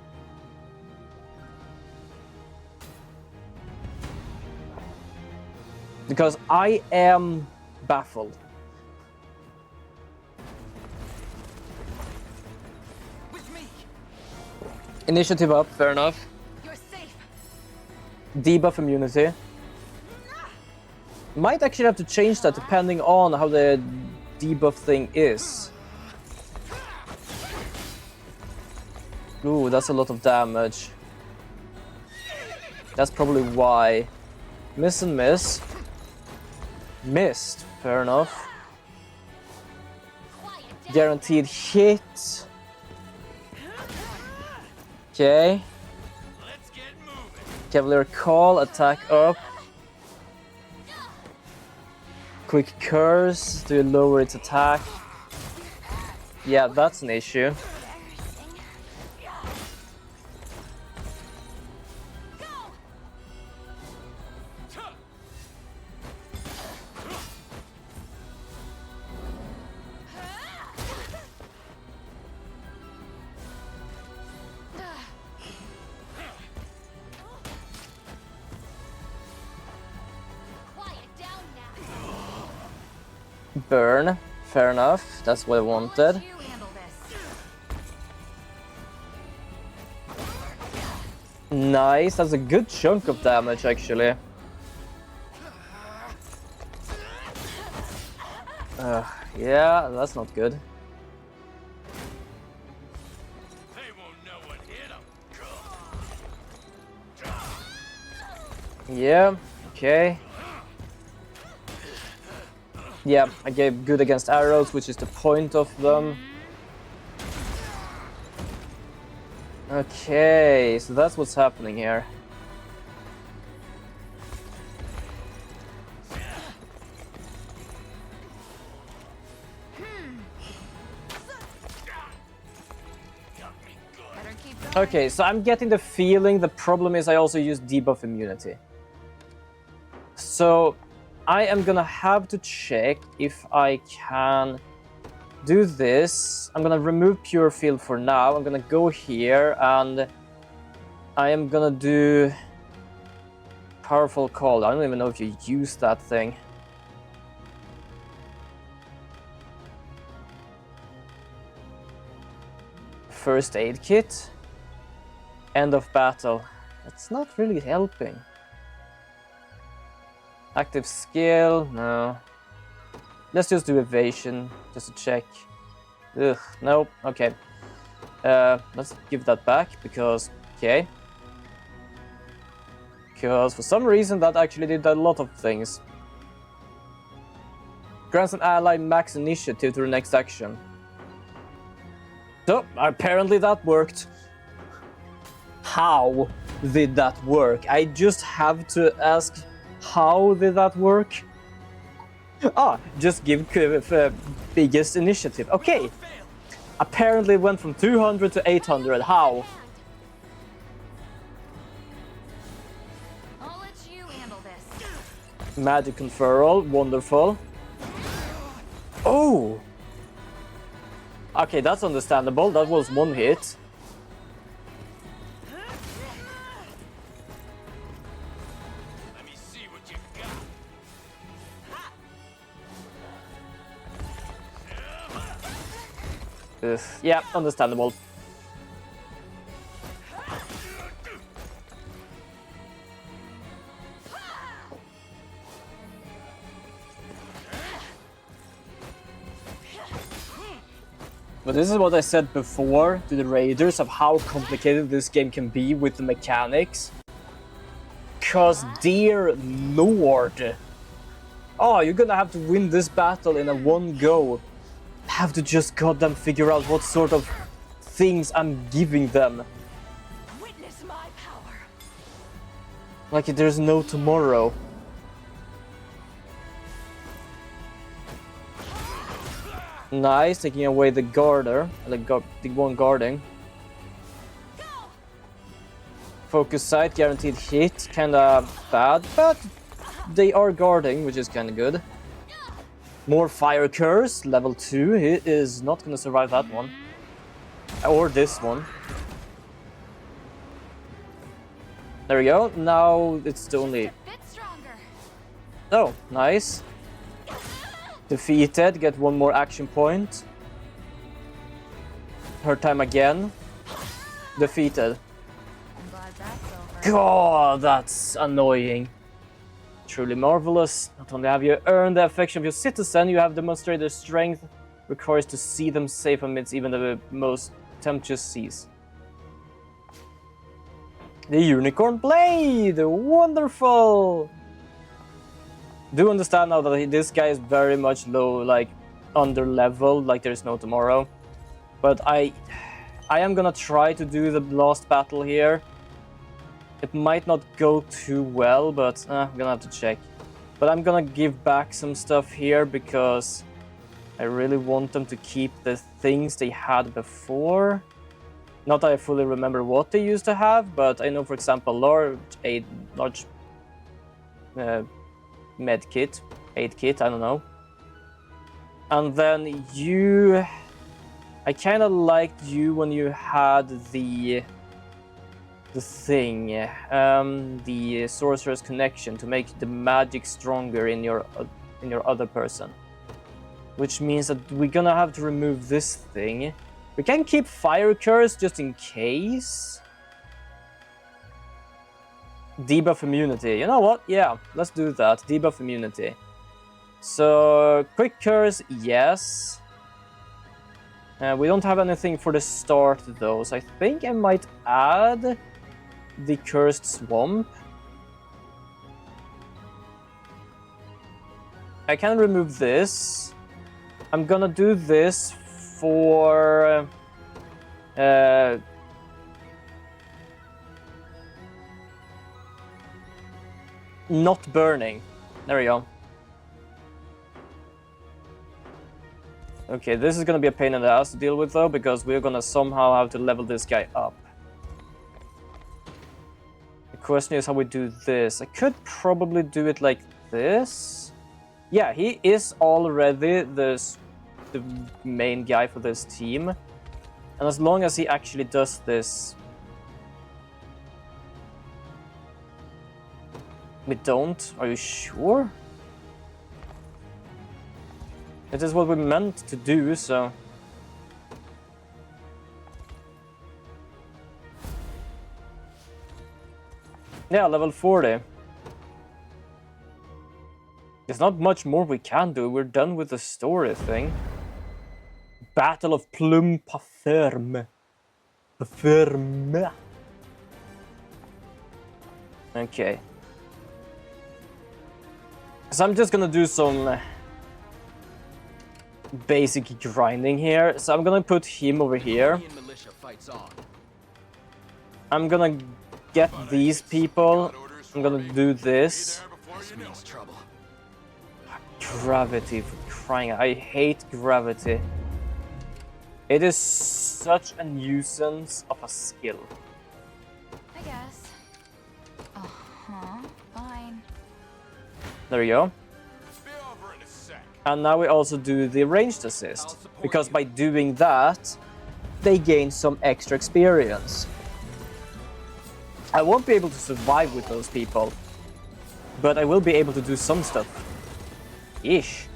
Because I am baffled. Initiative up, fair enough. You're safe. Debuff immunity. Might actually have to change that depending on how the debuff thing is. Ooh, that's a lot of damage. That's probably why. Miss and miss. Missed, fair enough. Guaranteed hit. Okay. Cavalier Call, attack up. Quick Curse, do you lower its attack? Yeah, that's an issue. Burn, fair enough, that's what I wanted. Nice, that's a good chunk of damage actually. Yeah, that's not good. Yeah, okay. Yeah, I gave good against arrows, which is the point of them. Okay, so that's what's happening here. Okay, so I'm getting the feeling the problem is I also use debuff immunity. So I am gonna have to check if I can do this. I'm gonna remove pure field for now. I'm gonna go here and I am gonna do powerful call. I don't even know if you use that thing. First aid kit. End of battle. That's not really helping. Active skill, no. Let's just do evasion, just to check. Ugh, nope, okay. Let's give that back, because, okay. Because for some reason that actually did a lot of things. Grants an ally max initiative to the next action. So, apparently that worked. How did that work? I just have to ask, how did that work? Ah, just give biggest initiative. Okay. Apparently it went from 200 to 800. How? I'll let you handle this. Magic conferral, wonderful. Oh! Okay, that's understandable. That was one hit. Yeah, understandable. But this is what I said before to the raiders of how complicated this game can be with the mechanics. Cause dear lord. Oh, you're gonna have to win this battle in a one go. Have to just goddamn figure out what sort of things I'm giving them. Witness my power. Like there's no tomorrow. Nice, taking away the guarder, the one guarding. Focus sight, guaranteed hit, kinda bad, but they are guarding, which is kinda good. More fire curse, level 2. He is not gonna survive that one. Or this one. There we go. Now it's the only... Oh, nice. Defeated, get one more action point. Her time again. Defeated. I'm glad that's over. God, that's annoying. Truly marvelous. Not only have you earned the affection of your citizen, you have demonstrated the strength requires to see them safe amidst even the most tempestuous seas. The unicorn blade! Wonderful! Do understand now that this guy is very much low, like under level, like there's no tomorrow. But I am gonna try to do the last battle here. It might not go too well, but I'm gonna have to check. But I'm gonna give back some stuff here because I really want them to keep the things they had before. Not that I fully remember what they used to have, but I know, for example, large med kit, aid kit, I don't know. And then you... I kind of liked you when you had the thing, the sorcerer's connection to make the magic stronger in your other person. Which means that we're gonna have to remove this thing. We can keep fire curse just in case. Debuff immunity. You know what? Yeah, let's do that. Debuff immunity. So quick curse, yes. We don't have anything for the start though, so I think I might add the cursed swamp. I can remove this. I'm gonna do this for not burning. There we go. Okay, this is gonna be a pain in the ass to deal with though, because we're gonna somehow have to level this guy up. question is how we do this. I could probably do it like this. Yeah, he is already the main guy for this team. And as long as he actually does this... We don't? Are you sure? It is what we meant to do, so... Yeah, level 40. There's not much more we can do. We're done with the story thing. Battle of Plum Paferme. Paferme. Okay. So I'm just gonna do some basic grinding here. So I'm gonna put him over here. I'm gonna get these people. I'm gonna do this. Gravity, for crying out. I hate gravity. It is such a nuisance of a skill. I guess. Fine. There you go. And now we also do the ranged assist. Because by doing that, they gain some extra experience. I won't be able to survive with those people. But I will be able to do some stuff. Ish.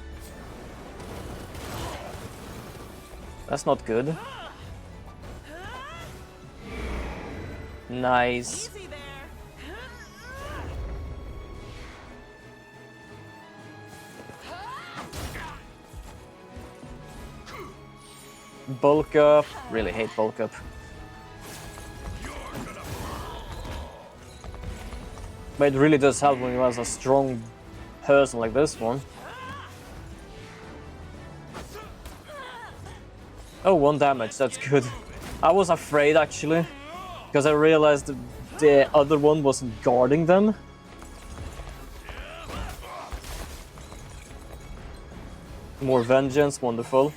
That's not good. Nice. Bulk up. Really hate bulk up. But it really does help when you have a strong person like this one. Oh, 1 damage, that's good. I was afraid actually, because I realized the other one wasn't guarding them. More vengeance, wonderful.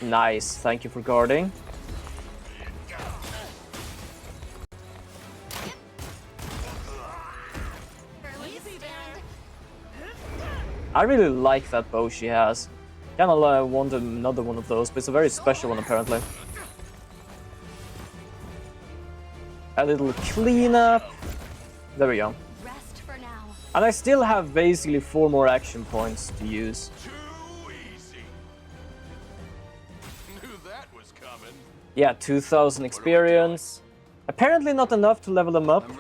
Nice, thank you for guarding. I really like that bow she has. Kinda want another one of those, but it's a very special one apparently. A little cleanup. There we go. Rest for now. And I still have basically 4 more action points to use. Yeah, 2000 experience. Apparently not enough to level them up.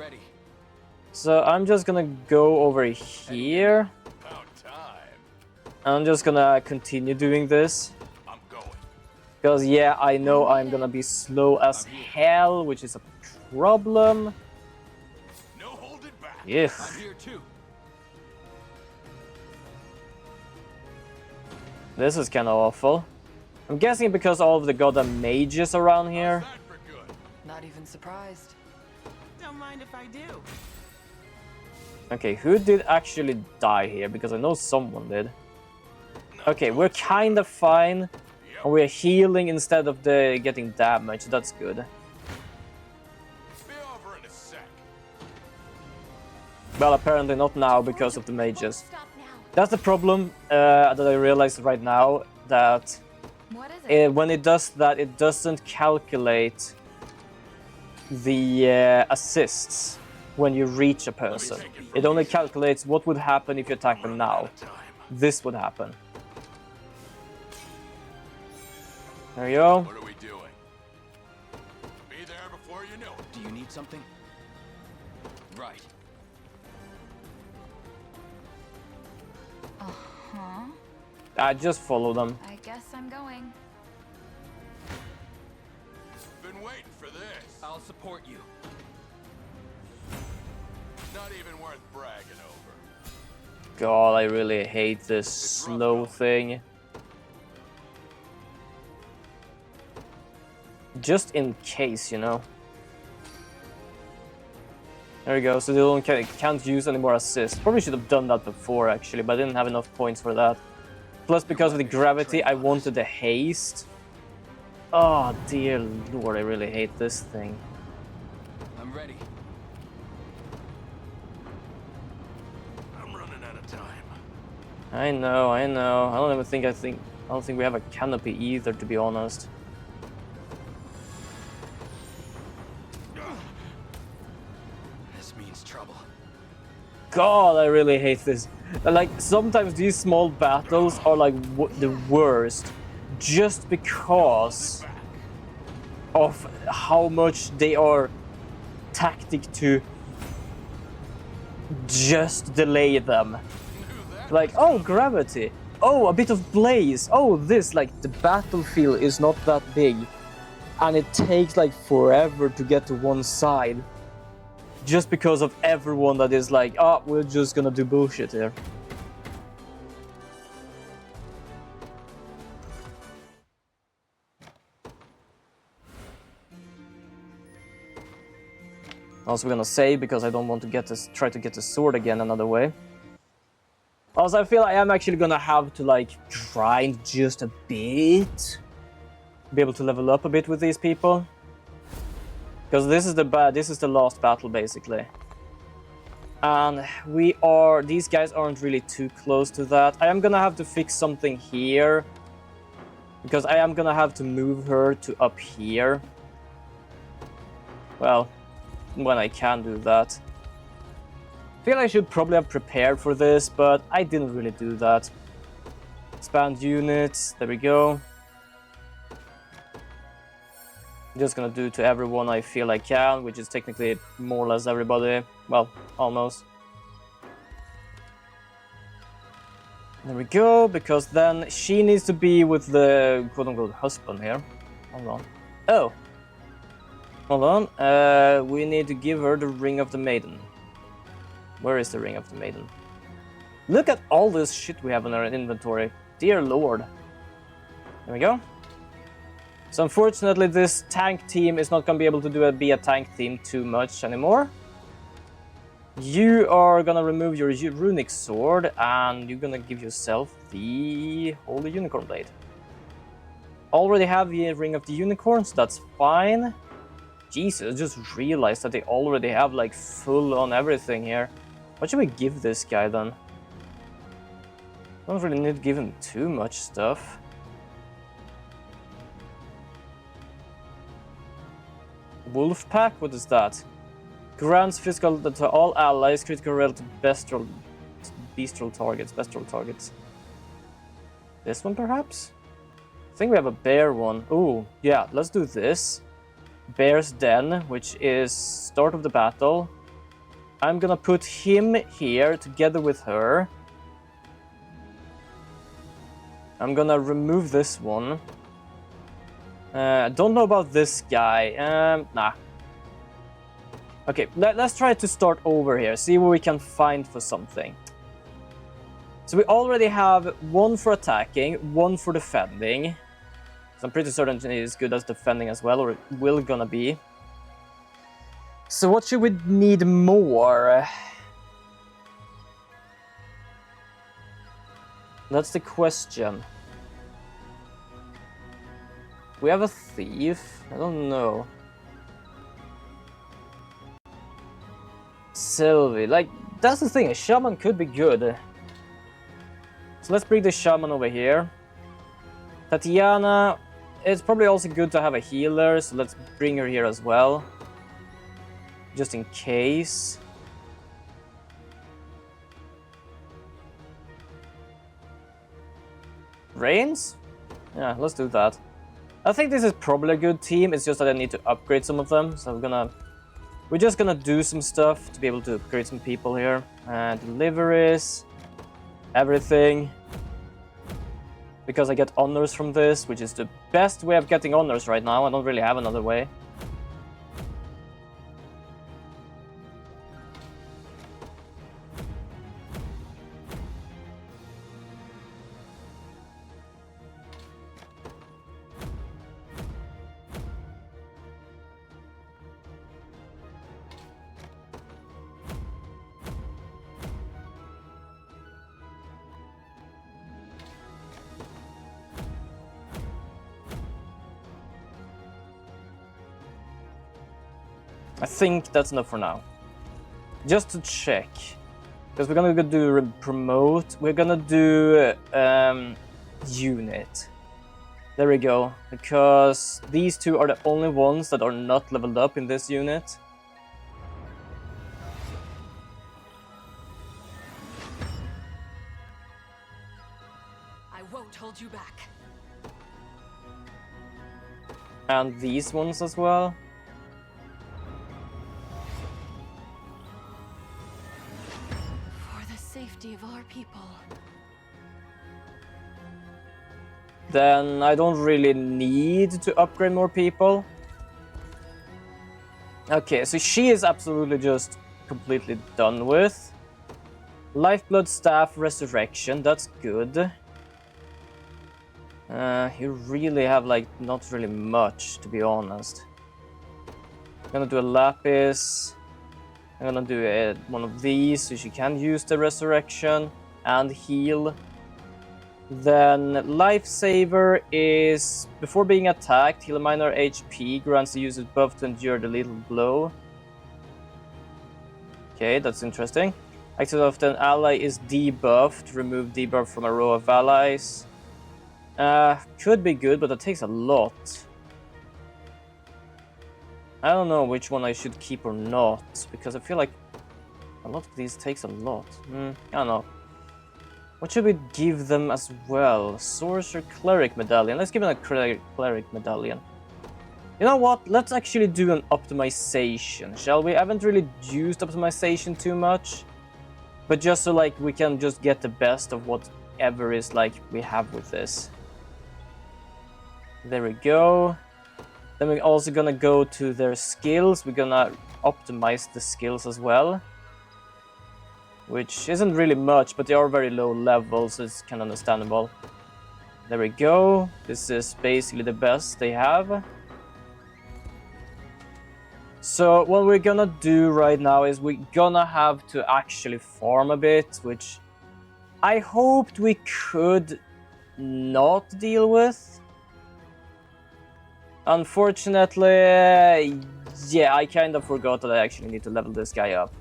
So I'm just gonna go over here. I'm just gonna continue doing this. Because yeah, I know I'm gonna be slow as hell, which is a problem. Yeah. This is kinda awful. I'm guessing because all of the goddamn mages around here. Not even surprised. Don't mind if I do. Okay, who did actually die here? Because I know someone did. Okay, we're kind of fine. And we're healing instead of getting damage. That's good. Well, apparently not now because of the mages. That's the problem that I realized right now. That when it does that, it doesn't calculate the assists when you reach a person. It only calculates what would happen if you attack them now. This would happen. There you go. What are we doing? Be there before you know it. Do you need something? Right. I just follow them. I guess I'm going. Been waiting for this. I'll support you. Not even worth bragging over. God, I really hate this slow thing. Just in case, you know. There we go, so they can't use any more assists. Probably should have done that before, actually, but I didn't have enough points for that. Plus, because of the gravity, I wanted the haste. Oh, dear lord, I really hate this thing. ready. I'm running out of time. I know. I don't think we have a canopy either, to be honest. This means trouble. God, I really hate this. Like, sometimes these small battles are like the worst, just because of how much they are tactic to just delay them. Like, oh, gravity. Oh, a bit of blaze. Oh, this, like, the battlefield is not that big. And it takes, like, forever to get to one side. Just because of everyone that is like, oh, we're just gonna do bullshit here. Also, we're gonna save because I don't want to try to get the sword again another way. Also, I feel I am actually gonna have to like grind just a bit, be able to level up a bit with these people, because this is the last battle basically, and these guys aren't really too close to that. I am gonna have to fix something here, because I am gonna have to move her to up here. Well, when I can do that. I feel I should probably have prepared for this, but I didn't really do that. Expand units, there we go. I'm just gonna do to everyone I feel I can, which is technically more or less everybody. Well, almost. There we go, because then she needs to be with the quote-unquote husband here. Hold on. Oh! Hold on. We need to give her the Ring of the Maiden. Where is the Ring of the Maiden? Look at all this shit we have in our inventory. Dear Lord. There we go. So unfortunately, this tank team is not going to be able to be a tank team too much anymore. You are going to remove your runic sword, and you're going to give yourself the Holy Unicorn Blade. Already have the Ring of the Unicorn, so that's fine. Jesus, I just realized that they already have like full on everything here. What should we give this guy then? Don't really need to give him too much stuff. Wolf Pack? What is that? Grants physical to all allies, critical relative bestial targets. This one perhaps? I think we have a bear one. Ooh, yeah, let's do this. Bear's Den, which is start of the battle. I'm gonna put him here together with her. I'm gonna remove this one. I don't know about this guy. Nah. Okay, let's try to start over here. See what we can find for something. So we already have one for attacking, one for defending. So I'm pretty certain it is good as defending as well, or it will gonna be. So what should we need more? That's the question. We have a thief? I don't know. Sylvie, like, that's the thing, a shaman could be good. So let's bring the shaman over here. Tatiana, it's probably also good to have a healer, so let's bring her here as well. Just in case. Reigns? Yeah, let's do that. I think this is probably a good team, it's just that I need to upgrade some of them, so we're just gonna do some stuff to be able to upgrade some people here. Deliveries, everything. Because I get honors from this, which is the best way of getting honors right now. I don't really have another way. I think that's enough for now. Just to check. Because we're gonna do promote. We're gonna do unit. There we go. Because these two are the only ones that are not leveled up in this unit. I won't hold you back. And these ones as well. For the safety of our people. Then I don't really need to upgrade more people. Okay, so she is absolutely just completely done with. Lifeblood Staff Resurrection, that's good. You really have like not really much, to be honest. I'm gonna do a Lapis. I'm gonna do one of these so she can use the Resurrection and heal. Then Lifesaver is before being attacked, heal a minor HP, grants the user buff to endure the lethal blow. Okay, that's interesting. Active after an ally is debuffed, remove debuff from a row of allies. Could be good, but that takes a lot. I don't know which one I should keep or not, because I feel like a lot of these takes a lot. I don't know. What should we give them as well? Sorcerer Cleric Medallion. Let's give them a Cleric Medallion. You know what? Let's actually do an optimization, shall we? I haven't really used optimization too much. But just so like we can just get the best of whatever is like we have with this. There we go. Then we're also gonna go to their skills. We're gonna optimize the skills as well. Which isn't really much, but they are very low level, so it's kind of understandable. There we go. This is basically the best they have. So what we're gonna do right now is we're gonna have to actually farm a bit, which I hoped we could not deal with. Unfortunately, yeah, I kind of forgot that I actually need to level this guy up.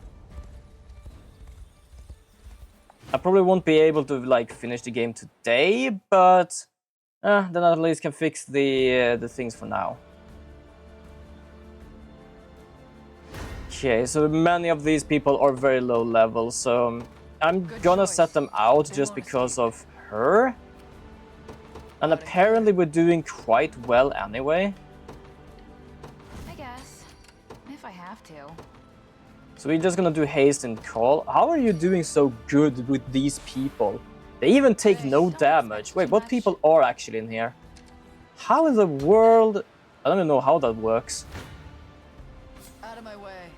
I probably won't be able to like finish the game today, but then at least can fix the things for now. Okay, so many of these people are very low level, so I'm gonna set them out just because of her. And apparently we're doing quite well anyway. I guess, if I have to. So we're just gonna do haste and call. How are you doing so good with these people? They even take no damage. Wait, what people are actually in here? How in the world? I don't even know how that works. Out of my way.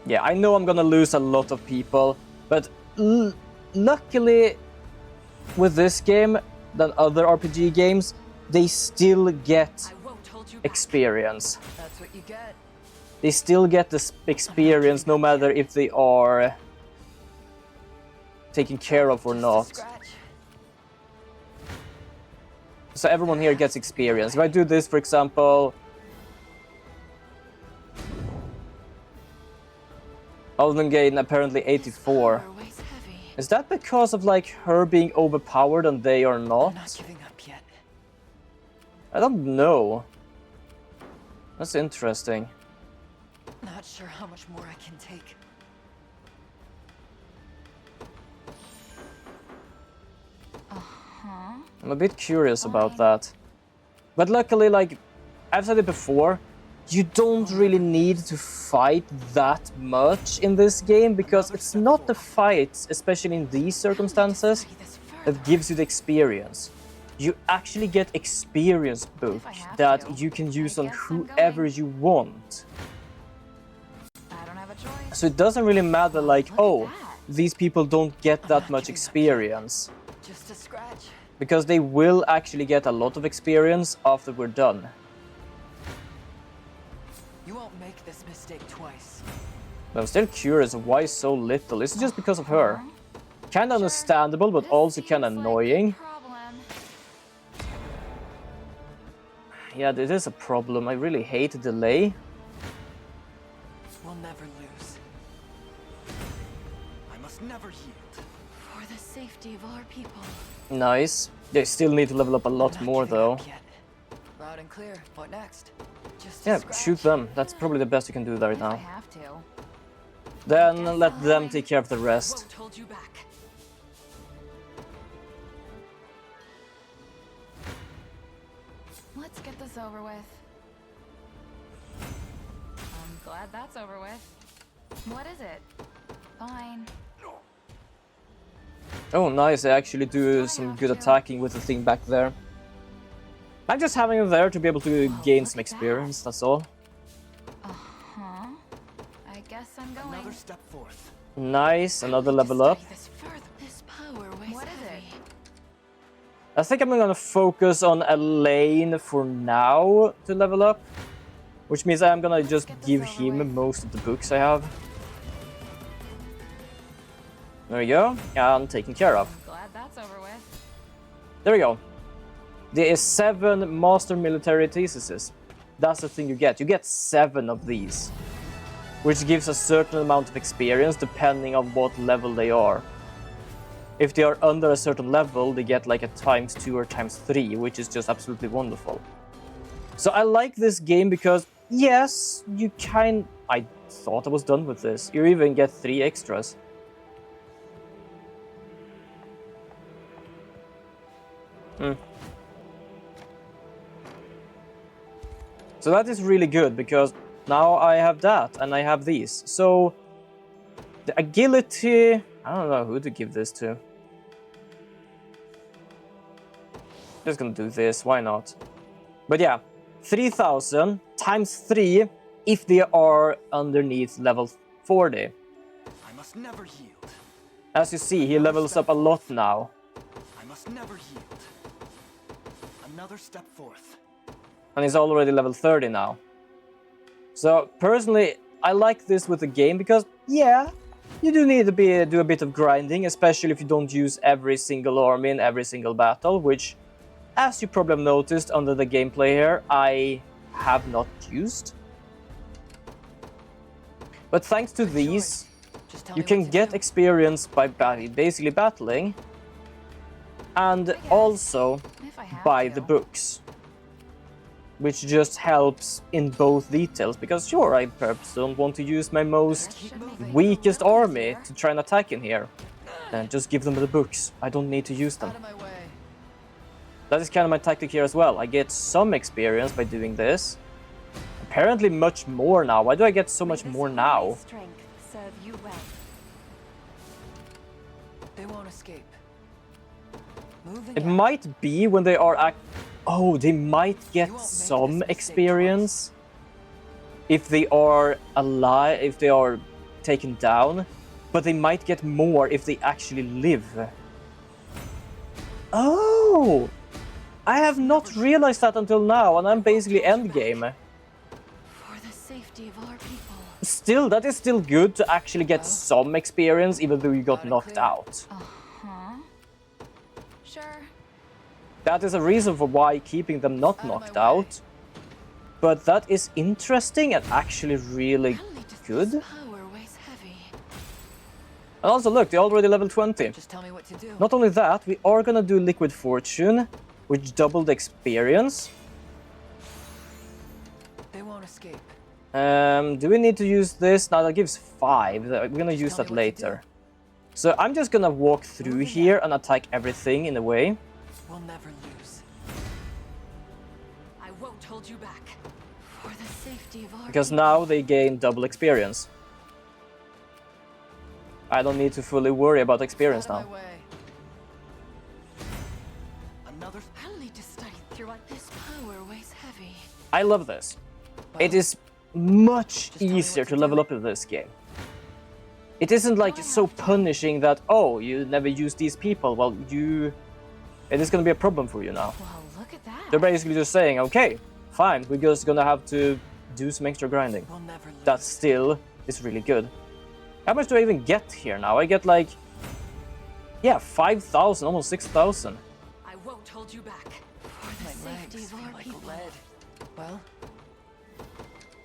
Yeah, I know I'm gonna lose a lot of people, but luckily with this game than other RPG games, they still get experience. That's what you get. They still get this experience no matter if they are taken care of or not. So everyone here gets experience. If I do this, for example, I'll then gain apparently 84. Is that because of like her being overpowered and they are not? I'm not giving up yet. I don't know. That's interesting. Not sure how much more I can take. I'm a bit curious about that. But luckily, like I've said it before, you don't really need to fight that much in this game because it's not the fights, especially in these circumstances, that gives you the experience. You actually get experience book that you can use on whoever you want. So it doesn't really matter like, oh, these people don't get that much experience. Just a scratch. Because they will actually get a lot of experience after we're done. You won't make this mistake twice. But I'm still curious why so little. Is it just because of her? Kinda understandable, but also kinda annoying. Yeah, this is a problem. I really hate the delay. We'll never lose. I must never yield. For the safety of our people. Nice. They still need to level up a lot more though. Loud and clear. What next? Just Yeah, shoot them. That's probably the best you can do right I now. have to. Then let them take care of the rest. Won't hold you back. Let's get this over with. I'm glad that's over with. What is it? Fine. Oh, nice. They actually do some good attacking with the thing back there. I'm just having it there to be able to gain some experience, that's all. Uh-huh. I guess I'm going. Another step forth. Nice, another level up. This power weighs What is it? I think I'm gonna focus on Elaine for now to level up. Which means I'm gonna just give him most of the books I have. There we go, and taken care of. I'm glad that's over with. There we go. There is 7 master military theses. That's the thing you get. You get 7 of these. Which gives a certain amount of experience depending on what level they are. If they are under a certain level, they get like a ×2 or ×3, which is just absolutely wonderful. So I like this game because, yes, I thought I was done with this. You even get 3 extras. So that is really good, because now I have that, and I have these. So, the agility... I don't know who to give this to. Just gonna do this, why not? But yeah, 3000 ×3 if they are underneath level 40. I must never yield. As you see, he levels up a lot now. I must never yield. Another step forth. And he's already level 30 now. So, personally, I like this with the game because, yeah, you do need to do a bit of grinding, especially if you don't use every single army in every single battle, which, as you probably have noticed under the gameplay here, I have not used. But thanks to these, you can get experience by basically battling, and also by the books. Which just helps in both details, because sure, I perhaps don't want to use my most weakest army to try and attack in here. Then just give them the books, I don't need to use them. That is kind of my tactic here as well. I get some experience by doing this. Apparently much more now. Why do I get so much more now? They won't escape. It might be when they are oh, they might get some experience if they are alive, if they are taken down, but they might get more if they actually live. Oh! I have not realized that until now, and I'm basically endgame. For the safety of our people. Still, that is still good to actually get some experience, even though you got knocked out. Sure. That is a reason for why keeping them not knocked out. But that is interesting and actually really good. And also look, they already level 20. Just tell me what to do. Not only that, we are gonna do Liquid Fortune, which doubled the experience. They won't escape. Do we need to use this? No, that gives 5. We're gonna use that later. So I'm just gonna walk through here and attack everything in a way. We'll never lose. I won't hold you back. For the safety of our Because now they gain double experience. I don't need to fully worry about experience now. I'll need to study through what this power weighs heavy. I love this. It is much easier to level up in this game. It isn't like so punishing that, oh, you never use these people. Well, it is gonna be a problem for you now. Well, look at that. They're basically just saying, okay, fine, we're just gonna have to do some extra grinding. That still is really good. How much do I even get here now? I get like, yeah, 5,000, almost 6,000. I won't hold you back. For the safety of our people. Well,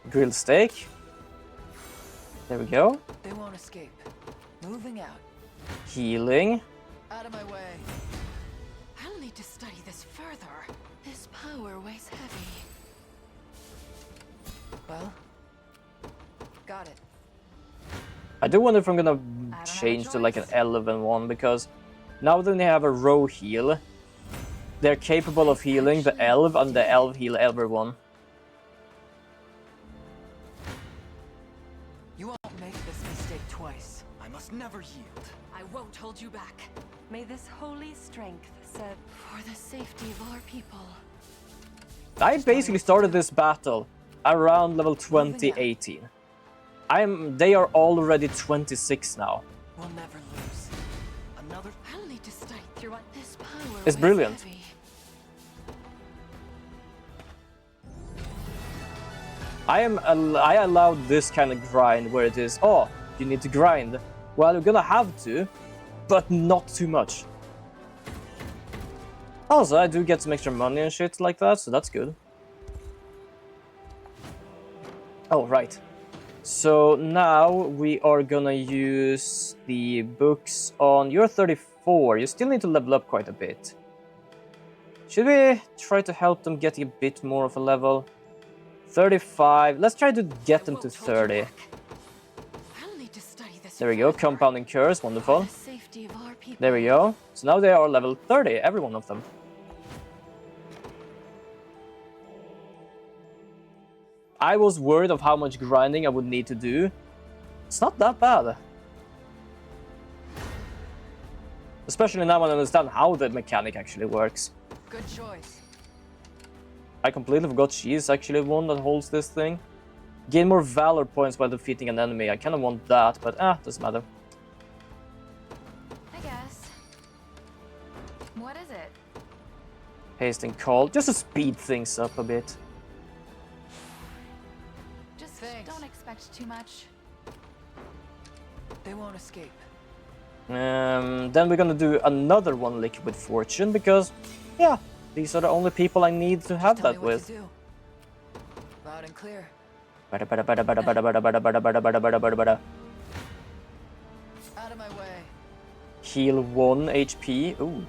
Grilled steak. There we go. they won't escape. Moving out. Healing. Out of my way. I'll need to study this further. This power weighs heavy. Well, got it. I do wonder if I'm gonna change to like an elven one, because now that they have a row heal, they're capable of healing the elf, and the elf heal everyone. You won't make this mistake twice. I must never yield. I won't hold you back. May this holy strength serve for the safety of our people. I basically started this battle around level 2018. They are already 26 now. We'll never lose. Another. I'll need to study through what this power It's weighs brilliant. heavy. I allowed this kind of grind where it is, oh, you need to grind. Well, you're gonna have to, but not too much. Also, I do get some extra money and shit like that, so that's good. Oh, right. So now we are gonna use the books on... You're 34, you still need to level up quite a bit. Should we try to help them get a bit more of a level? 35, let's try to get them to 30. There we go, compounding curse, wonderful. There we go, so now they are level 30, every one of them. I was worried of how much grinding I would need to do. It's not that bad. Especially now when I understand how the mechanic actually works. Good choice. I completely forgot she is actually one that holds this thing. Gain more valor points while defeating an enemy. I kind of want that, but doesn't matter. I guess. What is it? Hasting call, just to speed things up a bit. Just don't expect too much. They won't escape. Then we're gonna do another one liquid fortune, because, yeah, these are the only people I need to have that with. Loud and clear. Out of my way. Heal 1 HP. Ooh.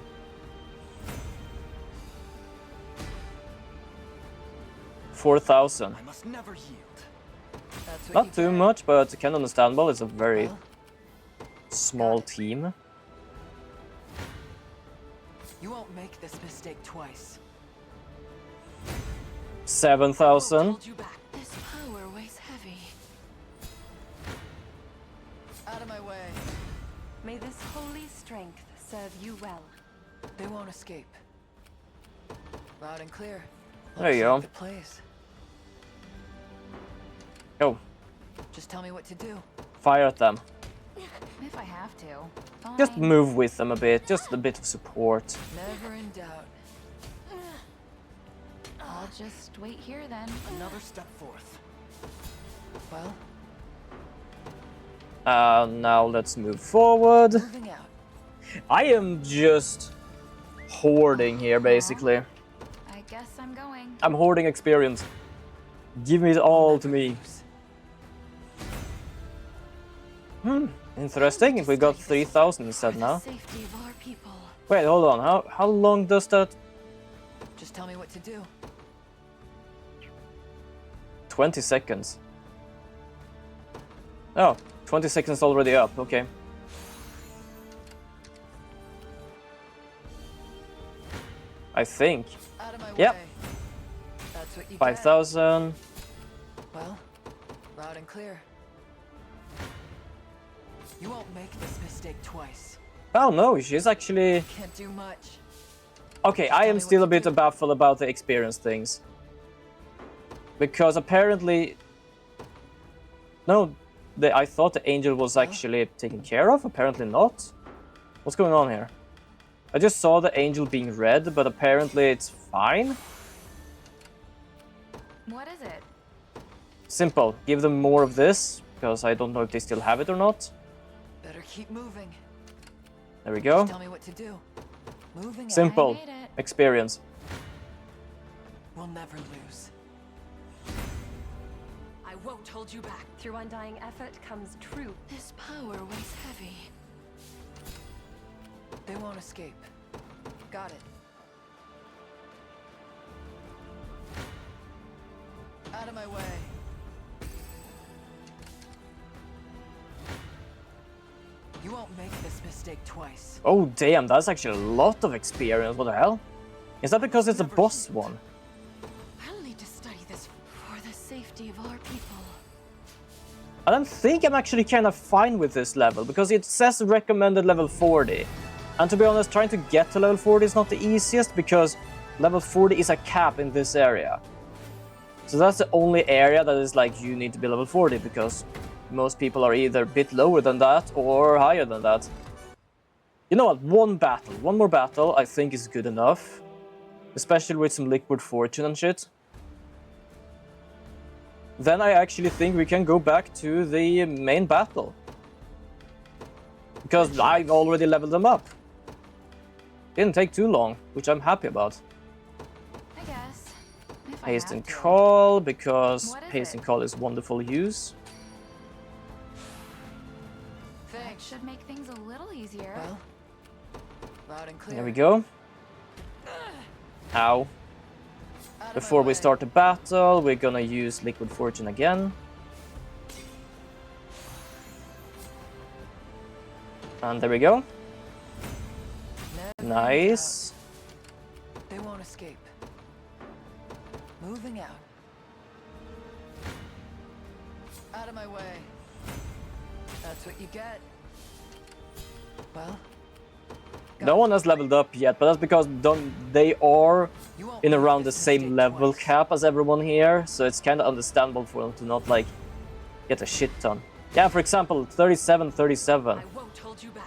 $4,000. I must never yield. That's what Not too much, but kind of understandable. It's a very small team. You won't make this mistake twice. 7,000. This power weighs heavy. Out of my way. May this holy strength serve you well. They won't escape. Loud and clear. There you go. The place. Go. Just tell me what to do. Fire at them. If I have to. Fine. Just move with them a bit. Just a bit of support. Never in doubt. I'll just wait here then. Another step forth. Well. Now let's move forward. Moving out. I am just hoarding here, basically. I guess I'm going. I'm hoarding experience. Give it all to me. Interesting. We got 3,000 instead now. Safety of our people. Wait, hold on. How long does that? Just tell me what to do. 20 seconds. Oh, 20 seconds already up. Okay. I think. Out of my Yep. way. That's what you 5,000. Well, loud and clear. You won't make this mistake twice. Oh no, she's actually... Can't do much. Okay, I am still a bit baffled about the experience things. Because apparently... No, I thought the angel was actually taken care of, apparently not. What's going on here? I just saw the angel being red, but apparently it's fine. What is it? Simple, give them more of this, because I don't know if they still have it or not. Better keep moving. There we go. Just tell me what to do. Moving out. Simple, experience. We'll never lose. won't hold you back. Through undying effort comes truth. This power weighs heavy. They won't escape. Got it. Out of my way. You won't make this mistake twice. Oh damn, that's actually a lot of experience. What the hell? Is that because it's a boss one? I'll need to study this for the safety of our people. I don't think I'm actually kind of fine with this level, because it says recommended level 40. And to be honest, trying to get to level 40 is not the easiest, because level 40 is a cap in this area. So that's the only area that is like, you need to be level 40, because most people are either a bit lower than that or higher than that. You know what, one more battle I think is good enough. Especially with some liquid fortune and shit. Then I actually think we can go back to the main battle. Because I've already leveled them up. Didn't take too long, which I'm happy about. I guess. Haste and Call, because Haste and Call is wonderful use. That should make things a little easier. Well, loud and clear. There we go. Ow. Before we start the battle, we're gonna use Liquid Fortune again. And there we go. Nice. They won't escape. Moving out. Out of my way. That's what you get. Well, no one has leveled up yet, but that's because they are in around the same level cap as everyone here, so it's kind of understandable for them to not like get a shit ton. Yeah, for example, 37.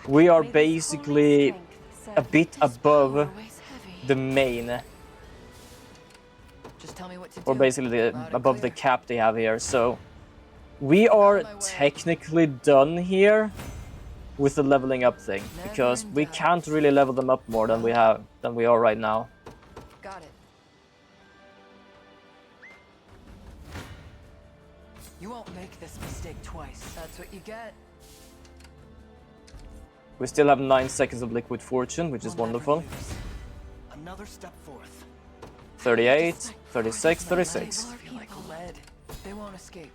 We are basically a bit above the main, just tell me what to do. or basically above the cap they have here. So we are technically done here with the leveling up thing, because we can't really level them up more than we are right now. Got it. You won't make this mistake twice. That's what you get. We still have 9 seconds of Liquid Fortune, which is wonderful. Another step forth. 38, 36, 36. Feel like lead. They won't escape.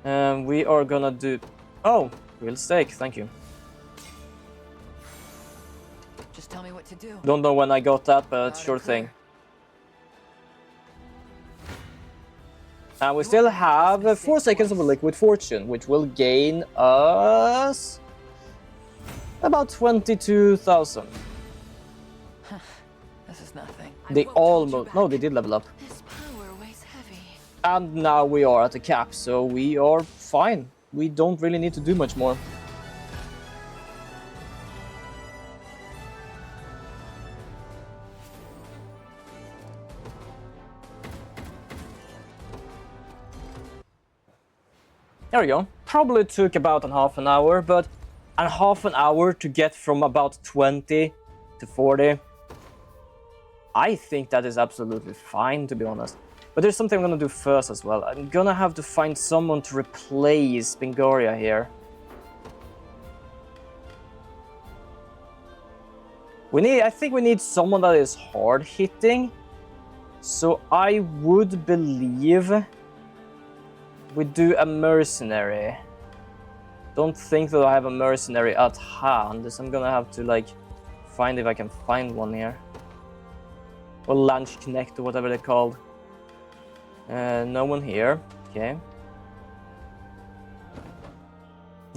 We are gonna do... Oh, real steak, thank you. Just tell me what to do. Don't know when I got that, but sure thing. And we still have 4 seconds of Liquid Fortune, which will gain us about 22,000. This is nothing. They almost... No, they did level up. This power weighs heavy. And now we are at the cap, so we are fine. We don't really need to do much more. There we go. Probably took about half an hour, but half an hour to get from about 20 to 40. I think that is absolutely fine, to be honest. But there's something I'm gonna do first as well. I'm gonna have to find someone to replace Bingoria here. I think we need someone that is hard hitting. So I would believe we do a mercenary. Don't think that I have a mercenary at hand, so I'm gonna have to like find if I can find one here. Or Lunch Connect or whatever they're called. No one here. Okay.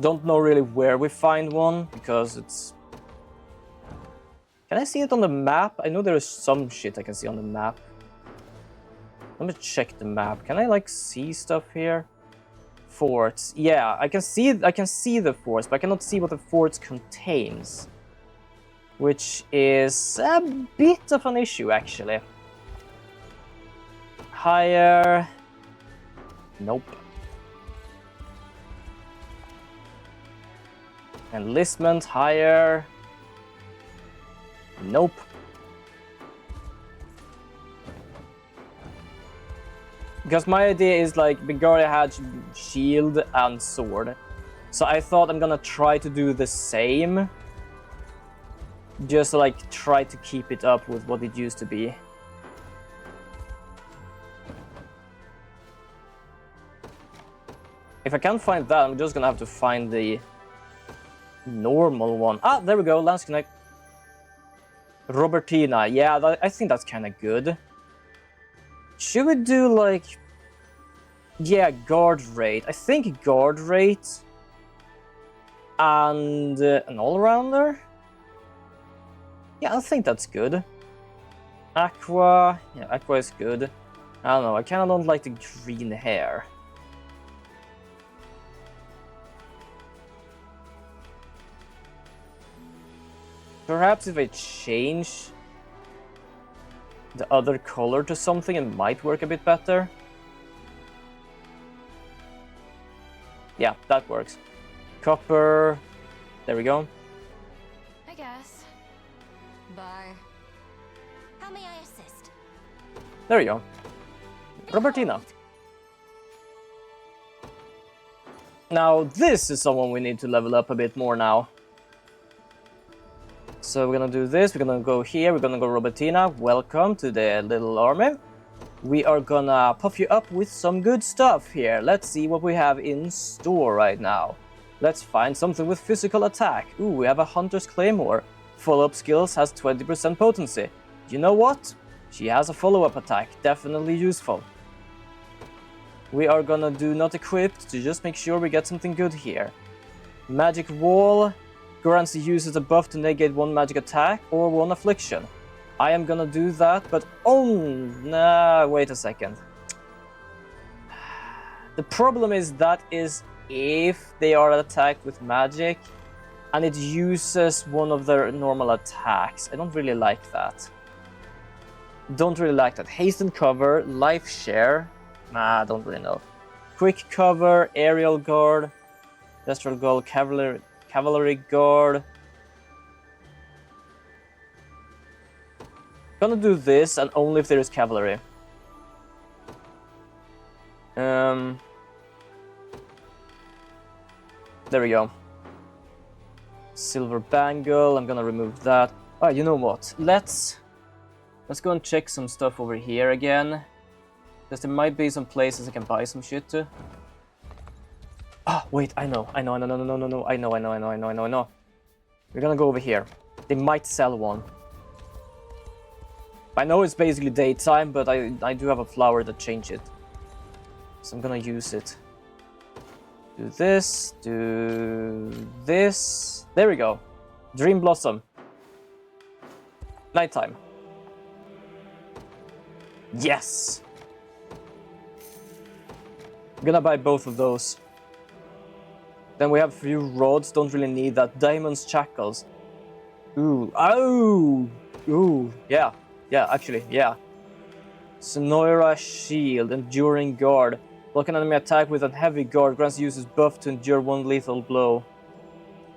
Don't know really where we find one, because it's... Can I see it on the map? I know there is some shit I can see on the map. Let me check the map. Can I like see stuff here? Forts. Yeah, I can see the forts, but I cannot see what the forts contains. Which is a bit of an issue, actually. Higher. Nope. Enlistment higher. Nope. Because my idea is like Begaria had shield and sword. So I thought I'm gonna try to do the same. Just to, like, try to keep it up with what it used to be. If I can't find that, I'm just gonna have to find the normal one. Ah, there we go, Lance Connect. Robertina, yeah, I think that's kind of good. Should we do, like... Yeah, guard rate. I think guard rate... And an all-rounder? Yeah, I think that's good. Aqua... Yeah, Aqua is good. I don't know, I kind of don't like the green hair. Perhaps if I change the other color to something, it might work a bit better. Yeah, that works. Copper. There we go. I guess. Bye. How may I assist? There we go. Robertina. Now, this is someone we need to level up a bit more now. So we're gonna do this, we're gonna go here, we're gonna go Robertina, welcome to the little army. We are gonna puff you up with some good stuff here. Let's see what we have in store right now. Let's find something with physical attack. Ooh, we have a Hunter's Claymore. Follow-up skills has 20% potency. You know what? She has a follow-up attack, definitely useful. We are gonna do not equipped to just make sure we get something good here. Magic Wall. Grants the user a buff to negate one magic attack or one affliction. I am gonna do that, but wait a second. The problem is that is if they are attacked with magic and it uses one of their normal attacks. I don't really like that. Don't really like that. Haste and cover, life share. Nah, I don't really know. Quick cover, aerial guard, Destral Gull, Cavalry guard. Gonna do this, and only if there is cavalry. There we go. Silver bangle. I'm gonna remove that. Oh, you know what? Let's go and check some stuff over here again, because there might be some places I can buy some shit to. Ah, wait, I know. I know. We're gonna go over here. They might sell one. I know it's basically daytime, but I do have a flower that changes it. So I'm gonna use it. Do this, do this. There we go. Dream Blossom. Nighttime. Yes! I'm gonna buy both of those. Then we have a few rods, don't really need that. Diamond's Shackles. Ooh, oh! Ooh, yeah, actually, yeah. Sonoira Shield, Enduring Guard. Block an enemy attack with a heavy guard, grants users buff to endure one lethal blow.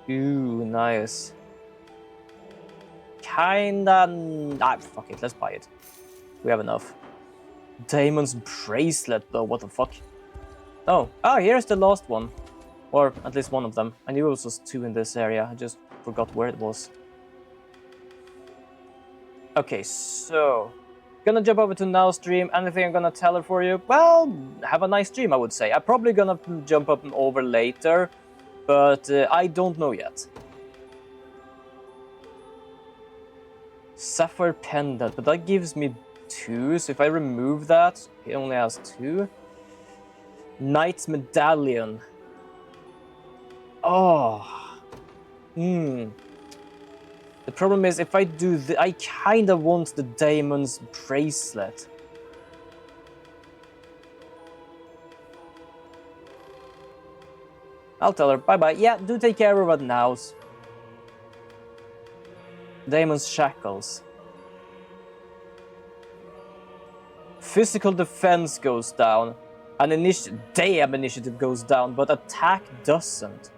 Ooh, nice. Fuck it, let's buy it. We have enough. Damon's Bracelet, though, what the fuck? Oh, here's the last one. Or at least one of them. I knew it was just two in this area. I just forgot where it was. Okay, so... Gonna jump over to Now stream. Anything I'm gonna tell her for you? Well, have a nice stream, I would say. I'm probably gonna jump up and over later. But I don't know yet. Sapphire Pendant. But that gives me 2. So if I remove that, it only has 2. Knight's Medallion. Oh. The problem is, if I do I kinda want the Damon's Bracelet. I'll tell her, bye-bye. Yeah, do take care of it now. Damon's Shackles. Physical defense goes down. And initiative goes down, but attack doesn't.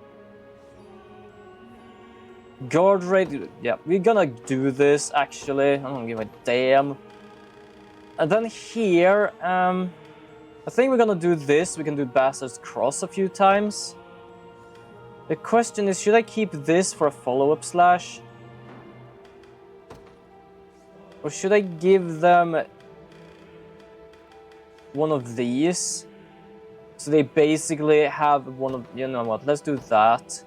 Guard rate, yeah, we're gonna do this actually. I don't give a damn. And then here, I think we're gonna do this. We can do Bastard's Cross a few times. The question is, should I keep this for a follow-up slash? Or should I give them one of these? So they basically have one of... You know what, let's do that.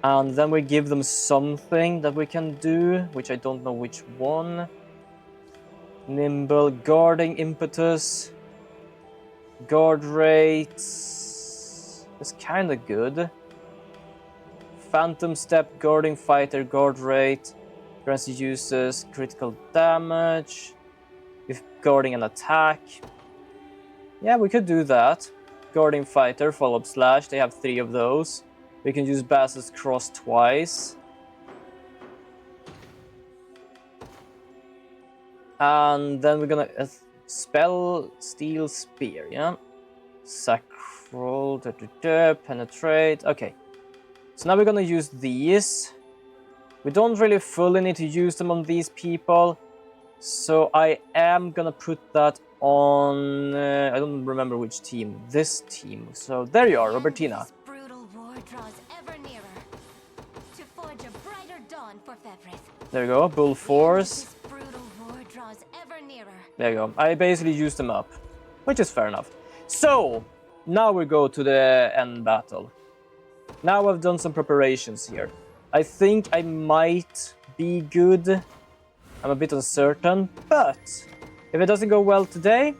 And then we give them something that we can do, which I don't know which one. Nimble, guarding impetus. Guard rates... It's kinda good. Phantom step, guarding fighter, guard rate. Grants uses critical damage. If guarding an attack. Yeah, we could do that. Guarding fighter, follow-up slash. They have 3 of those. We can use Bastard's Cross twice. And then we're gonna spell Steel Spear, yeah? Sacral, penetrate. Okay. So now we're gonna use these. We don't really fully need to use them on these people. So I am gonna put that on... I don't remember which team. This team. So there you are, Robertina. This brutal war draws ever nearer to forge a brighter dawn for Fevris. There you go, Bull Force. This brutal war draws ever nearer. There you go. I basically used them up, which is fair enough. So, now we go to the end battle. Now I've done some preparations here. I think I might be good. I'm a bit uncertain, but if it doesn't go well today,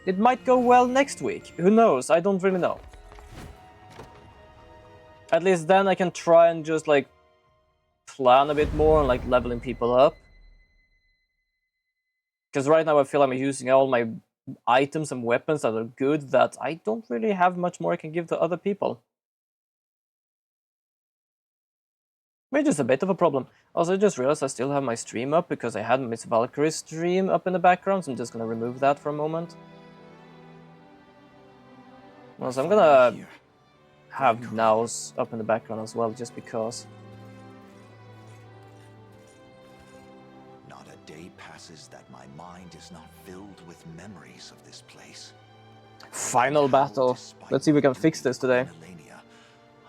it might go well next week. Who knows? I don't really know. At least then I can try and just like plan a bit more and like leveling people up. Because right now I feel I'm using all my items and weapons that are good that I don't really have much more I can give to other people. Which is a bit of a problem. Also, I just realized I still have my stream up because I had Miss Valkyrie's stream up in the background, so I'm just gonna remove that for a moment. Well, so I'm gonna have Now's up in the background as well, just because. Not a day passes that my mind is not filled with memories of this place. Final battle. Let's see if we can fix this today.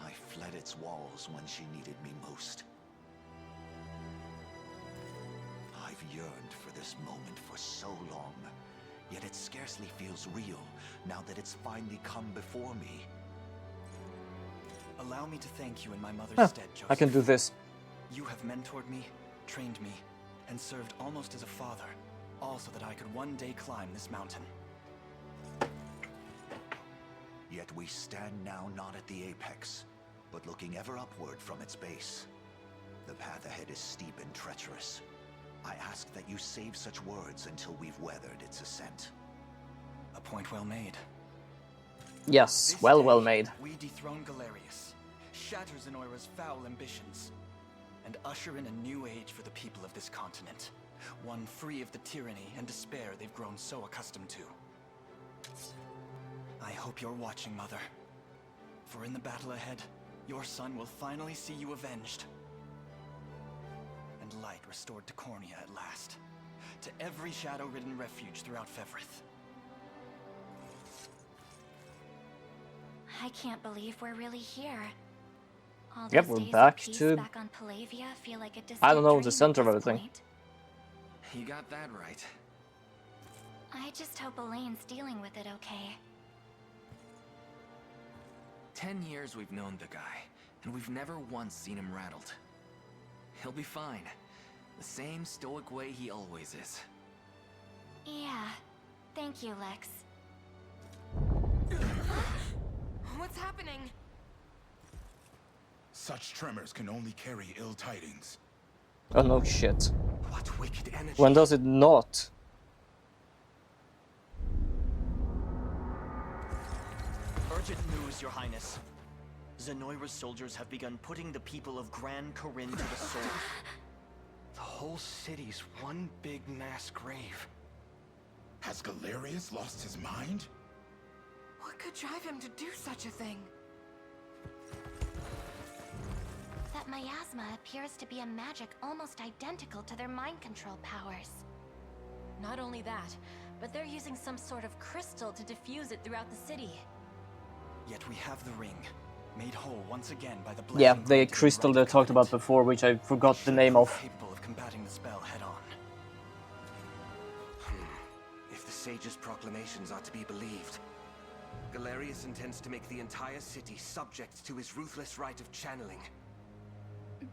I fled its walls when she needed me most. I've yearned for this moment for so long, yet it scarcely feels real now that it's finally come before me. Allow me to thank you in my mother's stead, Joseph. I can do this. You have mentored me, trained me, and served almost as a father, all so that I could one day climb this mountain. Yet we stand now not at the apex, but looking ever upward from its base. The path ahead is steep and treacherous. I ask that you save such words until we've weathered its ascent. A point well made. Yes, well made. We dethrone Galerius, shatter Zenoira's foul ambitions, and usher in a new age for the people of this continent. One free of the tyranny and despair they've grown so accustomed to. I hope you're watching, Mother. For in the battle ahead, your son will finally see you avenged. And light restored to Cornea at last. To every shadow-ridden refuge throughout Fevrith. I can't believe we're really here. All Yep, those we're days of back peace to... back on Palavia feel like a distant I don't know, the dream center at of this everything. point. You got that right. I just hope Elaine's dealing with it okay. 10 years we've known the guy, and we've never once seen him rattled. He'll be fine. The same stoic way he always is. Yeah. Thank you, Lex. What's happening? Such tremors can only carry ill tidings. Oh no shit. What wicked energy? When does it not? Urgent news, Your Highness. Zenoira's soldiers have begun putting the people of Grand Corinne to the sword. The whole city's one big mass grave. Has Galerius lost his mind? What could drive him to do such a thing? That miasma appears to be a magic almost identical to their mind control powers. Not only that, but they're using some sort of crystal to diffuse it throughout the city. Yet we have the ring, made whole once again by the blessing. Yeah, the crystal they talked about before, which I forgot the name of. Capable of combating the spell head on. If the sage's proclamations are to be believed, Galerius intends to make the entire city subject to his ruthless right of channeling.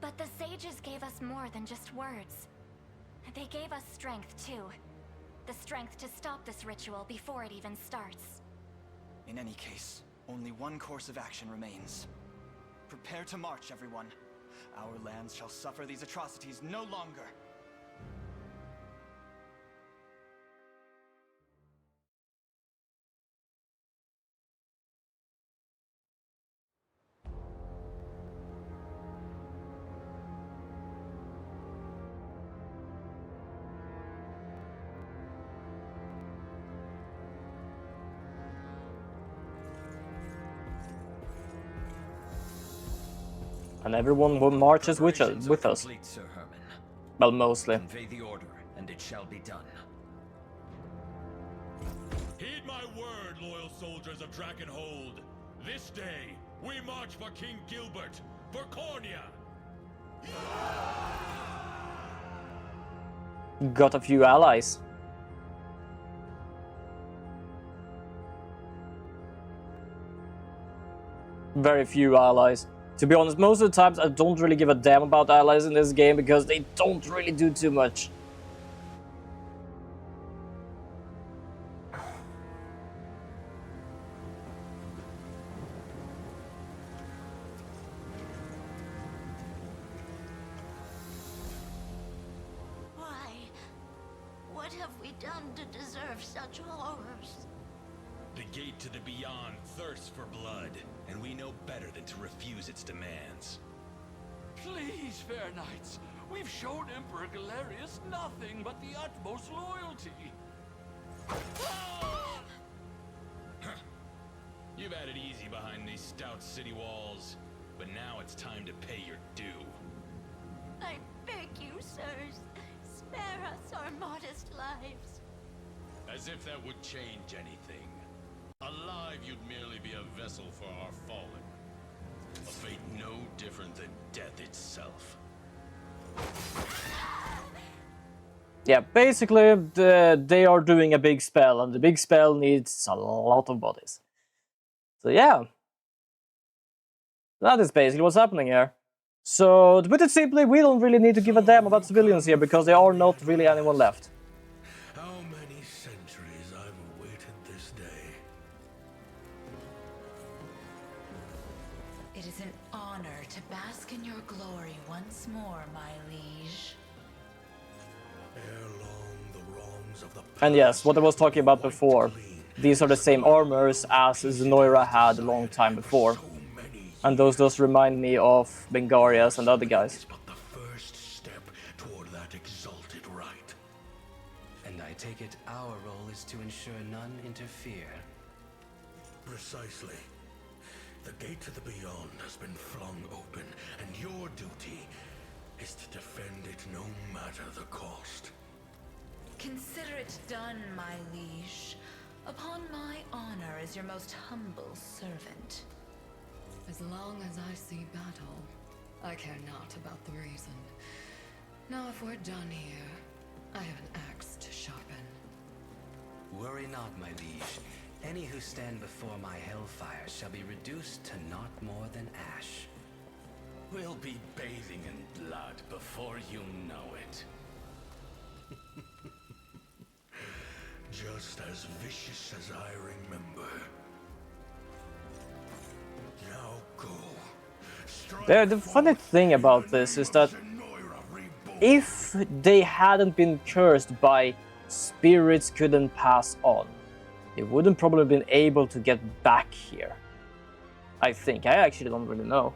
But the sages gave us more than just words. They gave us strength, too. The strength to stop this ritual before it even starts. In any case, only one course of action remains. Prepare to march, everyone. Our lands shall suffer these atrocities no longer. And everyone will marches with us. Complete, Sir Herman. Well, mostly. Convey the order, and it shall be done. Heed my word, loyal soldiers of Drakenhold. This day, we march for King Gilbert, for Cornia. Got a few allies. Very few allies. To be honest, most of the times I don't really give a damn about allies in this game because they don't really do too much. Why? What have we done to deserve such horrors? The gate to the beyond thirsts for blood, and we know better than to refuse its demands. Please, fair knights, we've shown Emperor Galerius nothing but the utmost loyalty. You've had it easy behind these stout city walls, but now it's time to pay your due. I beg you, sirs, spare us our modest lives. As if that would change anything. Alive, you'd merely be a vessel for our fallen. A fate no different than death itself. Yeah, basically they are doing a big spell, and the big spell needs a lot of bodies. So yeah, that is basically what's happening here. So to put it simply, we don't really need to give a damn about civilians here because there are not really anyone left. How many centuries I've awaited this day. It is an honor to bask in your glory once more, my liege. Ere long, the wrongs of the And yes, what I was talking about before, these are the same armors as Zenoira had a long time before. And those does remind me of Bengarias and other guys. but the first step toward that exalted right. And I take it our role is to ensure none interfere. Precisely. The gate to the beyond has been flung open, and your duty is to defend it no matter the cost. Consider it done, my liege. Upon my honor as your most humble servant. As long as I see battle, I care not about the reason. Now if we're done here, I have an axe to sharpen. Worry not, my liege. Any who stand before my hellfire shall be reduced to not more than ash. We'll be bathing in blood before you know it. Just as vicious as I remember. Now go. The funny thing about this is that if they hadn't been cursed by spirits couldn't pass on, they wouldn't probably been able to get back here. I think. I actually don't really know.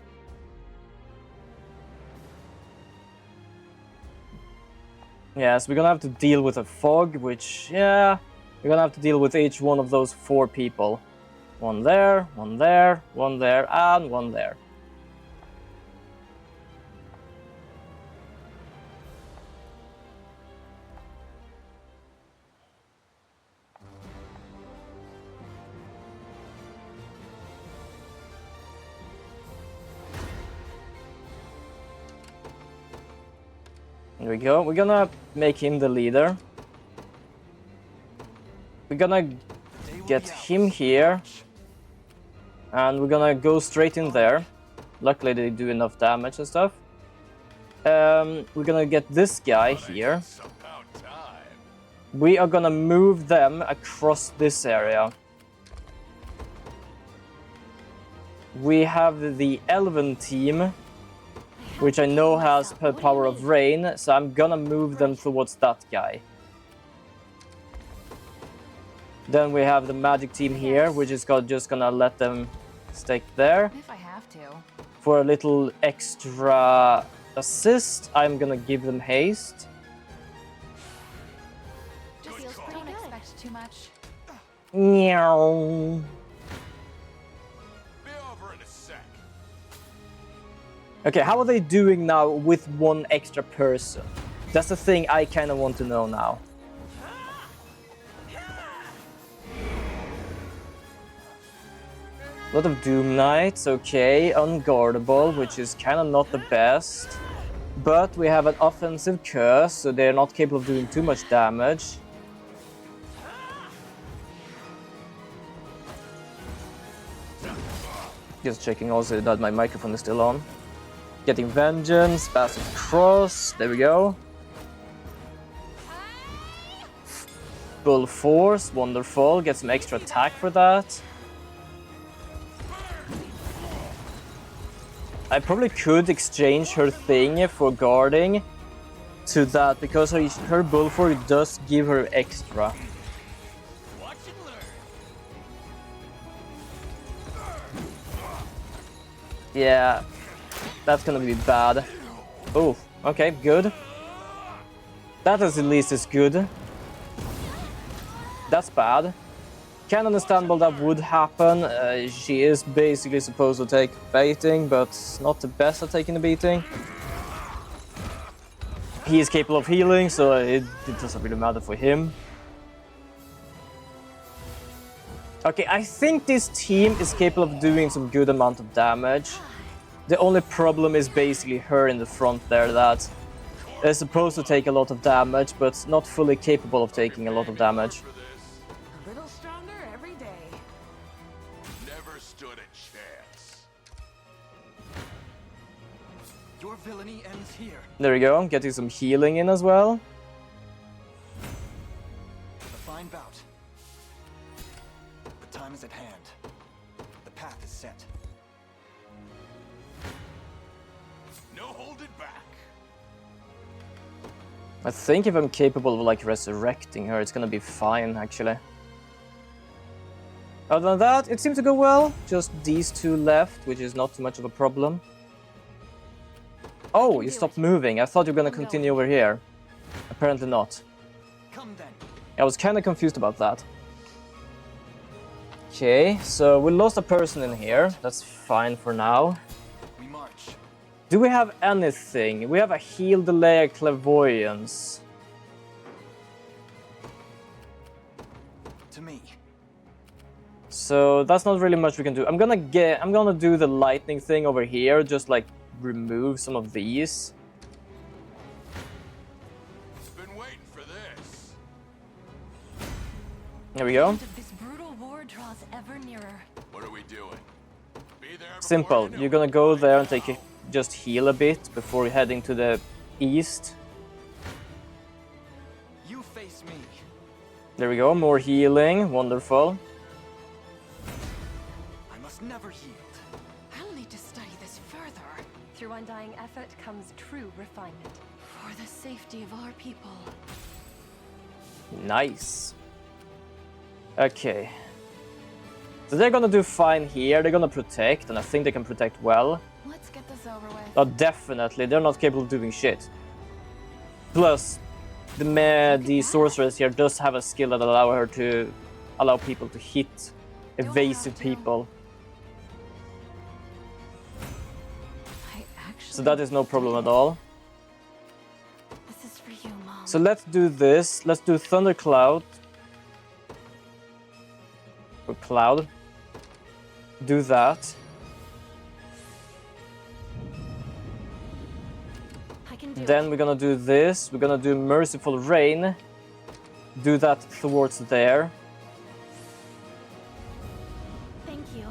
Yes, we're gonna have to deal with a fog, which, yeah, we're gonna have to deal with each one of those 4 people. One there, one there, one there, and one there. There we go. We're gonna make him the leader. We're gonna get him here. And we're gonna go straight in there. Luckily they do enough damage and stuff. We're gonna get this guy here. We are gonna move them across this area. We have the Elven team, which I know has the power of rain, so I'm gonna move them towards that guy. Then we have the magic team here, which is just gonna let them stay there. If I have to. For a little extra assist, I'm gonna give them haste. Just don't expect too much. Meow. Okay, how are they doing now with one extra person? That's the thing I kind of want to know now. A lot of Doom Knights, okay. Unguardable, which is kind of not the best. But we have an offensive curse, so they're not capable of doing too much damage. Just checking also that my microphone is still on. Getting Vengeance, pass across, there we go. Full Force, wonderful, get some extra attack for that. I probably could exchange her thing for guarding to that, because her Bullfork does give her extra. Yeah, that's gonna be bad. Oh, okay, good. That is at least as good. That's bad. Can understand why that would happen. She is basically supposed to take baiting, but not the best at taking the beating. He is capable of healing, so it doesn't really matter for him. Okay, I think this team is capable of doing some good amount of damage. The only problem is basically her in the front there that is supposed to take a lot of damage, but not fully capable of taking a lot of damage. A little stronger every day. Never stood a chance. Your villainy ends here. There we go, getting some healing in as well. A fine bout. The time is at hand. The path is set. No holding back. I think if I'm capable of like resurrecting her, it's gonna be fine actually. Other than that, it seems to go well. Just these two left, which is not too much of a problem. Oh, you stopped moving. I thought you were gonna continue over here. Apparently not. Come then. I was kind of confused about that. Okay, so we lost a person in here. That's fine for now. We march. Do we have anything? We have a heal, delay, a clairvoyance. To me. So that's not really much we can do. I'm gonna do the lightning thing over here, just like remove some of these. Been waiting for this. There we go. This brutal war draws ever nearer. What are we doing? Be there before Simple. you know You're gonna go there and take just heal a bit before heading to the east. You face me. There we go. More healing. Wonderful. I must never yield. I'll need to study this further. Through undying effort comes true refinement. For the safety of our people. Nice. Okay. So they're gonna do fine here. They're gonna protect, and I think they can protect well. Let's get this over with. Oh, definitely. They're not capable of doing shit. Plus, the sorceress here does have a skill that allow people to hit evasive people. So that is no problem at all. This is for you, Mom. So let's do this. Let's do Thundercloud. Or Cloud. Do that. I can Then we're gonna do this. We're gonna do Merciful Rain. Do that towards there. Thank you.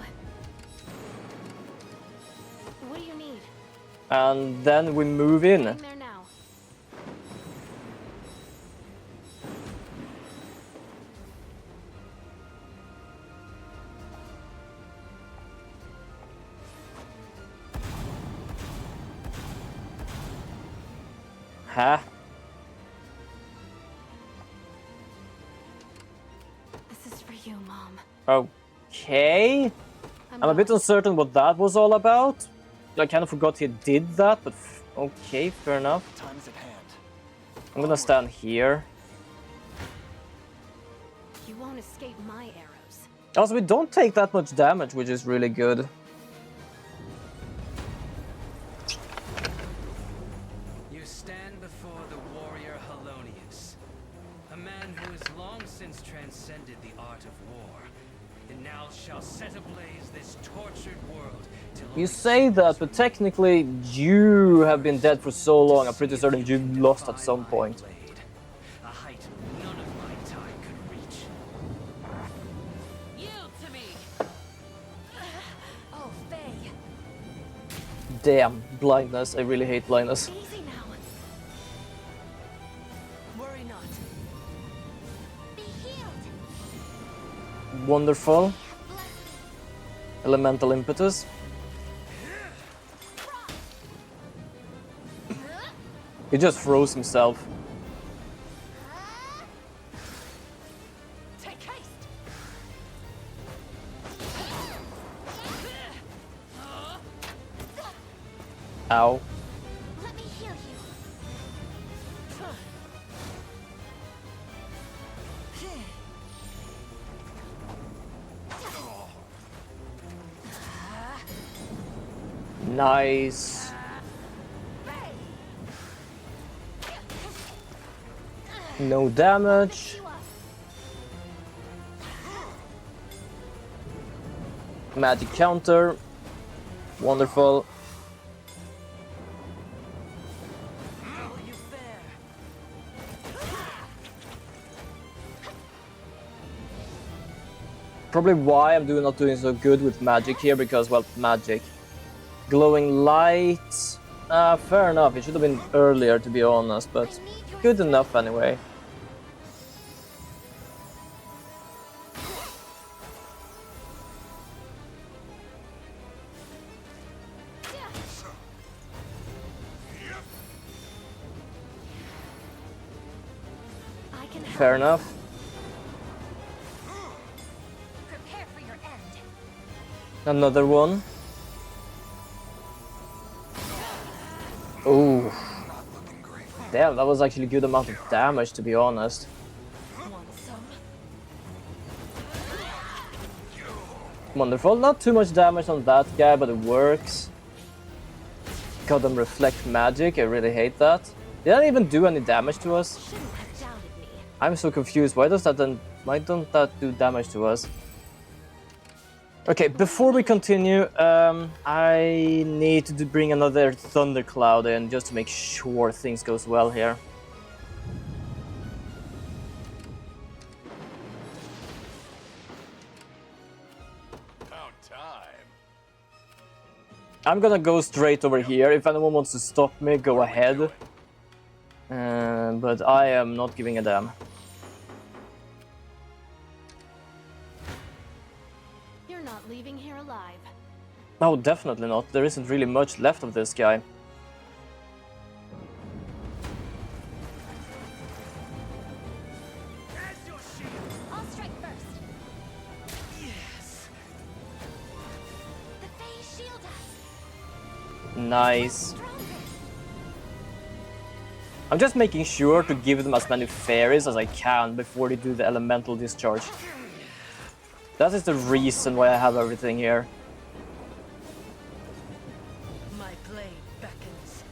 What do you need? And then we move in. Getting there now. Huh? This is for you, Mom. Okay. I'm a bit uncertain what that was all about. I kind of forgot he did that, but okay, fair enough. Time's at hand. I'm gonna stand here. You won't escape my arrows. Also, we don't take that much damage, which is really good. You stand before the warrior Halonius, a man who has long since transcended the art of war, and now shall set ablaze this tortured world. You say that, but technically you have been dead for so long, I'm pretty certain you lost at some point. A height none of my time could reach. Yield to me. Oh, Faye. Damn, blindness. I really hate blindness. Easy now. Worry not. Be healed. Wonderful. Elemental impetus. He just froze himself. Take haste. Ow. Let me heal you. Nice. No damage. Magic counter. Wonderful. Probably why I'm not doing so good with magic here, because, well, magic. Glowing light. Fair enough. It should have been earlier, to be honest, but good enough anyway. Fair enough. Prepare for your end. Another one. Oh. Damn, that was actually a good amount of damage, to be honest. Wonderful. Not too much damage on that guy, but it works. Got them reflect magic. I really hate that. They don't even do any damage to us. I'm so confused. Why don't that do damage to us? Okay, before we continue, I need to bring another thundercloud in just to make sure things goes well here. I'm gonna go straight over here. If anyone wants to stop me, go ahead. But I am not giving a damn. You're not leaving here alive. Oh, definitely not. There isn't really much left of this guy. I'll strike first. Yes. The Fae shield us. Nice. I'm just making sure to give them as many fairies as I can before they do the elemental discharge. That is the reason why I have everything here. My blade beckons.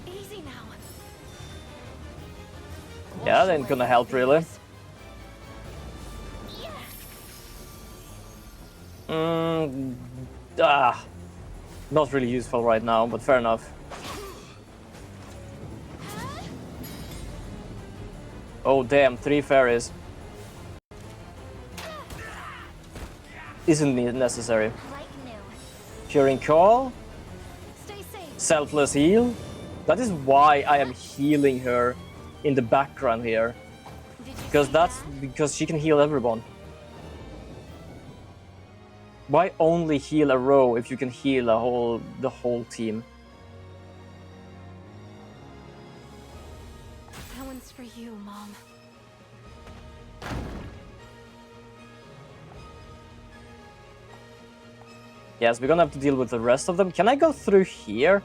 Easy now. Yeah, that ain't gonna help really. Ah, not really useful right now, but fair enough. Oh damn, 3 fairies. Isn't necessary. Curing Call. Selfless heal. That is why I am healing her in the background here. Because she can heal everyone. Why only heal a row if you can heal the whole team? That one's for you, Mom. Yes, we're gonna have to deal with the rest of them. Can I go through here?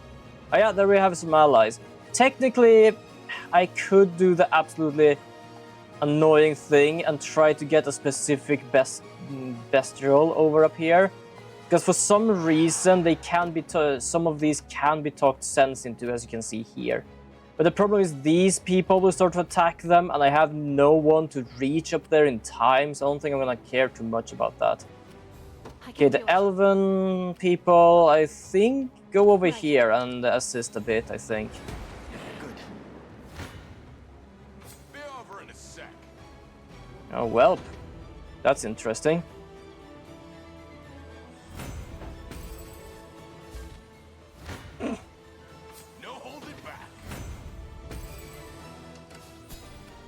Oh yeah, there we have some allies. Technically, I could do the absolutely annoying thing and try to get a specific bestial over up here. Because for some reason, they can be some of these can be talked sense into, as you can see here. But the problem is these people will start to attack them, and I have no one to reach up there in time, so I don't think I'm gonna care too much about that. Okay, the elven people, I think, go over here and assist a bit, I think. Good. Be over in a sec. Oh, well, that's interesting. No holding back.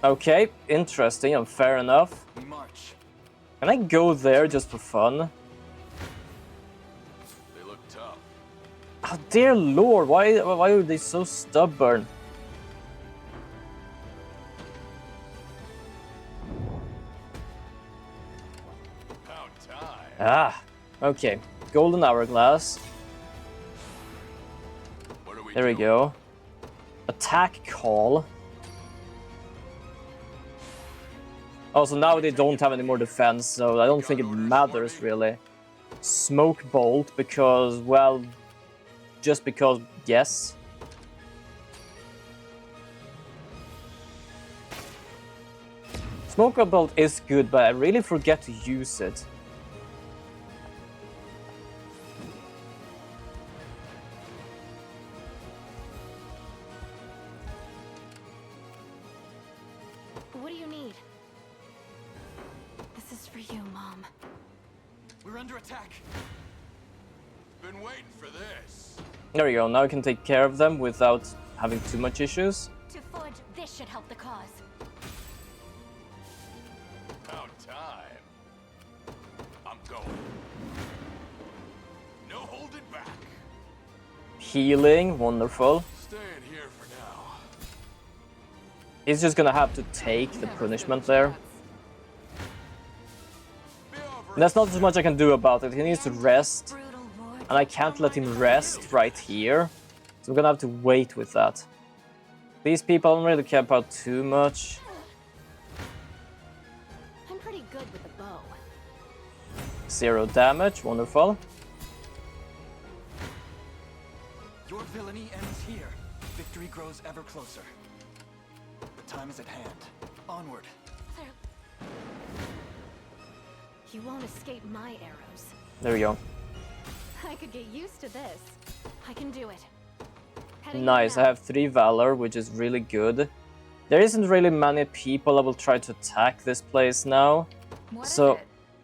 Okay, interesting and fair enough. We march. Can I go there just for fun? They look tough. Oh, dear lord, why are they so stubborn? About time. Ah, okay. Golden hourglass. There we go. Attack call. Oh, so now they don't have any more defense, so I don't think it matters really. Smoke bolt because, well, just because, yes. Smoke bolt is good, but I really forget to use it. What do you need? This is for you, Mom. We're under attack. Been waiting for this. There we go, now I can take care of them without having too much issues. To forge, this should help the cause. About time. I'm going. No holding back. Healing, wonderful. Staying here for now. He's just gonna have to take the punishment there. There's not as much I can do about it. He needs to rest. And I can't let him rest right here. So I'm gonna have to wait with that. These people I don't really care about too much. I'm pretty good with the bow. 0 damage, wonderful. Your villainy ends here. Victory grows ever closer. The time is at hand. Onward. You won't escape my arrows. There we go. I could get used to this. I can do it. Nice, I have 3 Valor, which is really good. There isn't really many people that will try to attack this place now. So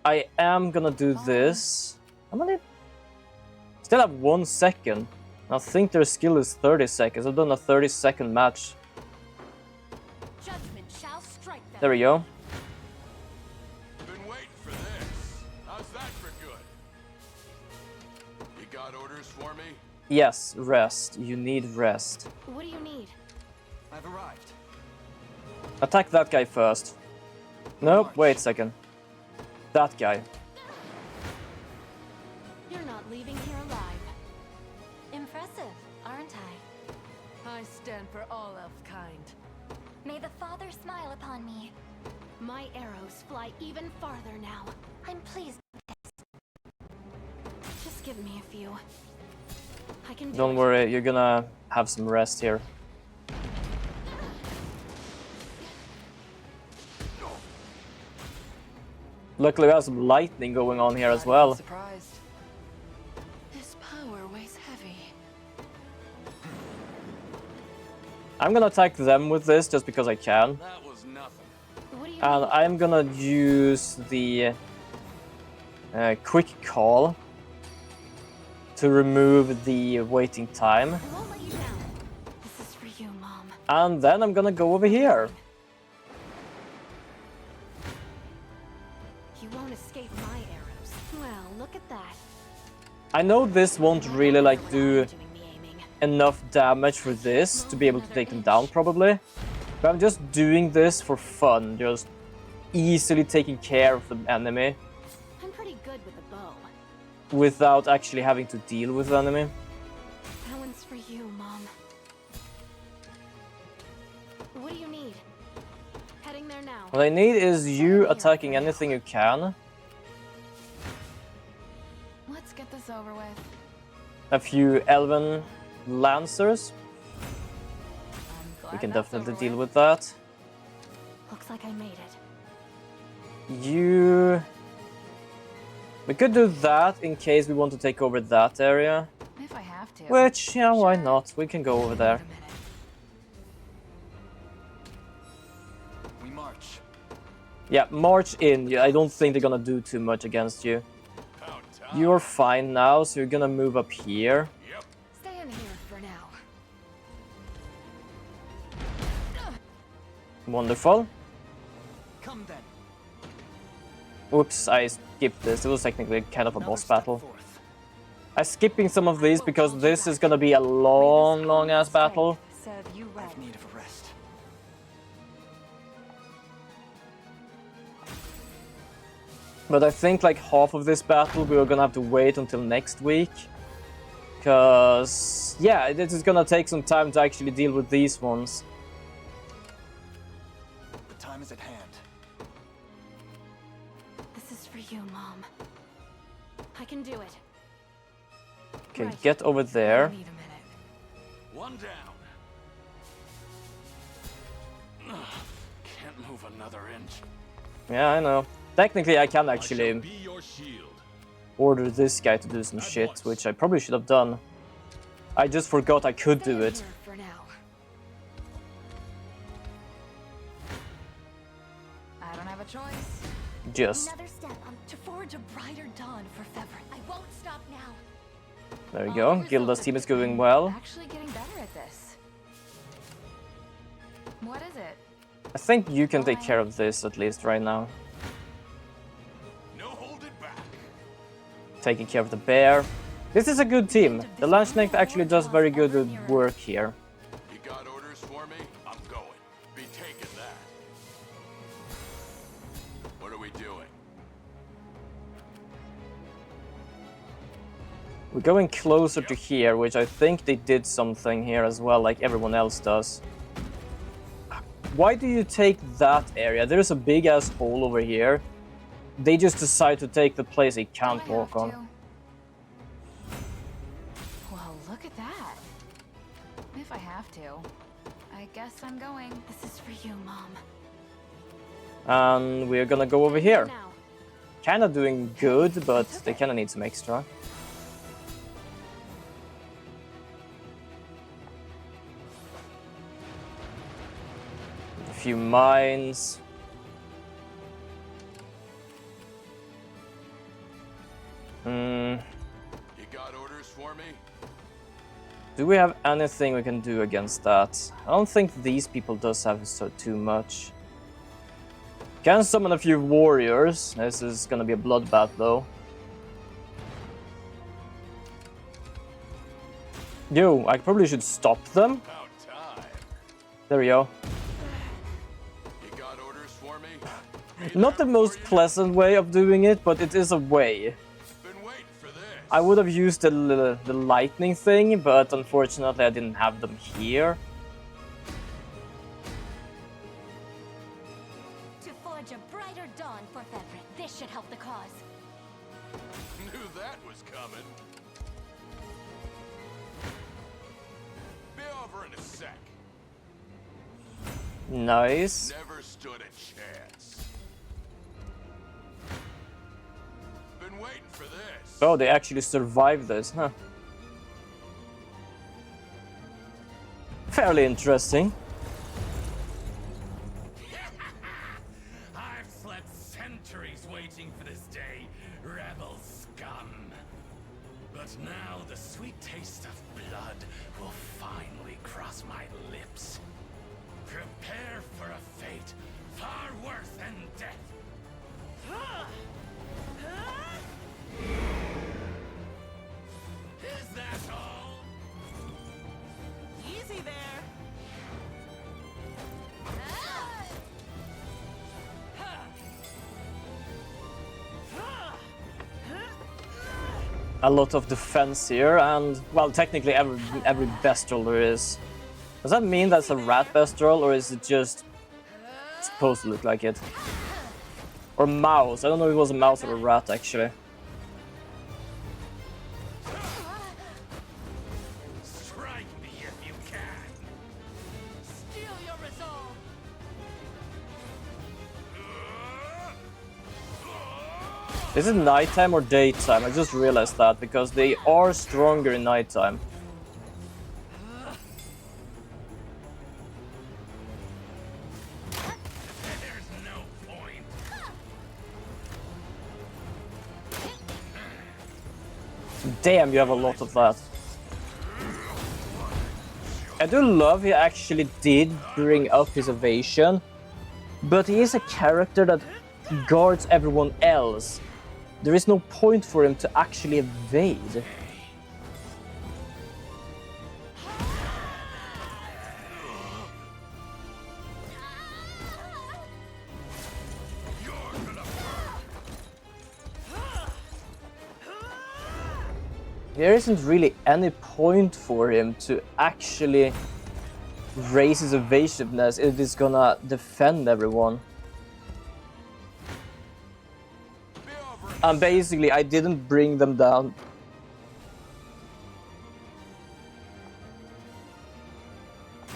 I am gonna do this. How many? Still have 1 second. I think their skill is 30 seconds. I've done a 30-second match. Judgment shall strike them. There we go. Been waiting for this. How's that for good? You got orders for me? Yes, rest. You need rest. What do you need? I've arrived. Attack that guy first. Nope, wait a second. That guy. You're not leaving here alive. Impressive, aren't I? I stand for all elf kind. May the Father smile upon me. My arrows fly even farther now. I'm pleased. Just give me a few. I can do Don't it. worry, you're gonna have some rest here. Luckily we have some lightning going on here as well. Surprised. I'm gonna attack them with this just because I can. That was nothing. And I'm gonna use the quick call to remove the waiting time. I won't let you down. This is for you, Mom. And then I'm gonna go over here. You won't escape my arrows. Well, look at that. I know this won't really like do enough damage for this to be able to take them down probably. But I'm just doing this for fun, just easily taking care of the enemy I'm pretty good with a bow. without actually having to deal with the enemy. That one's for you, Mom. What do you need? Heading there now. What I need is you attacking anything you can. Let's get this over with. A few elven lancers. We can definitely deal with that. Looks like I made it. We could do that in case we want to take over that area. If I have to. Which, yeah, why not? We can go over there. We march. Yeah, march in. Yeah, I don't think they're gonna do too much against you. You're fine now, so you're gonna move up here. Stay in here for now. Wonderful. Come then. Oops, I skipped this. It was technically kind of a boss battle. I'm skipping some of these because this is gonna be a long ass battle. Serve you right. I have need of a rest. But I think like half of this battle we are gonna have to wait until next week. Because, yeah, this is gonna take some time to actually deal with these ones. The time is at hand. This is for you, Mom. I can do it. Okay, get over there. One down. Can't move another inch. Yeah, I know. Technically, I can actually order this guy to do some shit, which I probably should have done. I just forgot I could do it. For now. I don't have a choice. Just. Another step to forge a brighter dawn for Fevrin. I won't stop now. There we go. Gilda's team is going well. Actually getting better at this. What is it? I think you can take care of this at least right now. Taking care of the bear. This is a good team. The Lunchneck actually does very good work here. You got orders for me? I'm going. Be taking that. What are we doing? We're going closer to here, which I think they did something here as well, like everyone else does. Why do you take that area? There's a big ass hole over here. They just decide to take the place they can't walk on. Well, look at that. If I have to. I guess I'm going. This is for you, Mom. And we're gonna go over here. Kinda doing good, but they kinda need some extra. A few mines. You got orders for me? Do we have anything we can do against that? I don't think these people does have so too much. Can summon a few warriors. This is gonna be a bloodbath though. Yo, I probably should stop them. There we go. You got orders for me? Not the most pleasant way of doing it, but it is a way. I would have used the lightning thing, but unfortunately I didn't have them here. To forge a brighter dawn for Fevrin. This should help the cause. Knew that was coming. Be over in a sec. Nice. Never stood a chance. Been waiting for this. Oh, they actually survived this, huh? fairly interesting. I've slept centuries waiting for this day, rebel scum. But now the sweet taste of blood will finally cross my lips. Prepare for a fate far worse than death. Is that all? Easy there. A lot of defense here, and well, technically every bestial there is. Does that mean that's a rat bestial, or is it just supposed to look like it? Or mouse? I don't know if it was a mouse or a rat actually. Strike me if you can. Steal your resolve. Is it nighttime or daytime? I just realized that, because they are stronger in nighttime. There's no point. Damn, you have a lot of that. I do love he actually did bring up his evasion, but he is a character that guards everyone else. There is no point for him to actually evade. There isn't really any point for him to actually raise his evasiveness if he's gonna defend everyone. And basically, I didn't bring them down.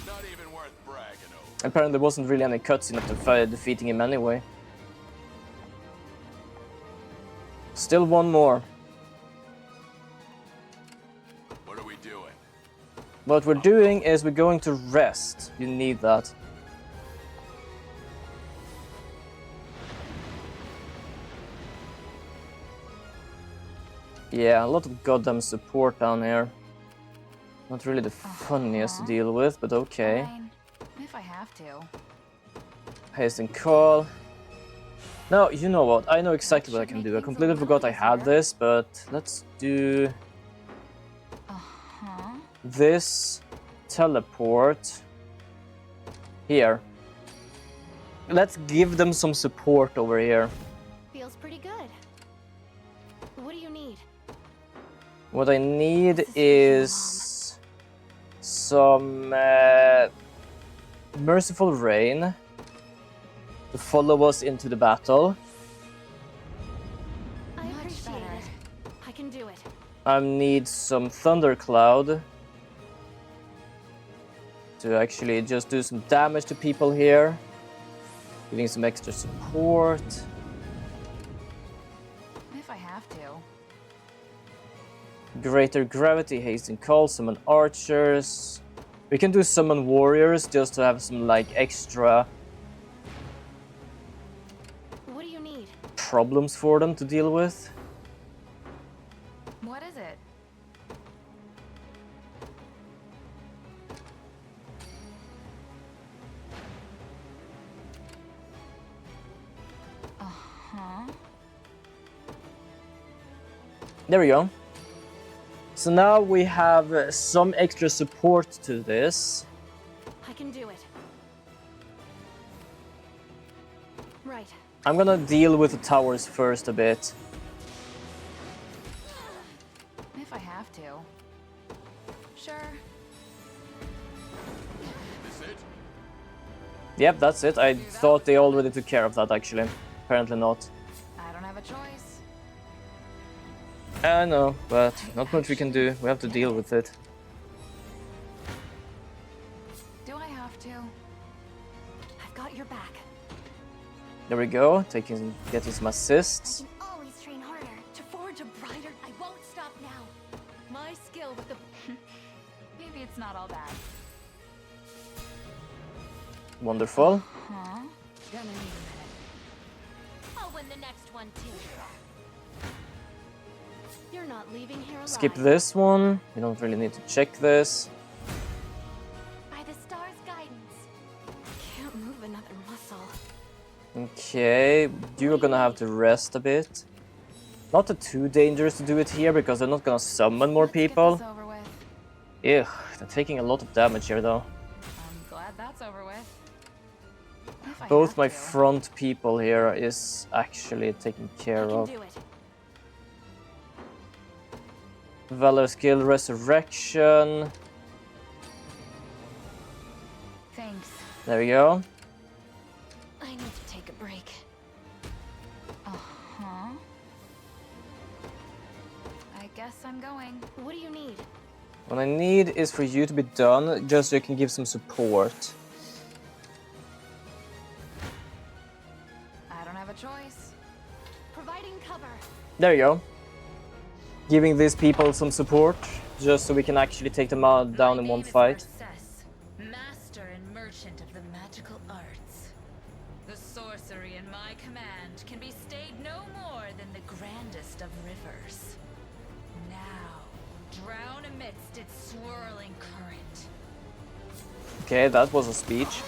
Not even worth bragging over. Apparently, there wasn't really any cutscene after defeating him anyway. Still one more. What are we doing? What we're doing is we're going to rest. You need that. Yeah, a lot of goddamn support down here. Not really the funniest to deal with, but okay. Fine. If I have to. Hasten call. Now, you know what? I know exactly what I can do. I completely forgot I had this, but let's do this teleport here. Let's give them some support over here. Feels pretty good. What do you need? What I need is some merciful rain to follow us into the battle. I appreciate it. I can do it. I need some thundercloud to actually just do some damage to people here, giving some extra support. If I have to. Greater gravity, hasten call, summon archers. We can do summon warriors just to have some like extra What do you need? problems for them to deal with. What is it? There we go. So now we have some extra support to this. I can do it. Right. I'm gonna deal with the towers first a bit. If I have to. Sure. This it? Yep, that's it. I thought they already took care of that actually. Apparently not. I don't have a choice. I know, but not much we can do. We have to deal with it. Do I have to? I've got your back. There we go. Getting some assists. I can always train harder to forge a brighter. I won't stop now. My skill with the Maybe it's not all bad. Wonderful. Huh? Gonna need a minute. I'll win the next one too. You're not leaving here alive. Skip this one. We don't really need to check this. By the star's guidance. Can't move another muscle. Okay, you're gonna have to rest a bit. Not too dangerous to do it here because they're not gonna summon more people. Ew, they're taking a lot of damage here though. I'm glad that's over with. If I Both have my to. front people here is actually taken care of. Do it. Valor skill resurrection. Thanks. There we go. I need to take a break. Uh-huh. I guess I'm going. What do you need? What I need is for you to be done, just so you can give some support. I don't have a choice. Providing cover. There you go. Giving these people some support, just so we can actually take them out down in one fight. Master and merchant of the magical arts. The sorcery in my command can be stayed no more than the grandest of rivers. Now, drown amidst its swirling current. Okay, that was a speech.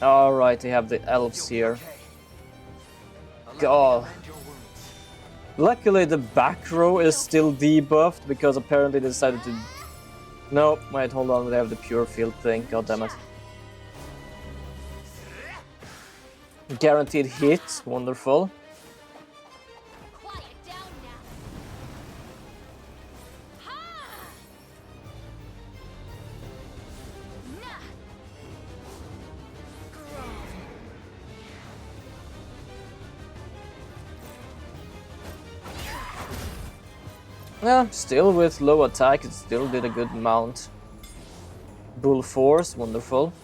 Alright, they have the elves here. God. Luckily the back row is still debuffed because apparently they decided to... No, wait, hold on, they have the pure field thing, god damn it. Guaranteed hit, wonderful. Yeah, still with low attack, it still did a good amount. Bull force, wonderful.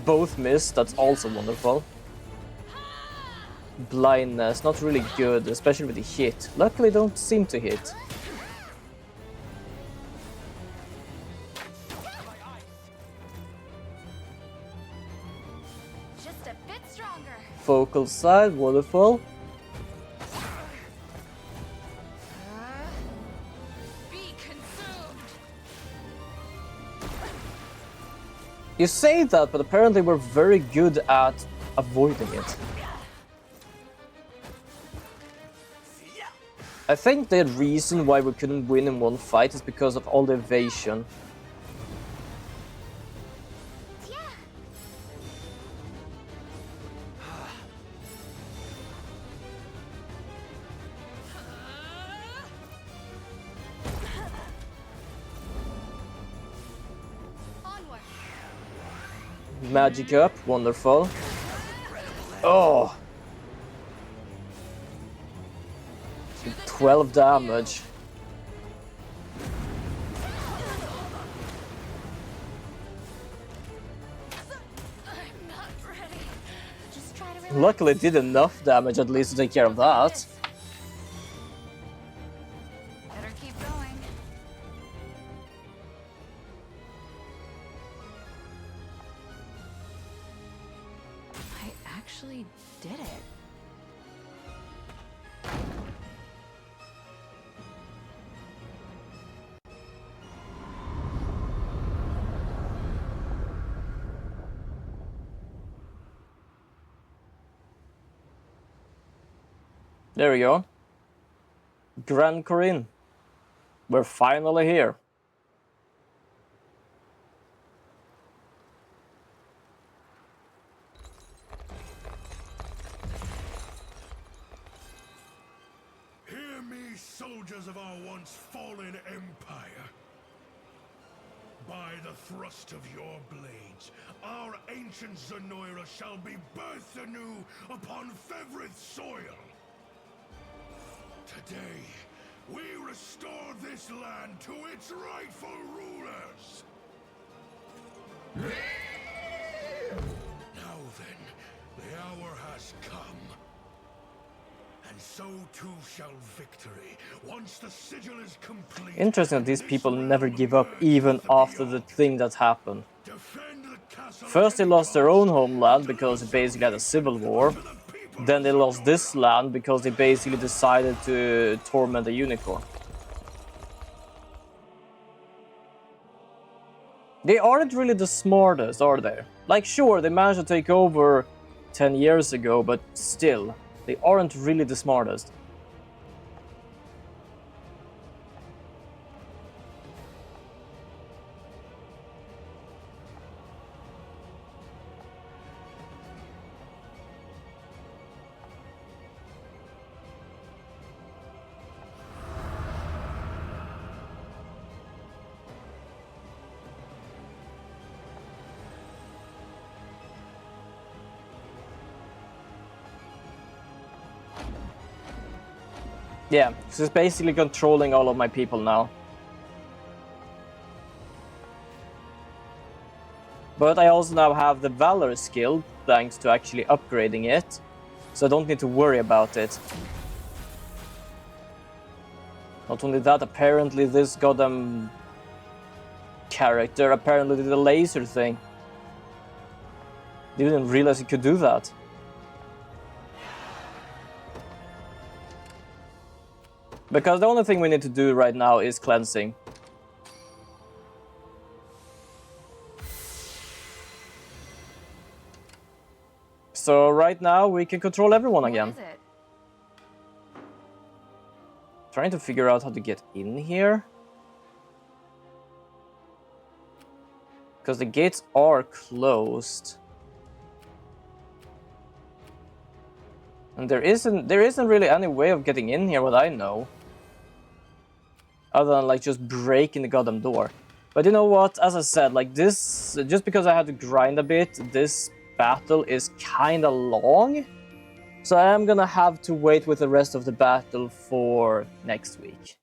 Both missed, that's also wonderful. Blindness, not really good, especially with the hit. Luckily don't seem to hit. Just a bit stronger. Focal side, wonderful. Be consumed. You say that, but apparently we're very good at avoiding it. I think the reason why we couldn't win in one fight is because of all the evasion. Magic up, wonderful. Oh! 12 damage. Luckily it did enough damage at least to take care of that. Better keep going. I actually did it. There we go. Grand Corinne. We're finally here. Hear me, soldiers of our once fallen empire. By the thrust of your blades, our ancient Zenoira shall be birthed anew upon Fevrith soil. Today, we restore this land to its rightful rulers. Now then, the hour has come. And so too shall victory, once the sigil is complete. Interesting that these people never give up, even after the thing that happened. First they lost their own homeland because they basically had a civil war. Then they lost this land because they basically decided to torment a unicorn. They aren't really the smartest, are they? Like, sure, they managed to take over 10 years ago, but still, they aren't really the smartest. Yeah, she's basically controlling all of my people now. But I also now have the Valor skill, thanks to actually upgrading it. So I don't need to worry about it. Not only that, apparently this goddamn character apparently did a laser thing. Didn't realize he could do that. Because the only thing we need to do right now is cleansing. So right now we can control everyone again. What is it? Trying to figure out how to get in here. Because the gates are closed. And there isn't really any way of getting in here, what I know. Other than like just breaking the goddamn door. But you know what, as I said, like this, just because I had to grind a bit, this battle is kinda long. So I am gonna have to wait with the rest of the battle for next week.